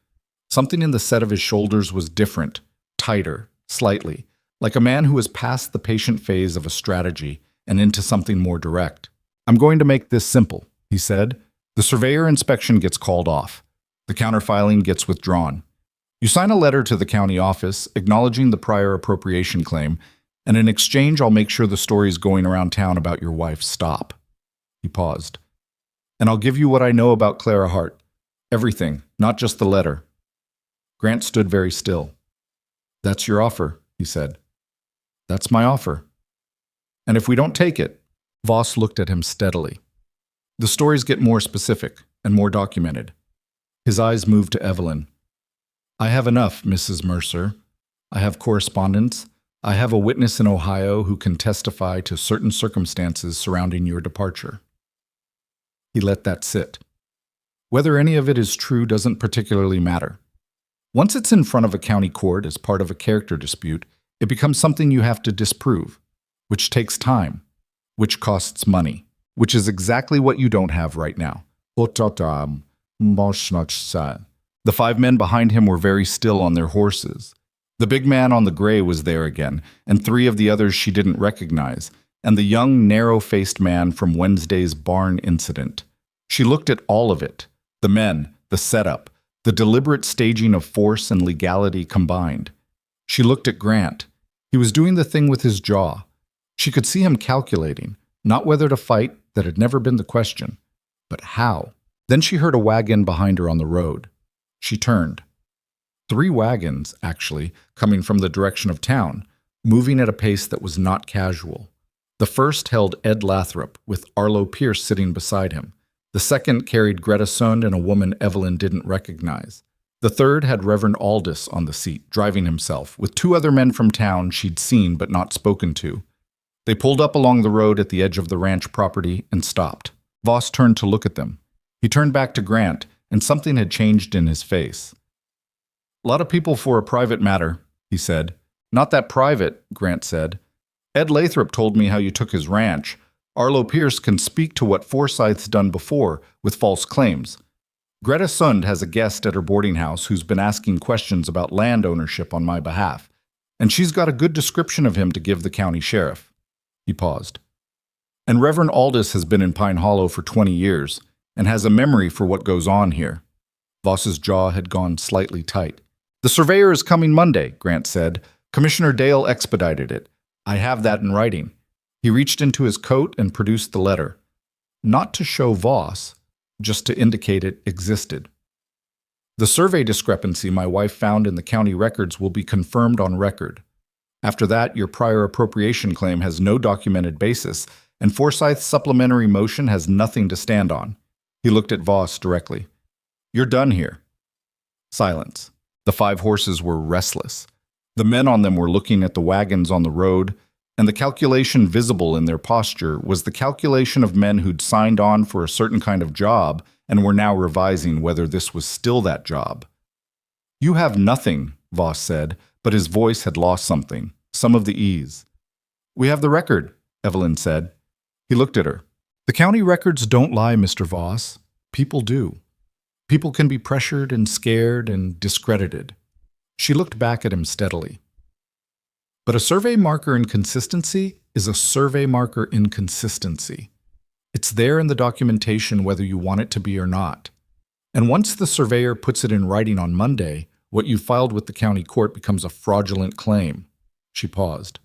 Something in the set of his shoulders was different, tighter, slightly, like a man who was past the patient phase of a strategy and into something more direct. I'm going to make this simple, he said. The surveyor inspection gets called off. The counterfiling gets withdrawn. You sign a letter to the county office acknowledging the prior appropriation claim, and in exchange I'll make sure the stories going around town about your wife stop. He paused. And I'll give you what I know about Clara Hart. Everything, not just the letter. Grant stood very still. That's your offer, he said. That's my offer. And if we don't take it, Voss looked at him steadily. The stories get more specific and more documented. His eyes moved to Evelyn. I have enough, Mrs. Mercer. I have correspondence. I have a witness in Ohio who can testify to certain circumstances surrounding your departure. He let that sit. Whether any of it is true doesn't particularly matter. Once it's in front of a county court as part of a character dispute, it becomes something you have to disprove, which takes time, which costs money, which is exactly what you don't have right now. The 5 men behind him were very still on their horses. The big man on the gray was there again, and 3 of the others she didn't recognize, and the young, narrow-faced man from Wednesday's barn incident. She looked at all of it, the men, the setup, the deliberate staging of force and legality combined. She looked at Grant. He was doing the thing with his jaw. She could see him calculating, not whether to fight, that had never been the question, but how. Then she heard a wagon behind her on the road. She turned. 3 wagons, actually, coming from the direction of town, moving at a pace that was not casual. The first held Ed Lathrop, with Arlo Pierce sitting beside him. The second carried Greta Sund and a woman Evelyn didn't recognize. The third had Reverend Aldous on the seat, driving himself, with two other men from town she'd seen but not spoken to. They pulled up along the road at the edge of the ranch property and stopped. Voss turned to look at them. He turned back to Grant, and something had changed in his face. "A lot of people for a private matter," he said. "Not that private," Grant said. "Ed Lathrop told me how you took his ranch. Arlo Pierce can speak to what Forsyth's done before with false claims. Greta Sund has a guest at her boarding house who's been asking questions about land ownership on my behalf, and she's got a good description of him to give the county sheriff." He paused. "And Reverend Aldous has been in Pine Hollow for 20 years and has a memory for what goes on here." Voss's jaw had gone slightly tight. "The surveyor is coming Monday," Grant said. "Commissioner Dale expedited it. I have that in writing." He reached into his coat and produced the letter. Not to show Voss, just to indicate it existed. "The survey discrepancy my wife found in the county records will be confirmed on record. After that, your prior appropriation claim has no documented basis, and Forsyth's supplementary motion has nothing to stand on." He looked at Voss directly. "You're done here." Silence. The 5 horses were restless. The men on them were looking at the wagons on the road, and the calculation visible in their posture was the calculation of men who'd signed on for a certain kind of job and were now revising whether this was still that job. "You have nothing," Voss said, but his voice had lost something, some of the ease. "We have the record," Evelyn said. He looked at her. "The county records don't lie, Mr. Voss. People do. People can be pressured and scared and discredited." She looked back at him steadily. "But a survey marker inconsistency is a survey marker inconsistency. It's there in the documentation whether you want it to be or not. And once the surveyor puts it in writing on Monday, what you filed with the county court becomes a fraudulent claim." She paused.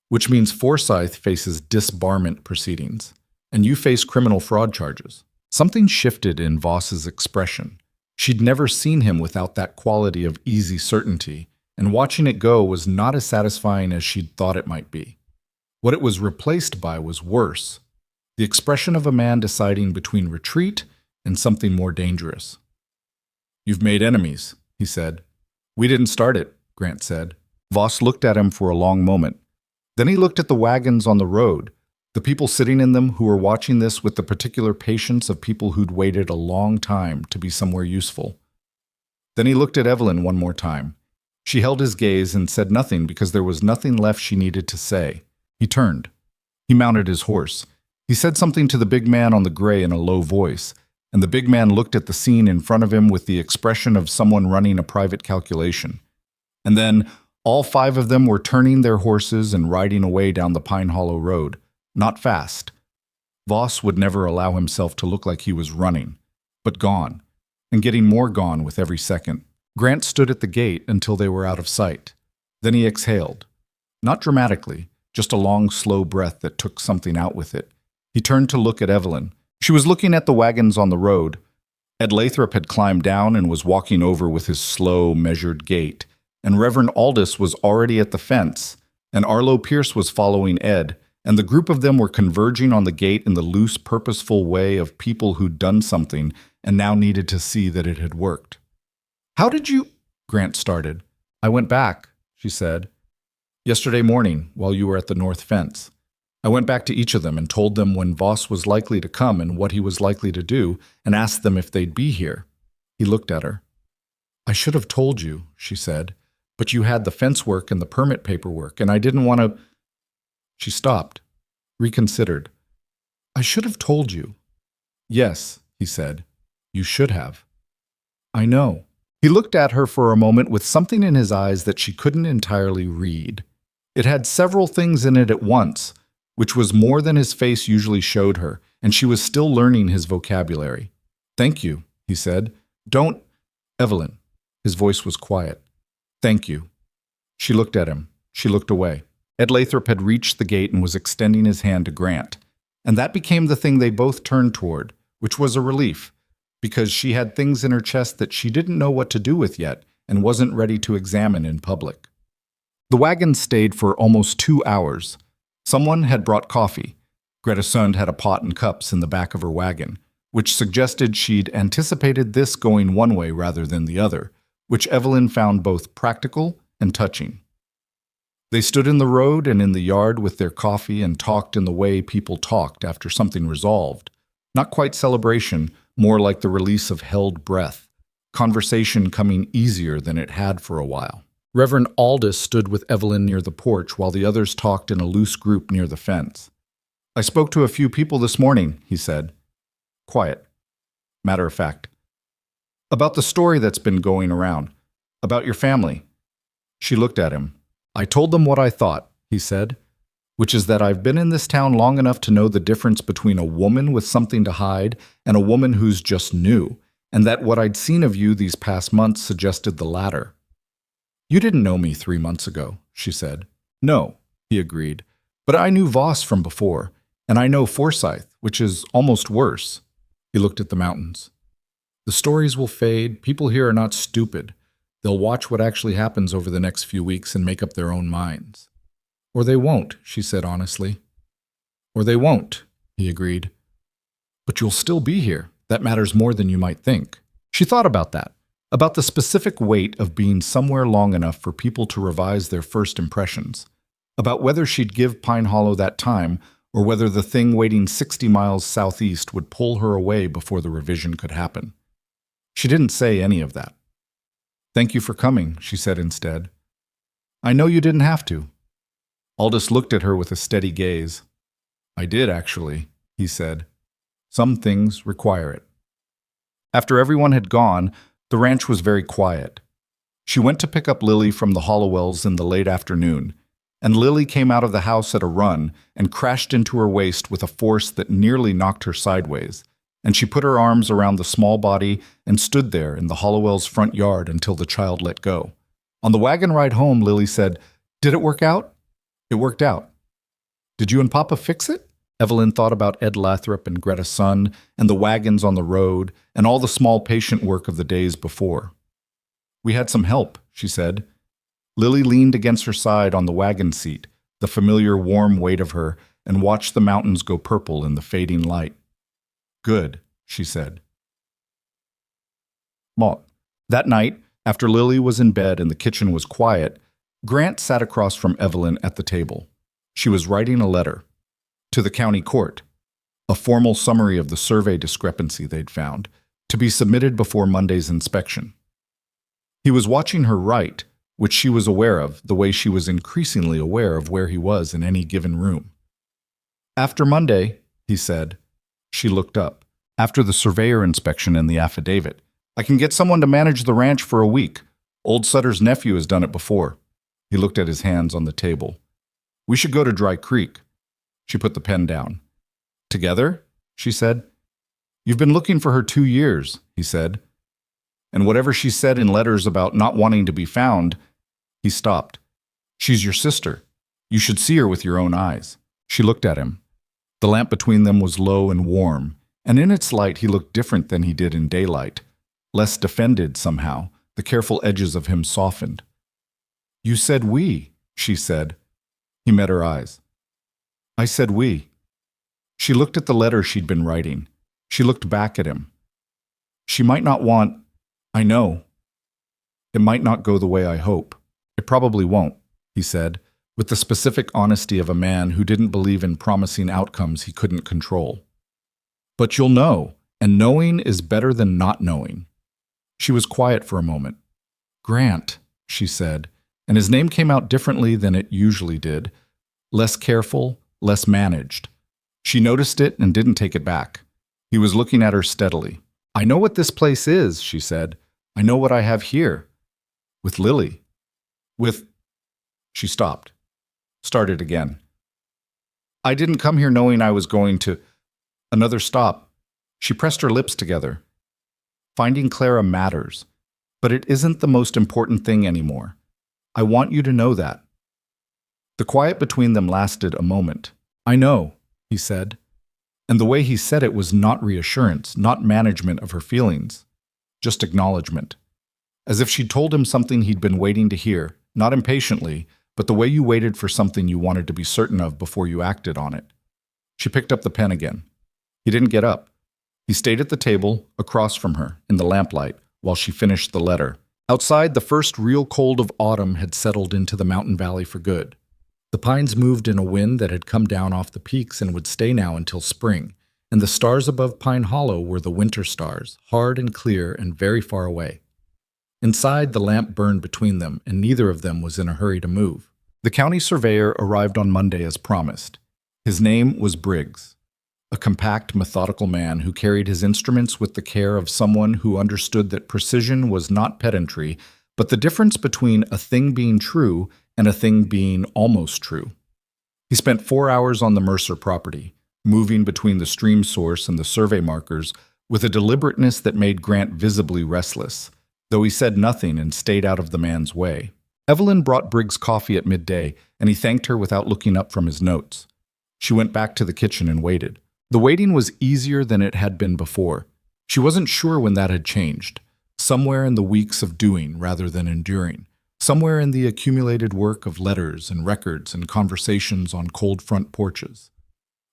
"Which means Forsyth faces disbarment proceedings, and you face criminal fraud charges." Something shifted in Voss's expression. She'd never seen him without that quality of easy certainty, and watching it go was not as satisfying as she'd thought it might be. What it was replaced by was worse, the expression of a man deciding between retreat and something more dangerous. "You've made enemies," he said. "We didn't start it," Grant said. Voss looked at him for a long moment. Then he looked at the wagons on the road, the people sitting in them who were watching this with the particular patience of people who'd waited a long time to be somewhere useful. Then he looked at Evelyn one more time. She held his gaze and said nothing because there was nothing left she needed to say. He turned. He mounted his horse. He said something to the big man on the gray in a low voice, and the big man looked at the scene in front of him with the expression of someone running a private calculation. And then all 5 of them were turning their horses and riding away down the Pine Hollow road, not fast. Voss would never allow himself to look like he was running, but gone, and getting more gone with every second. Grant stood at the gate until they were out of sight. Then he exhaled. Not dramatically, just a long, slow breath that took something out with it. He turned to look at Evelyn. She was looking at the wagons on the road. Ed Lathrop had climbed down and was walking over with his slow, measured gait, and Reverend Aldous was already at the fence, and Arlo Pierce was following Ed, and the group of them were converging on the gate in the loose, purposeful way of people who'd done something and now needed to see that it had worked. "How did you—" Grant started. "I went back," she said. "Yesterday morning, while you were at the north fence. I went back to each of them and told them when Voss was likely to come and what he was likely to do, and asked them if they'd be here." He looked at her. "I should have told you," she said, "but you had the fence work and the permit paperwork, and I didn't want to—" She stopped, reconsidered. "I should have told you." "Yes," he said, "you should have." "I know." He looked at her for a moment with something in his eyes that she couldn't entirely read. It had several things in it at once, which was more than his face usually showed her, and she was still learning his vocabulary. "Thank you," he said. "Don't—" "Evelyn." His voice was quiet. "Thank you." She looked at him. She looked away. Ed Lathrop had reached the gate and was extending his hand to Grant, and that became the thing they both turned toward, which was a relief, because she had things in her chest that she didn't know what to do with yet and wasn't ready to examine in public. The wagon stayed for almost 2 hours. Someone had brought coffee. Greta Sund had a pot and cups in the back of her wagon, which suggested she'd anticipated this going one way rather than the other, which Evelyn found both practical and touching. They stood in the road and in the yard with their coffee and talked in the way people talked after something resolved. Not quite celebration, more like the release of held breath, conversation coming easier than it had for a while. Reverend Aldous stood with Evelyn near the porch while the others talked in a loose group near the fence. "I spoke to a few people this morning," he said. Quiet. Matter of fact. "About the story that's been going around. About your family." She looked at him. "I told them what I thought," he said, "which is that I've been in this town long enough to know the difference between a woman with something to hide and a woman who's just new, and that what I'd seen of you these past months suggested the latter." "You didn't know me 3 months ago," she said. "No," he agreed, "but I knew Voss from before, and I know Forsyth, which is almost worse." He looked at the mountains. "The stories will fade. People here are not stupid. They'll watch what actually happens over the next few weeks and make up their own minds." "Or they won't," she said honestly. "Or they won't," he agreed. "But you'll still be here. That matters more than you might think." She thought about that, about the specific weight of being somewhere long enough for people to revise their first impressions, about whether she'd give Pine Hollow that time or whether the thing waiting 60 miles southeast would pull her away before the revision could happen. She didn't say any of that. "Thank you for coming," she said instead. "I know you didn't have to." Aldous looked at her with a steady gaze. "I did, actually," he said. "Some things require it." After everyone had gone, the ranch was very quiet. She went to pick up Lily from the Hollowells in the late afternoon, and Lily came out of the house at a run and crashed into her waist with a force that nearly knocked her sideways, and she put her arms around the small body and stood there in the Hollowells' front yard until the child let go. On the wagon ride home, Lily said, "Did it work out?" "It worked out." "Did you and Papa fix it?" Evelyn thought about Ed Lathrop and Greta's son, and the wagons on the road, and all the small patient work of the days before. "We had some help," she said. Lily leaned against her side on the wagon seat, the familiar warm weight of her, and watched the mountains go purple in the fading light. "Good," she said. That night, after Lily was in bed and the kitchen was quiet, Grant sat across from Evelyn at the table. She was writing a letter. To the county court, a formal summary of the survey discrepancy they'd found, to be submitted before Monday's inspection. He was watching her write, which she was aware of, the way she was increasingly aware of where he was in any given room. "After Monday," he said. She looked up. "After the surveyor inspection and the affidavit. I can get someone to manage the ranch for a week. Old Sutter's nephew has done it before." He looked at his hands on the table. "We should go to Dry Creek." She put the pen down. "Together?" she said. "You've been looking for her 2 years," he said. "And whatever she said in letters about not wanting to be found," he stopped. "She's your sister. You should see her with your own eyes." She looked at him. The lamp between them was low and warm, and in its light he looked different than he did in daylight. Less defended somehow, the careful edges of him softened. "You said we," she said. He met her eyes. "I said we." She looked at the letter she'd been writing. She looked back at him. "She might not want... I know. It might not go the way I hope. It probably won't," he said, with the specific honesty of a man who didn't believe in promising outcomes he couldn't control. "But you'll know, and knowing is better than not knowing." She was quiet for a moment. "Grant," she said, and his name came out differently than it usually did, less careful, less managed. She noticed it and didn't take it back. He was looking at her steadily. "I know what this place is," she said. "I know what I have here. With Lily. With..." She stopped. Started again. "I didn't come here knowing I was going to..." Another stop. She pressed her lips together. "Finding Clara matters, but it isn't the most important thing anymore. I want you to know that." The quiet between them lasted a moment. "I know," he said. And the way he said it was not reassurance, not management of her feelings, just acknowledgement. As if she'd told him something he'd been waiting to hear, not impatiently, but the way you waited for something you wanted to be certain of before you acted on it. She picked up the pen again. He didn't get up. He stayed at the table, across from her, in the lamplight, while she finished the letter, Outside, the first real cold of autumn had settled into the mountain valley for good. The pines moved in a wind that had come down off the peaks and would stay now until spring, and the stars above Pine Hollow were the winter stars, hard and clear and very far away. Inside, the lamp burned between them, and neither of them was in a hurry to move. The county surveyor arrived on Monday as promised. His name was Briggs, a compact, methodical man who carried his instruments with the care of someone who understood that precision was not pedantry, but the difference between a thing being true and a thing being almost true. He spent 4 hours on the Mercer property, moving between the stream source and the survey markers with a deliberateness that made Grant visibly restless, though he said nothing and stayed out of the man's way. Evelyn brought Briggs coffee at midday, and he thanked her without looking up from his notes. She went back to the kitchen and waited. The waiting was easier than it had been before. She wasn't sure when that had changed. Somewhere in the weeks of doing rather than enduring. Somewhere in the accumulated work of letters and records and conversations on cold front porches.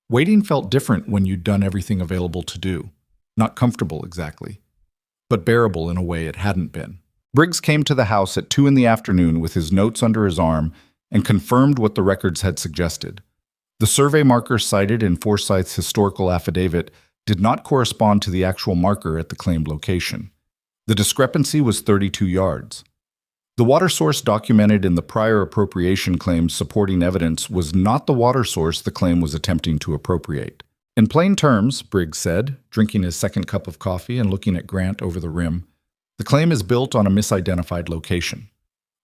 Waiting felt different when you'd done everything available to do. Not comfortable exactly, but bearable in a way it hadn't been. Briggs came to the house at 2 in the afternoon with his notes under his arm and confirmed what the records had suggested. The survey marker cited in Forsyth's historical affidavit did not correspond to the actual marker at the claimed location. The discrepancy was 32 yards. The water source documented in the prior appropriation claims supporting evidence was not the water source the claim was attempting to appropriate. In plain terms, Briggs said, drinking his second cup of coffee and looking at Grant over the rim, the claim is built on a misidentified location.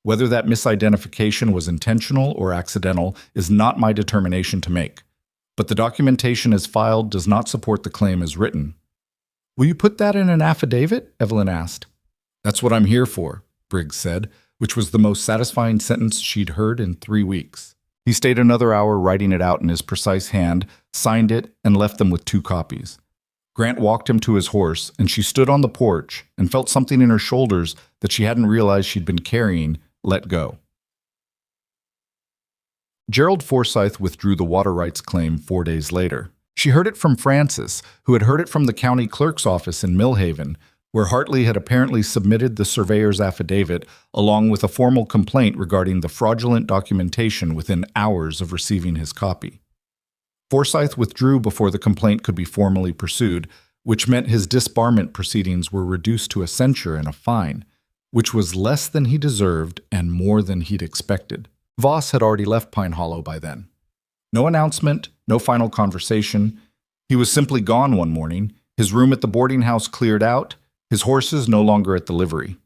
Whether that misidentification was intentional or accidental is not my determination to make, but the documentation as filed does not support the claim as written. Will you put that in an affidavit? Evelyn asked. That's what I'm here for, Briggs said, which was the most satisfying sentence she'd heard in 3 weeks. He stayed another hour writing it out in his precise hand, signed it, and left them with 2 copies. Grant walked him to his horse, and she stood on the porch and felt something in her shoulders that she hadn't realized she'd been carrying let go. Gerald Forsyth withdrew the water rights claim 4 days later. She heard it from Francis, who had heard it from the county clerk's office in Millhaven, where Hartley had apparently submitted the surveyor's affidavit along with a formal complaint regarding the fraudulent documentation within hours of receiving his copy. Forsyth withdrew before the complaint could be formally pursued, which meant his disbarment proceedings were reduced to a censure and a fine, which was less than he deserved and more than he'd expected. Voss had already left Pine Hollow by then. No announcement, no final conversation. He was simply gone one morning, his room at the boarding house cleared out, his horses no longer at the livery.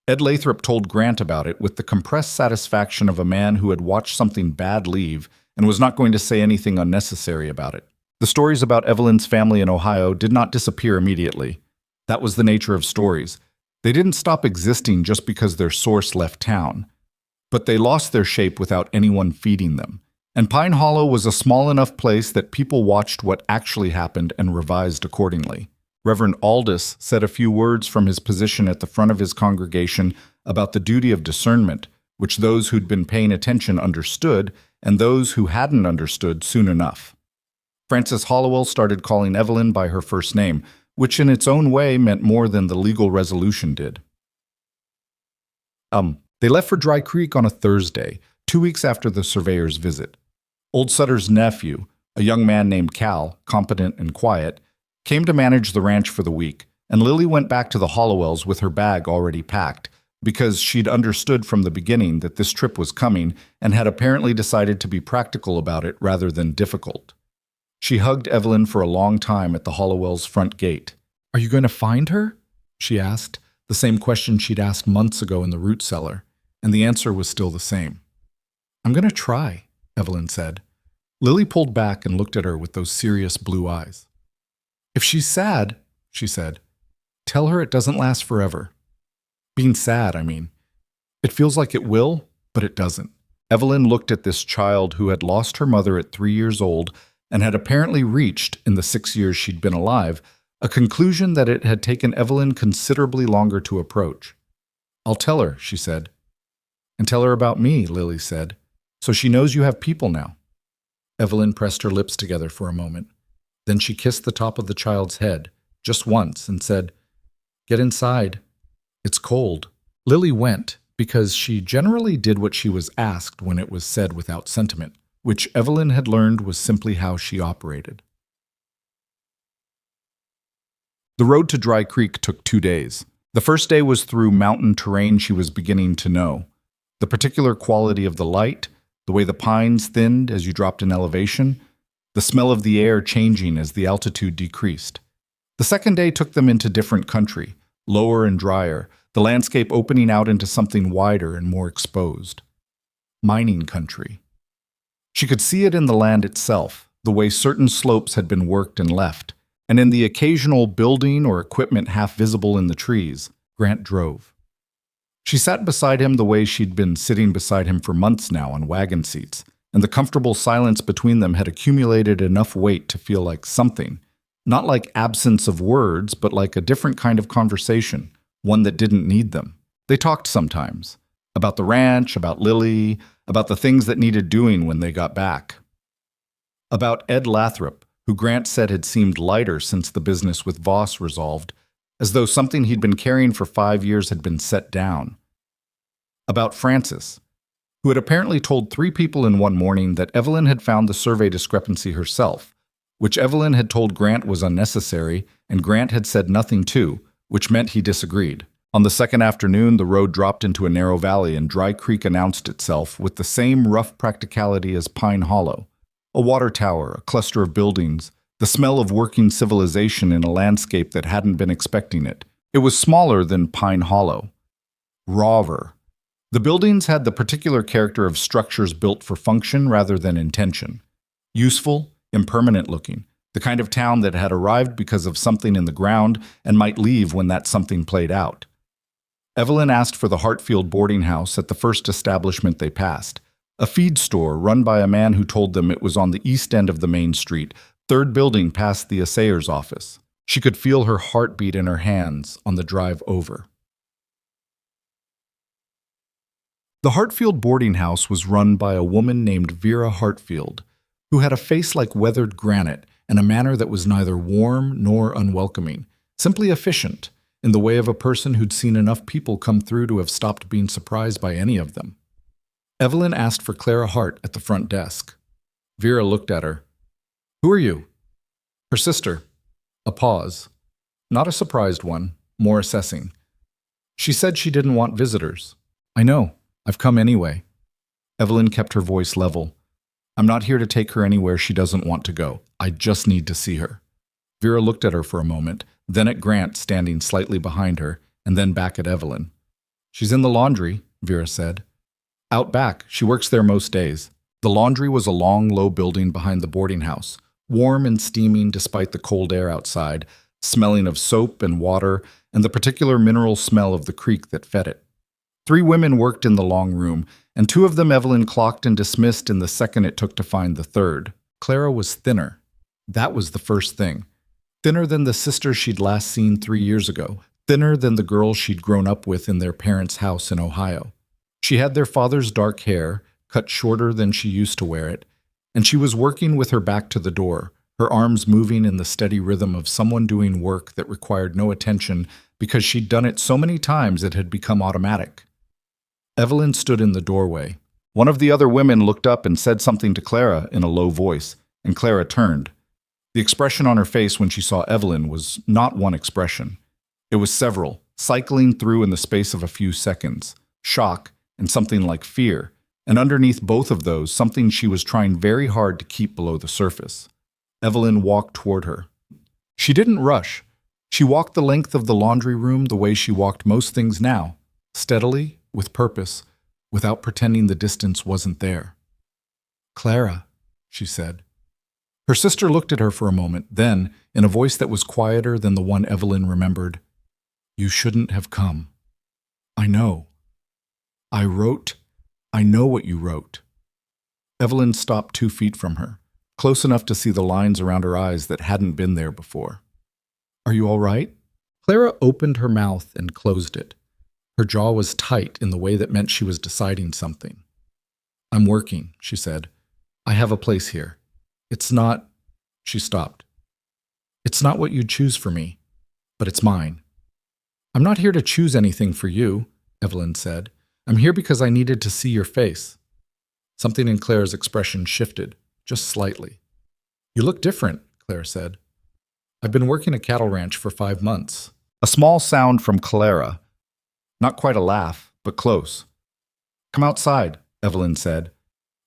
Ed Lathrop told Grant about it with the compressed satisfaction of a man who had watched something bad leave and was not going to say anything unnecessary about it. The stories about Evelyn's family in Ohio did not disappear immediately. That was the nature of stories. They didn't stop existing just because their source left town, but they lost their shape without anyone feeding them. And Pine Hollow was a small enough place that people watched what actually happened and revised accordingly. Reverend Aldous said a few words from his position at the front of his congregation about the duty of discernment, which those who'd been paying attention understood, and those who hadn't understood soon enough. Frances Hollowell started calling Evelyn by her first name, which in its own way meant more than the legal resolution did. They left for Dry Creek on a Thursday, 2 weeks after the surveyor's visit. Old Sutter's nephew, a young man named Cal, competent and quiet, came to manage the ranch for the week, and Lily went back to the Hollowells with her bag already packed, because she'd understood from the beginning that this trip was coming and had apparently decided to be practical about it rather than difficult. She hugged Evelyn for a long time at the Hollowells' front gate. "Are you going to find her?" she asked, the same question she'd asked months ago in the root cellar, and the answer was still the same. "I'm going to try," Evelyn said. Lily pulled back and looked at her with those serious blue eyes. "If she's sad," she said, "tell her it doesn't last forever. Being sad, I mean. It feels like it will, but it doesn't." Evelyn looked at this child who had lost her mother at 3 years old and had apparently reached, in the 6 years she'd been alive, a conclusion that it had taken Evelyn considerably longer to approach. "I'll tell her," she said. "And tell her about me," Lily said, "so she knows you have people now." Evelyn pressed her lips together for a moment. Then she kissed the top of the child's head, just once, and said, "Get inside. It's cold." Lily went because she generally did what she was asked when it was said without sentiment, which Evelyn had learned was simply how she operated. The road to Dry Creek took 2 days. The first day was through mountain terrain she was beginning to know. The particular quality of the light, the way the pines thinned as you dropped in elevation, the smell of the air changing as the altitude decreased. The second day took them into different country, lower and drier, the landscape opening out into something wider and more exposed. Mining country. She could see it in the land itself, the way certain slopes had been worked and left, and in the occasional building or equipment half visible in the trees. Grant drove. She sat beside him the way she'd been sitting beside him for months now on wagon seats, and the comfortable silence between them had accumulated enough weight to feel like something, not like absence of words, but like a different kind of conversation, one that didn't need them. They talked sometimes, about the ranch, about Lily, about the things that needed doing when they got back. About Ed Lathrop, who Grant said had seemed lighter since the business with Voss resolved, as though something he'd been carrying for 5 years had been set down. About Frances, who had apparently told 3 people in one morning that Evelyn had found the survey discrepancy herself, which Evelyn had told Grant was unnecessary, and Grant had said nothing to, which meant he disagreed. On the second afternoon, the road dropped into a narrow valley and Dry Creek announced itself with the same rough practicality as Pine Hollow. A water tower, a cluster of buildings, the smell of working civilization in a landscape that hadn't been expecting it. It was smaller than Pine Hollow. Rawer. The buildings had the particular character of structures built for function rather than intention. Useful, impermanent looking, the kind of town that had arrived because of something in the ground and might leave when that something played out. Evelyn asked for the Hartfield boarding house at the first establishment they passed, a feed store run by a man who told them it was on the east end of the main street, third building past the assayer's office. She could feel her heartbeat in her hands on the drive over. The Hartfield boarding house was run by a woman named Vera Hartfield, who had a face like weathered granite and a manner that was neither warm nor unwelcoming, simply efficient, in the way of a person who'd seen enough people come through to have stopped being surprised by any of them. Evelyn asked for Clara Hart at the front desk. Vera looked at her. "Who are you?" "Her sister." A pause. Not a surprised one, more assessing. "She said she didn't want visitors." "I know. I've come anyway." Evelyn kept her voice level. "I'm not here to take her anywhere she doesn't want to go. I just need to see her." Vera looked at her for a moment, then at Grant standing slightly behind her, and then back at Evelyn. "She's in the laundry," Vera said. "Out back. She works there most days." The laundry was a long, low building behind the boarding house, warm and steaming despite the cold air outside, smelling of soap and water and the particular mineral smell of the creek that fed it. 3 women worked in the long room, and 2 of them Evelyn clocked and dismissed in the second it took to find the third. Clara was thinner. That was the first thing. Thinner than the sister she'd last seen 3 years ago, thinner than the girl she'd grown up with in their parents' house in Ohio. She had their father's dark hair, cut shorter than she used to wear it, and she was working with her back to the door, her arms moving in the steady rhythm of someone doing work that required no attention because she'd done it so many times it had become automatic. Evelyn stood in the doorway. One of the other women looked up and said something to Clara in a low voice, and Clara turned. The expression on her face when she saw Evelyn was not one expression. It was several, cycling through in the space of a few seconds. Shock and something like fear, and underneath both of those, something she was trying very hard to keep below the surface. Evelyn walked toward her. She didn't rush. She walked the length of the laundry room the way she walked most things now, steadily, with purpose, without pretending the distance wasn't there. "Clara," she said. Her sister looked at her for a moment, then, in a voice that was quieter than the one Evelyn remembered, "You shouldn't have come. I know. I know what you wrote." Evelyn stopped 2 feet from her, close enough to see the lines around her eyes that hadn't been there before. "Are you all right?" Clara opened her mouth and closed it. Her jaw was tight in the way that meant she was deciding something. "I'm working," she said. "I have a place here. It's not—" She stopped. "It's not what you'd choose for me, but it's mine. I'm not here to choose anything for you, Evelyn said. "I'm here because I needed to see your face." Something in Claire's expression shifted, just slightly. "You look different," Claire said. "I've been working a cattle ranch for 5 months." A small sound from Clara. Not quite a laugh, but close. "Come outside," Evelyn said.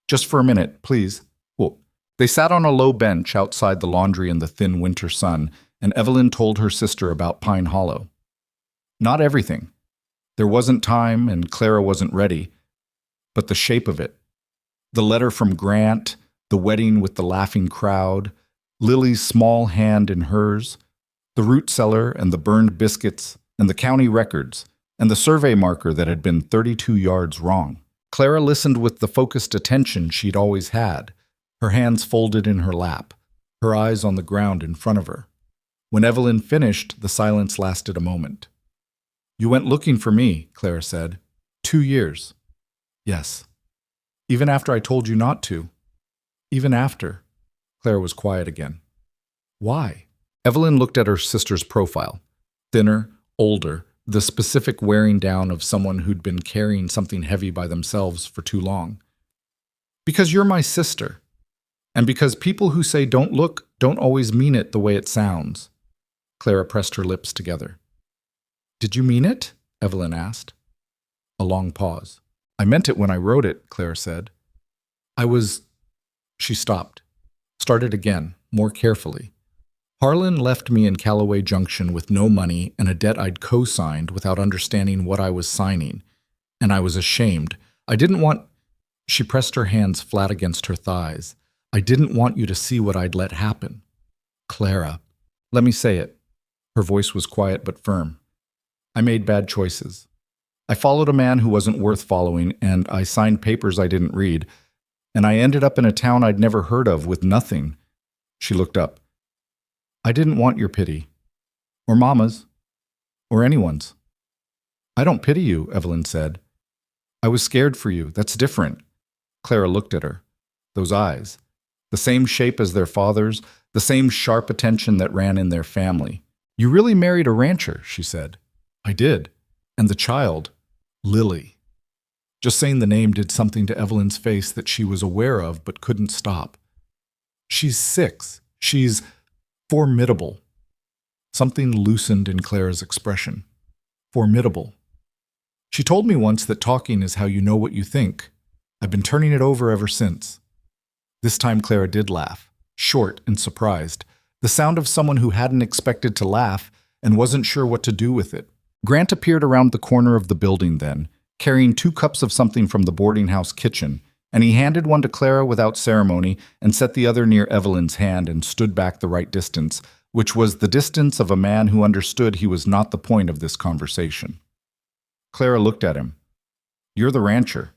"Just for a minute, please." Well, they sat on a low bench outside the laundry in the thin winter sun, and Evelyn told her sister about Pine Hollow. Not everything. There wasn't time, and Clara wasn't ready, but the shape of it. The letter from Grant, the wedding with the laughing crowd, Lily's small hand in hers, the root cellar and the burned biscuits, and the county records, and the survey marker that had been 32 yards wrong. Clara listened with the focused attention she'd always had, her hands folded in her lap, her eyes on the ground in front of her. When Evelyn finished, the silence lasted a moment. "You went looking for me," Clara said. 2 years. "Yes. Even after I told you not to." "Even after." Clara was quiet again. "Why?" Evelyn looked at her sister's profile. Thinner, older, the specific wearing down of someone who'd been carrying something heavy by themselves for too long. "Because you're my sister. And because people who say don't look don't always mean it the way it sounds." Clara pressed her lips together. "Did you mean it?" Evelyn asked. A long pause. "I meant it when I wrote it," Clara said. She stopped. Started again, more carefully. "Harlan left me in Callaway Junction with no money and a debt I'd co-signed without understanding what I was signing, and I was ashamed. I didn't want—" She pressed her hands flat against her thighs. "I didn't want you to see what I'd let happen." "Clara, let me say it." Her voice was quiet but firm. "I made bad choices. I followed a man who wasn't worth following, and I signed papers I didn't read, and I ended up in a town I'd never heard of with nothing." She looked up. "I didn't want your pity. Or Mama's. Or anyone's." "I don't pity you," Evelyn said. "I was scared for you. That's different." Clara looked at her. Those eyes. The same shape as their father's, the same sharp attention that ran in their family. "You really married a rancher," she said. "I did. And the child, Lily." Just saying the name did something to Evelyn's face that she was aware of but couldn't stop. "She's 6. She's formidable." Something loosened in Clara's expression. Formidable. "She told me once that talking is how you know what you think. I've been turning it over ever since." This time Clara did laugh, short and surprised, the sound of someone who hadn't expected to laugh and wasn't sure what to do with it. Grant appeared around the corner of the building then, carrying 2 cups of something from the boarding house kitchen, and he handed one to Clara without ceremony and set the other near Evelyn's hand and stood back the right distance, which was the distance of a man who understood he was not the point of this conversation. Clara looked at him. "You're the rancher."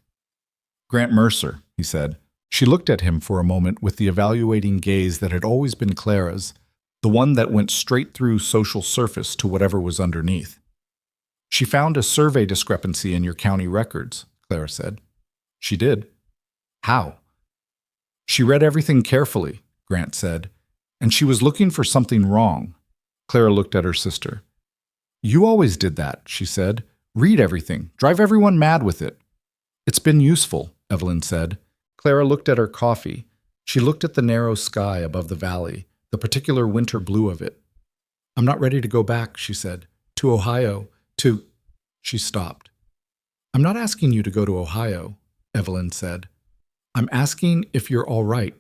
"Grant Mercer," he said. She looked at him for a moment with the evaluating gaze that had always been Clara's, the one that went straight through social surface to whatever was underneath. "She found a survey discrepancy in your county records," Clara said. "She did." "How?" "She read everything carefully," Grant said, "and she was looking for something wrong." Clara looked at her sister. "You always did that," she said. "Read everything. Drive everyone mad with it." "It's been useful," Evelyn said. Clara looked at her coffee. She looked at the narrow sky above the valley, the particular winter blue of it. "I'm not ready to go back," she said. "To Ohio, to—" She stopped. "I'm not asking you to go to Ohio," Evelyn said. "I'm asking if you're all right.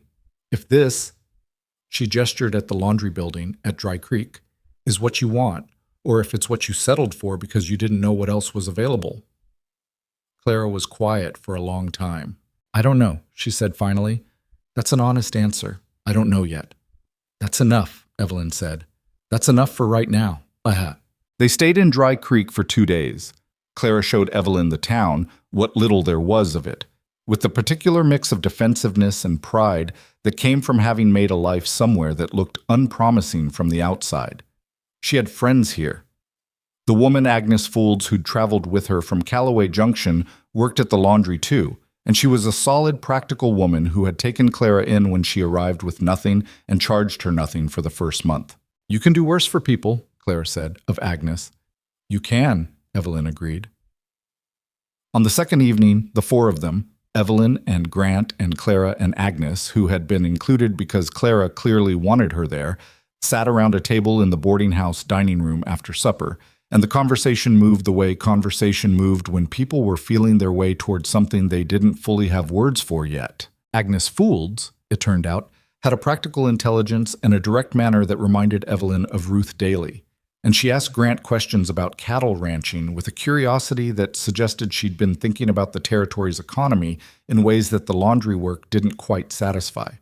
If this," she gestured at the laundry building at Dry Creek, "is what you want, or if it's what you settled for because you didn't know what else was available." Clara was quiet for a long time. "I don't know," she said finally. "That's an honest answer. I don't know yet." "That's enough," Evelyn said. "That's enough for right now." They stayed in Dry Creek for 2 days. Clara showed Evelyn the town, what little there was of it, with the particular mix of defensiveness and pride that came from having made a life somewhere that looked unpromising from the outside. She had friends here. The woman Agnes Foulds, who'd traveled with her from Callaway Junction, worked at the laundry too, and she was a solid, practical woman who had taken Clara in when she arrived with nothing and charged her nothing for the first month. "You can do worse for people," Clara said, of Agnes. "You can," Evelyn agreed. On the second evening, the four of them, Evelyn and Grant and Clara and Agnes, who had been included because Clara clearly wanted her there, sat around a table in the boarding house dining room after supper, and the conversation moved the way conversation moved when people were feeling their way towards something they didn't fully have words for yet. Agnes Foulds, it turned out, had a practical intelligence and a direct manner that reminded Evelyn of Ruth Daly, and she asked Grant questions about cattle ranching with a curiosity that suggested she'd been thinking about the territory's economy in ways that the laundry work didn't quite satisfy.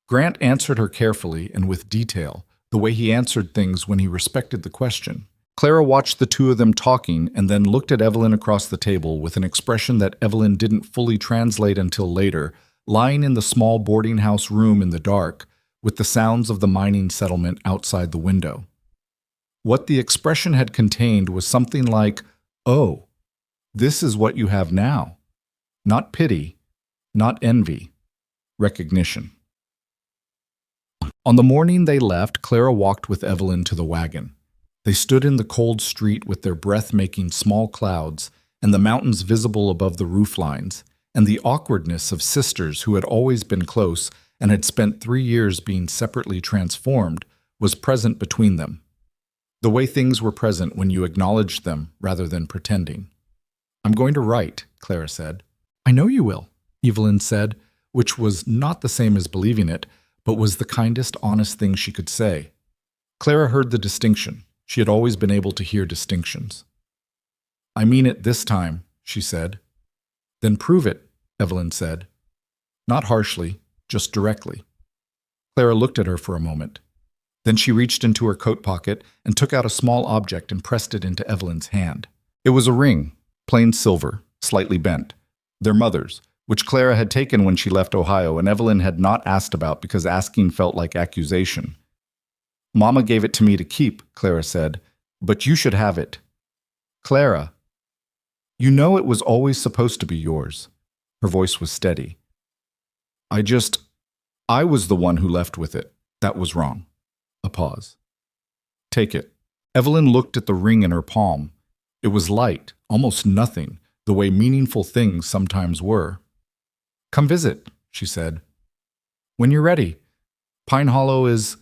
Grant answered her carefully and with detail, the way he answered things when he respected the question. Clara watched the two of them talking and then looked at Evelyn across the table with an expression that Evelyn didn't fully translate until later, lying in the small boarding house room in the dark, with the sounds of the mining settlement outside the window. What the expression had contained was something like, "Oh, this is what you have now." Not pity, not envy, recognition. On the morning they left, Clara walked with Evelyn to the wagon. They stood in the cold street with their breath-making small clouds and the mountains visible above the roof lines, and the awkwardness of sisters who had always been close and had spent 3 years being separately transformed was present between them. The way things were present when you acknowledged them rather than pretending. "I'm going to write," Clara said. "I know you will," Evelyn said, which was not the same as believing it, but was the kindest, honest thing she could say. Clara heard the distinction. She had always been able to hear distinctions. "I mean it this time," she said. "Then prove it," Evelyn said. Not harshly, just directly. Clara looked at her for a moment. Then she reached into her coat pocket and took out a small object and pressed it into Evelyn's hand. It was a ring, plain silver, slightly bent. Their mother's, which Clara had taken when she left Ohio and Evelyn had not asked about because asking felt like accusation. "Mama gave it to me to keep," Clara said, "but you should have it." "Clara, you know it was always supposed to be yours." Her voice was steady. I was the one who left with it. That was wrong." A pause. "Take it." Evelyn looked at the ring in her palm. It was light, almost nothing, the way meaningful things sometimes were. "Come visit," she said. "When you're ready. Pine Hollow is—"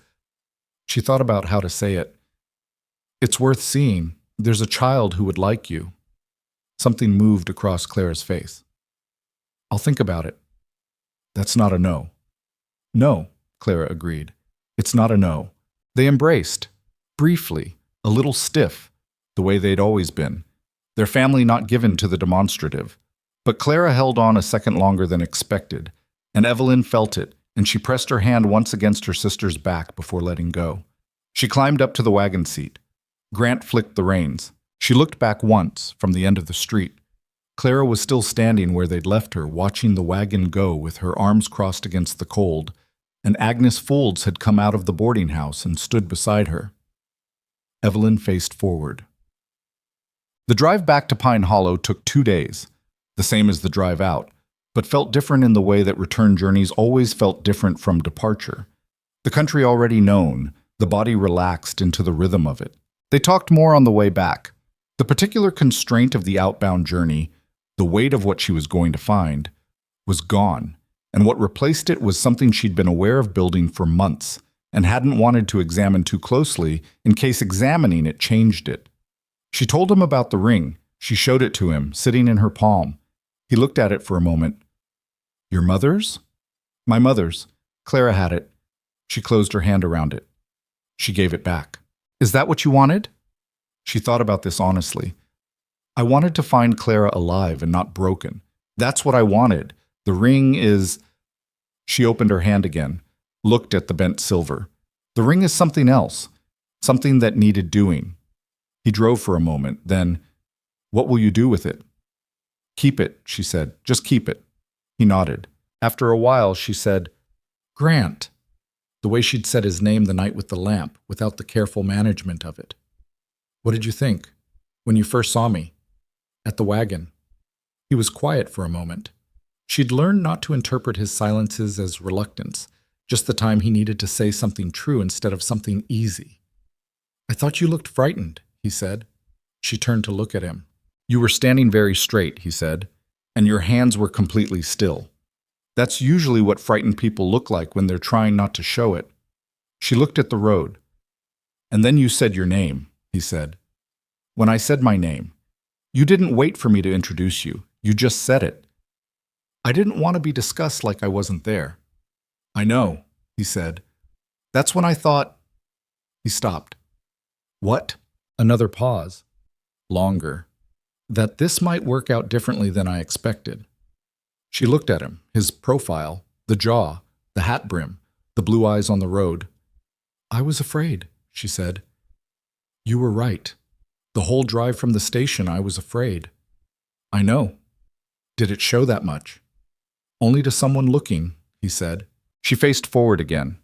She thought about how to say it. "It's worth seeing. There's a child who would like you." Something moved across Clara's face. "I'll think about it." "That's not a no." "No," Clara agreed. "It's not a no." They embraced, briefly, a little stiff, the way they'd always been, their family not given to the demonstrative. But Clara held on a second longer than expected, and Evelyn felt it, and she pressed her hand once against her sister's back before letting go. She climbed up to the wagon seat. Grant flicked the reins. She looked back once, from the end of the street. Clara was still standing where they'd left her, watching the wagon go with her arms crossed against the cold, and Agnes Foulds had come out of the boarding house and stood beside her. Evelyn faced forward. The drive back to Pine Hollow took 2 days, the same as the drive out, but felt different in the way that return journeys always felt different from departure. The country already known, the body relaxed into the rhythm of it. They talked more on the way back. The particular constraint of the outbound journey, the weight of what she was going to find, was gone, and what replaced it was something she'd been aware of building for months and hadn't wanted to examine too closely in case examining it changed it. She told him about the ring. She showed it to him, sitting in her palm. He looked at it for a moment. "Your mother's?" "My mother's. Clara had it." She closed her hand around it. She gave it back. "Is that what you wanted?" She thought about this honestly. "I wanted to find Clara alive and not broken. That's what I wanted. The ring is—" She opened her hand again, looked at the bent silver. "The ring is something else, something that needed doing." He drove for a moment, then, "What will you do with it?" "Keep it," she said. "Just keep it." He nodded. After a while, she said, "Grant," the way she'd said his name the night with the lamp, without the careful management of it. "What did you think when you first saw me at the wagon?" He was quiet for a moment. She'd learned not to interpret his silences as reluctance, just the time he needed to say something true instead of something easy. "I thought you looked frightened," he said. She turned to look at him. You were standing very straight, he said, and your hands were completely still. That's usually what frightened people look like when they're trying not to show it. She looked at the road. And then you said your name, he said. When I said my name, you didn't wait for me to introduce you. You just said it. I didn't want to be discussed like I wasn't there. I know, he said. That's when I thought... He stopped. What? Another pause. Longer. That this might work out differently than I expected. She looked at him, his profile, the jaw, the hat brim, the blue eyes on the road. I was afraid, she said. You were right. The whole drive from the station, I was afraid. I know. Did it show that much? Only to someone looking, he said. She faced forward again.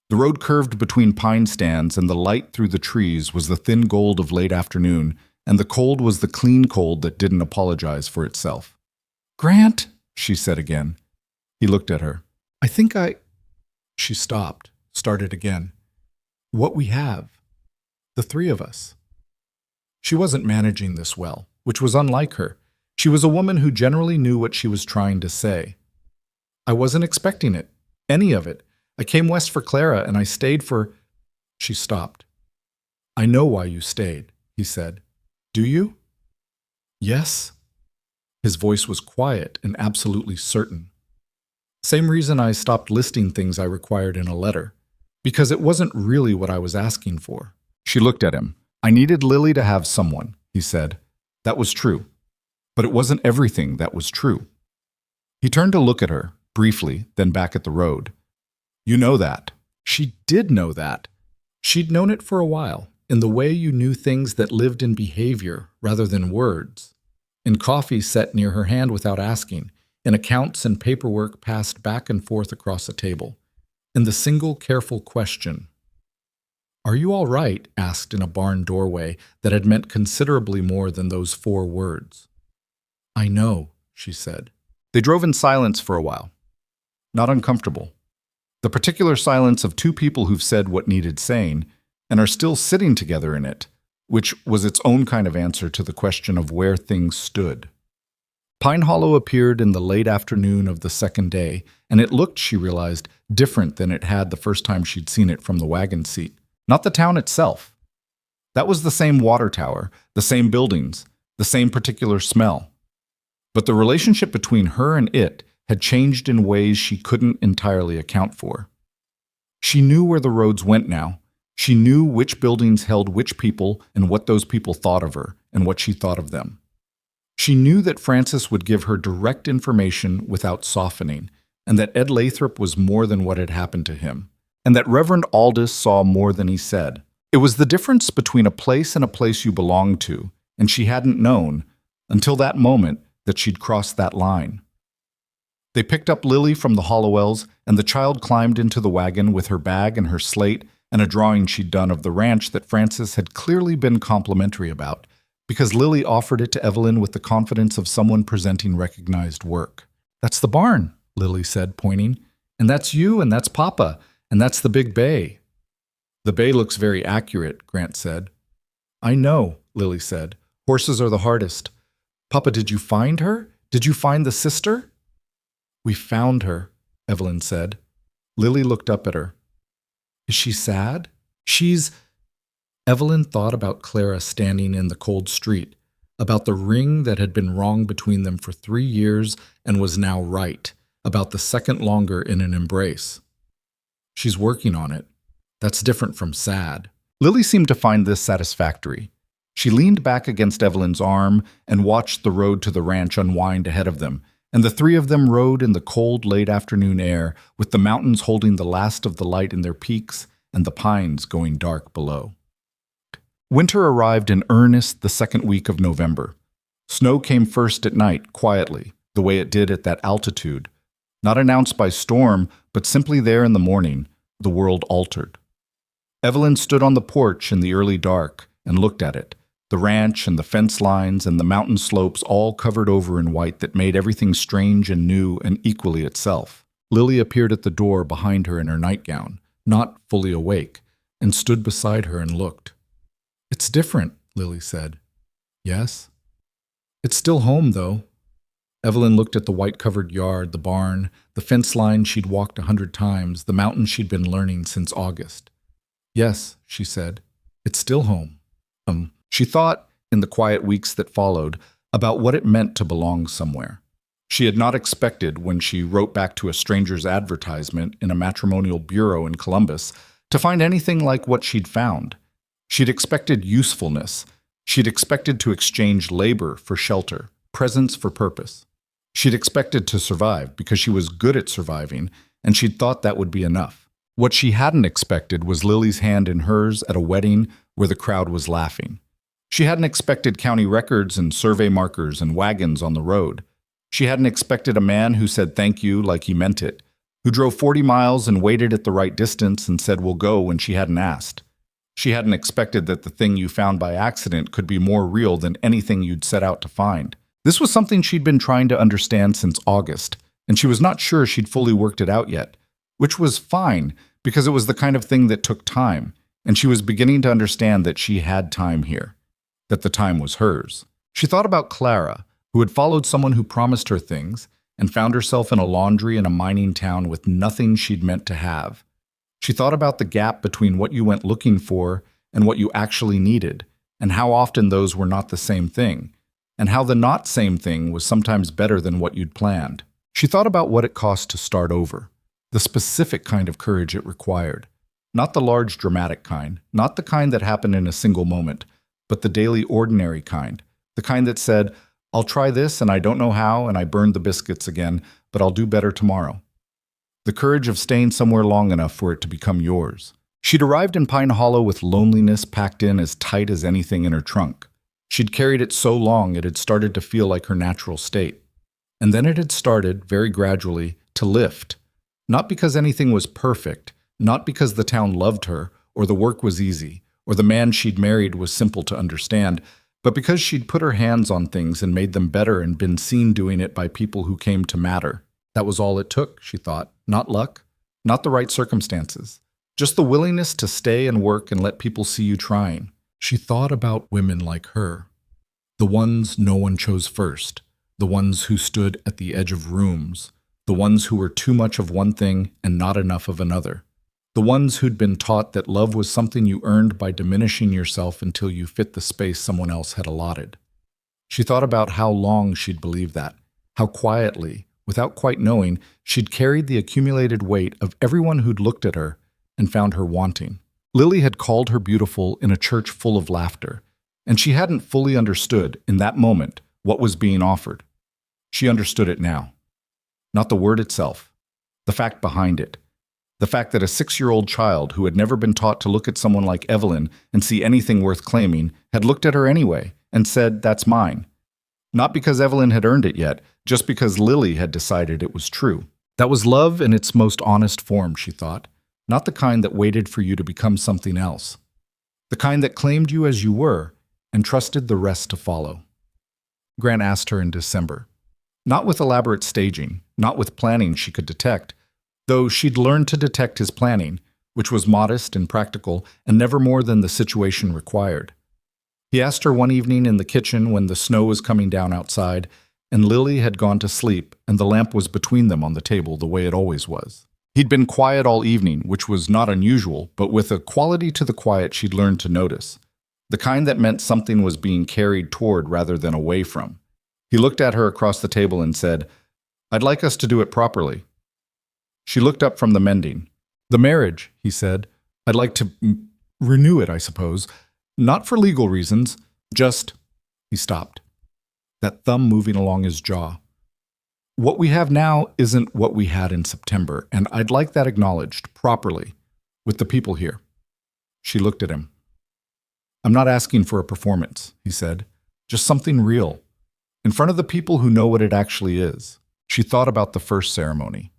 The road curved between pine stands, and the light through the trees was the thin gold of late afternoon, and the cold was the clean cold that didn't apologize for itself. Grant, she said again. He looked at her. I think I... She stopped, started again. What we have. The three of us. She wasn't managing this well, which was unlike her. She was a woman who generally knew what she was trying to say. I wasn't expecting it, any of it. I came west for Clara, and I stayed for... She stopped. I know why you stayed, he said. Do you? Yes. His voice was quiet and absolutely certain. Same reason I stopped listing things I required in a letter. Because it wasn't really what I was asking for. She looked at him. I needed Lily to have someone, he said. That was true. But it wasn't everything that was true. He turned to look at her, briefly, then back at the road. You know that. She did know that. She'd known it for a while, in the way you knew things that lived in behavior rather than words. In coffee set near her hand without asking, in accounts and paperwork passed back and forth across a table. In the single careful question. Are you all right? Asked in a barn doorway that had meant considerably more than those 4 words. I know, she said. They drove in silence for a while. Not uncomfortable. The particular silence of 2 people who've said what needed saying and are still sitting together in it, which was its own kind of answer to the question of where things stood. Pine Hollow appeared in the late afternoon of the second day, and it looked, she realized, different than it had the first time she'd seen it from the wagon seat. Not the town itself. That was the same water tower, the same buildings, the same particular smell. But the relationship between her and it had changed in ways she couldn't entirely account for. She knew where the roads went now. She knew which buildings held which people and what those people thought of her and what she thought of them. She knew that Francis would give her direct information without softening, and that Ed Lathrop was more than what had happened to him, and that Reverend Aldous saw more than he said. It was the difference between a place and a place you belonged to, and she hadn't known, until that moment, that she'd crossed that line. They picked up Lily from the Hollowells, and the child climbed into the wagon with her bag and her slate and a drawing she'd done of the ranch that Francis had clearly been complimentary about, because Lily offered it to Evelyn with the confidence of someone presenting recognized work. That's the barn, Lily said, pointing. And that's you, and that's Papa, and that's the big bay. The bay looks very accurate, Grant said. I know, Lily said. Horses are the hardest. Papa, did you find her? Did you find the sister? We found her, Evelyn said. Lily looked up at her. Is she sad? Evelyn thought about Clara standing in the cold street, about the ring that had been wrong between them for 3 years and was now right, about the second longer in an embrace. She's working on it. That's different from sad. Lily seemed to find this satisfactory. She leaned back against Evelyn's arm and watched the road to the ranch unwind ahead of them, and the 3 of them rode in the cold late afternoon air, with the mountains holding the last of the light in their peaks and the pines going dark below. Winter arrived in earnest the second week of November. Snow came first at night, quietly, the way it did at that altitude. Not announced by storm, but simply there in the morning, the world altered. Evelyn stood on the porch in the early dark and looked at it, the ranch and the fence lines and the mountain slopes all covered over in white that made everything strange and new and equally itself. Lily appeared at the door behind her in her nightgown, not fully awake, and stood beside her and looked. It's different, Lily said. Yes? It's still home, though. Evelyn looked at the white-covered yard, the barn, the fence line she'd walked 100 times, the mountain she'd been learning since August. Yes, she said, it's still home. She thought, in the quiet weeks that followed, about what it meant to belong somewhere. She had not expected, when she wrote back to a stranger's advertisement in a matrimonial bureau in Columbus, to find anything like what she'd found. She'd expected usefulness. She'd expected to exchange labor for shelter, presence for purpose. She'd expected to survive because she was good at surviving, and she'd thought that would be enough. What she hadn't expected was Lily's hand in hers at a wedding where the crowd was laughing. She hadn't expected county records and survey markers and wagons on the road. She hadn't expected a man who said thank you like he meant it, who drove 40 miles and waited at the right distance and said we'll go when she hadn't asked. She hadn't expected that the thing you found by accident could be more real than anything you'd set out to find. This was something she'd been trying to understand since August, and she was not sure she'd fully worked it out yet, which was fine because it was the kind of thing that took time, and she was beginning to understand that she had time here, that the time was hers. She thought about Clara, who had followed someone who promised her things and found herself in a laundry in a mining town with nothing she'd meant to have. She thought about the gap between what you went looking for and what you actually needed, and how often those were not the same thing, and how the not same thing was sometimes better than what you'd planned. She thought about what it cost to start over, the specific kind of courage it required, not the large dramatic kind, not the kind that happened in a single moment, but the daily ordinary kind, the kind that said, I'll try this and I don't know how and I burned the biscuits again, but I'll do better tomorrow. The courage of staying somewhere long enough for it to become yours. She'd arrived in Pine Hollow with loneliness packed in as tight as anything in her trunk. She'd carried it so long it had started to feel like her natural state. And then it had started, very gradually, to lift. Not because anything was perfect, not because the town loved her, or the work was easy, or the man she'd married was simple to understand, but because she'd put her hands on things and made them better and been seen doing it by people who came to matter. That was all it took, she thought. Not luck, not the right circumstances. Just the willingness to stay and work and let people see you trying. She thought about women like her. The ones no one chose first. The ones who stood at the edge of rooms. The ones who were too much of one thing and not enough of another. The ones who'd been taught that love was something you earned by diminishing yourself until you fit the space someone else had allotted. She thought about how long she'd believed that, how quietly, without quite knowing, she'd carried the accumulated weight of everyone who'd looked at her and found her wanting. Lily had called her beautiful in a church full of laughter, and she hadn't fully understood, in that moment, what was being offered. She understood it now. Not the word itself, the fact behind it. The fact that a 6-year-old child who had never been taught to look at someone like Evelyn and see anything worth claiming had looked at her anyway and said, that's mine. Not because Evelyn had earned it yet, just because Lily had decided it was true. That was love in its most honest form, she thought, not the kind that waited for you to become something else. The kind that claimed you as you were and trusted the rest to follow. Grant asked her in December. Not with elaborate staging, not with planning she could detect, though she'd learned to detect his planning, which was modest and practical and never more than the situation required. He asked her one evening in the kitchen when the snow was coming down outside, and Lily had gone to sleep and the lamp was between them on the table the way it always was. He'd been quiet all evening, which was not unusual, but with a quality to the quiet she'd learned to notice, the kind that meant something was being carried toward rather than away from. He looked at her across the table and said, I'd like us to do it properly. She looked up from the mending. The marriage, he said. I'd like to renew it, I suppose. Not for legal reasons, just... He stopped, that thumb moving along his jaw. What we have now isn't what we had in September, and I'd like that acknowledged, properly, with the people here. She looked at him. I'm not asking for a performance, he said. Just something real, in front of the people who know what it actually is. She thought about the first ceremony.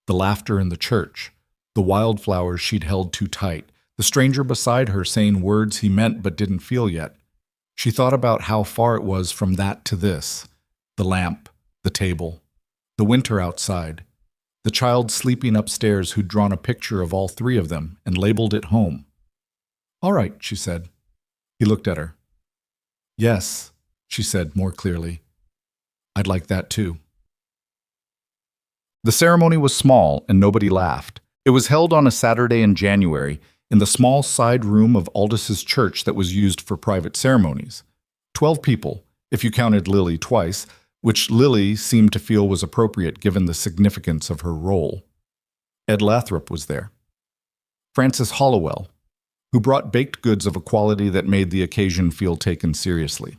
The laughter in the church, the wildflowers she'd held too tight, the stranger beside her saying words he meant but didn't feel yet. She thought about how far it was from that to this, the lamp, the table, the winter outside, the child sleeping upstairs who'd drawn a picture of all 3 of them and labeled it home. All right, she said. He looked at her. Yes, she said more clearly. I'd like that too. The ceremony was small and nobody laughed. It was held on a Saturday in January in the small side room of Aldous' church that was used for private ceremonies. 12 people, if you counted Lily twice, which Lily seemed to feel was appropriate given the significance of her role. Ed Lathrop was there. Frances Hollowell, who brought baked goods of a quality that made the occasion feel taken seriously.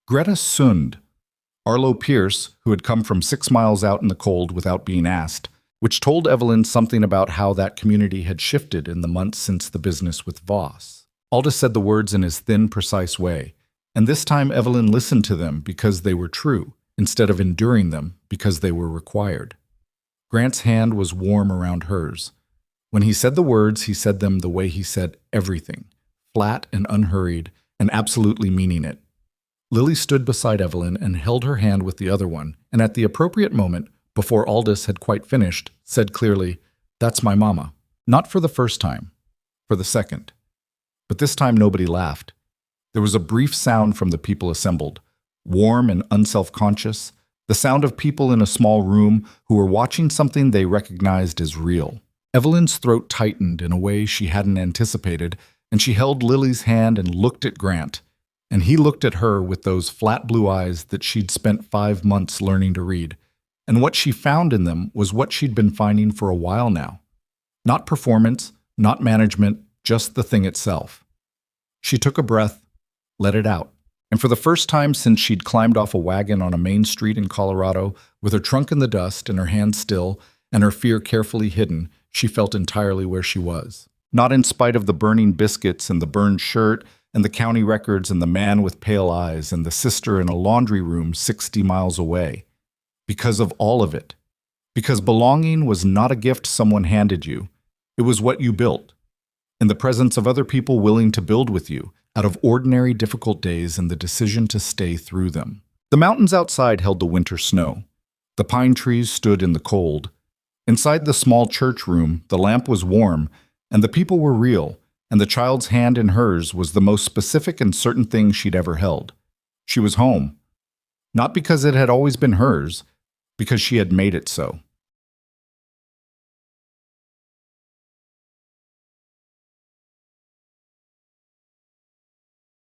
Greta Sund, Arlo Pierce, who had come from 6 miles out in the cold without being asked, which told Evelyn something about how that community had shifted in the months since the business with Voss. Aldous said the words in his thin, precise way, and this time Evelyn listened to them because they were true, instead of enduring them because they were required. Grant's hand was warm around hers. When he said the words, he said them the way he said everything, flat and unhurried, and absolutely meaning it. Lily stood beside Evelyn and held her hand with the other one, and at the appropriate moment, before Aldous had quite finished, said clearly, "That's my mama." Not for the first time, for the second. But this time nobody laughed. There was a brief sound from the people assembled, warm and unself-conscious, the sound of people in a small room who were watching something they recognized as real. Evelyn's throat tightened in a way she hadn't anticipated, and she held Lily's hand and looked at Grant, and he looked at her with those flat blue eyes that she'd spent 5 months learning to read. And what she found in them was what she'd been finding for a while now. Not performance, not management, just the thing itself. She took a breath, let it out, and for the first time since she'd climbed off a wagon on a main street in Colorado, with her trunk in the dust and her hands still, and her fear carefully hidden, she felt entirely where she was. Not in spite of the burning biscuits and the burned shirt and the county records and the man with pale eyes and the sister in a laundry room 60 miles away. Because of all of it. Because belonging was not a gift someone handed you. It was what you built. In the presence of other people willing to build with you, out of ordinary difficult days and the decision to stay through them. The mountains outside held the winter snow. The pine trees stood in the cold. Inside the small church room, the lamp was warm, and the people were real, and the child's hand in hers was the most specific and certain thing she'd ever held. She was home. Not because it had always been hers, because she had made it so.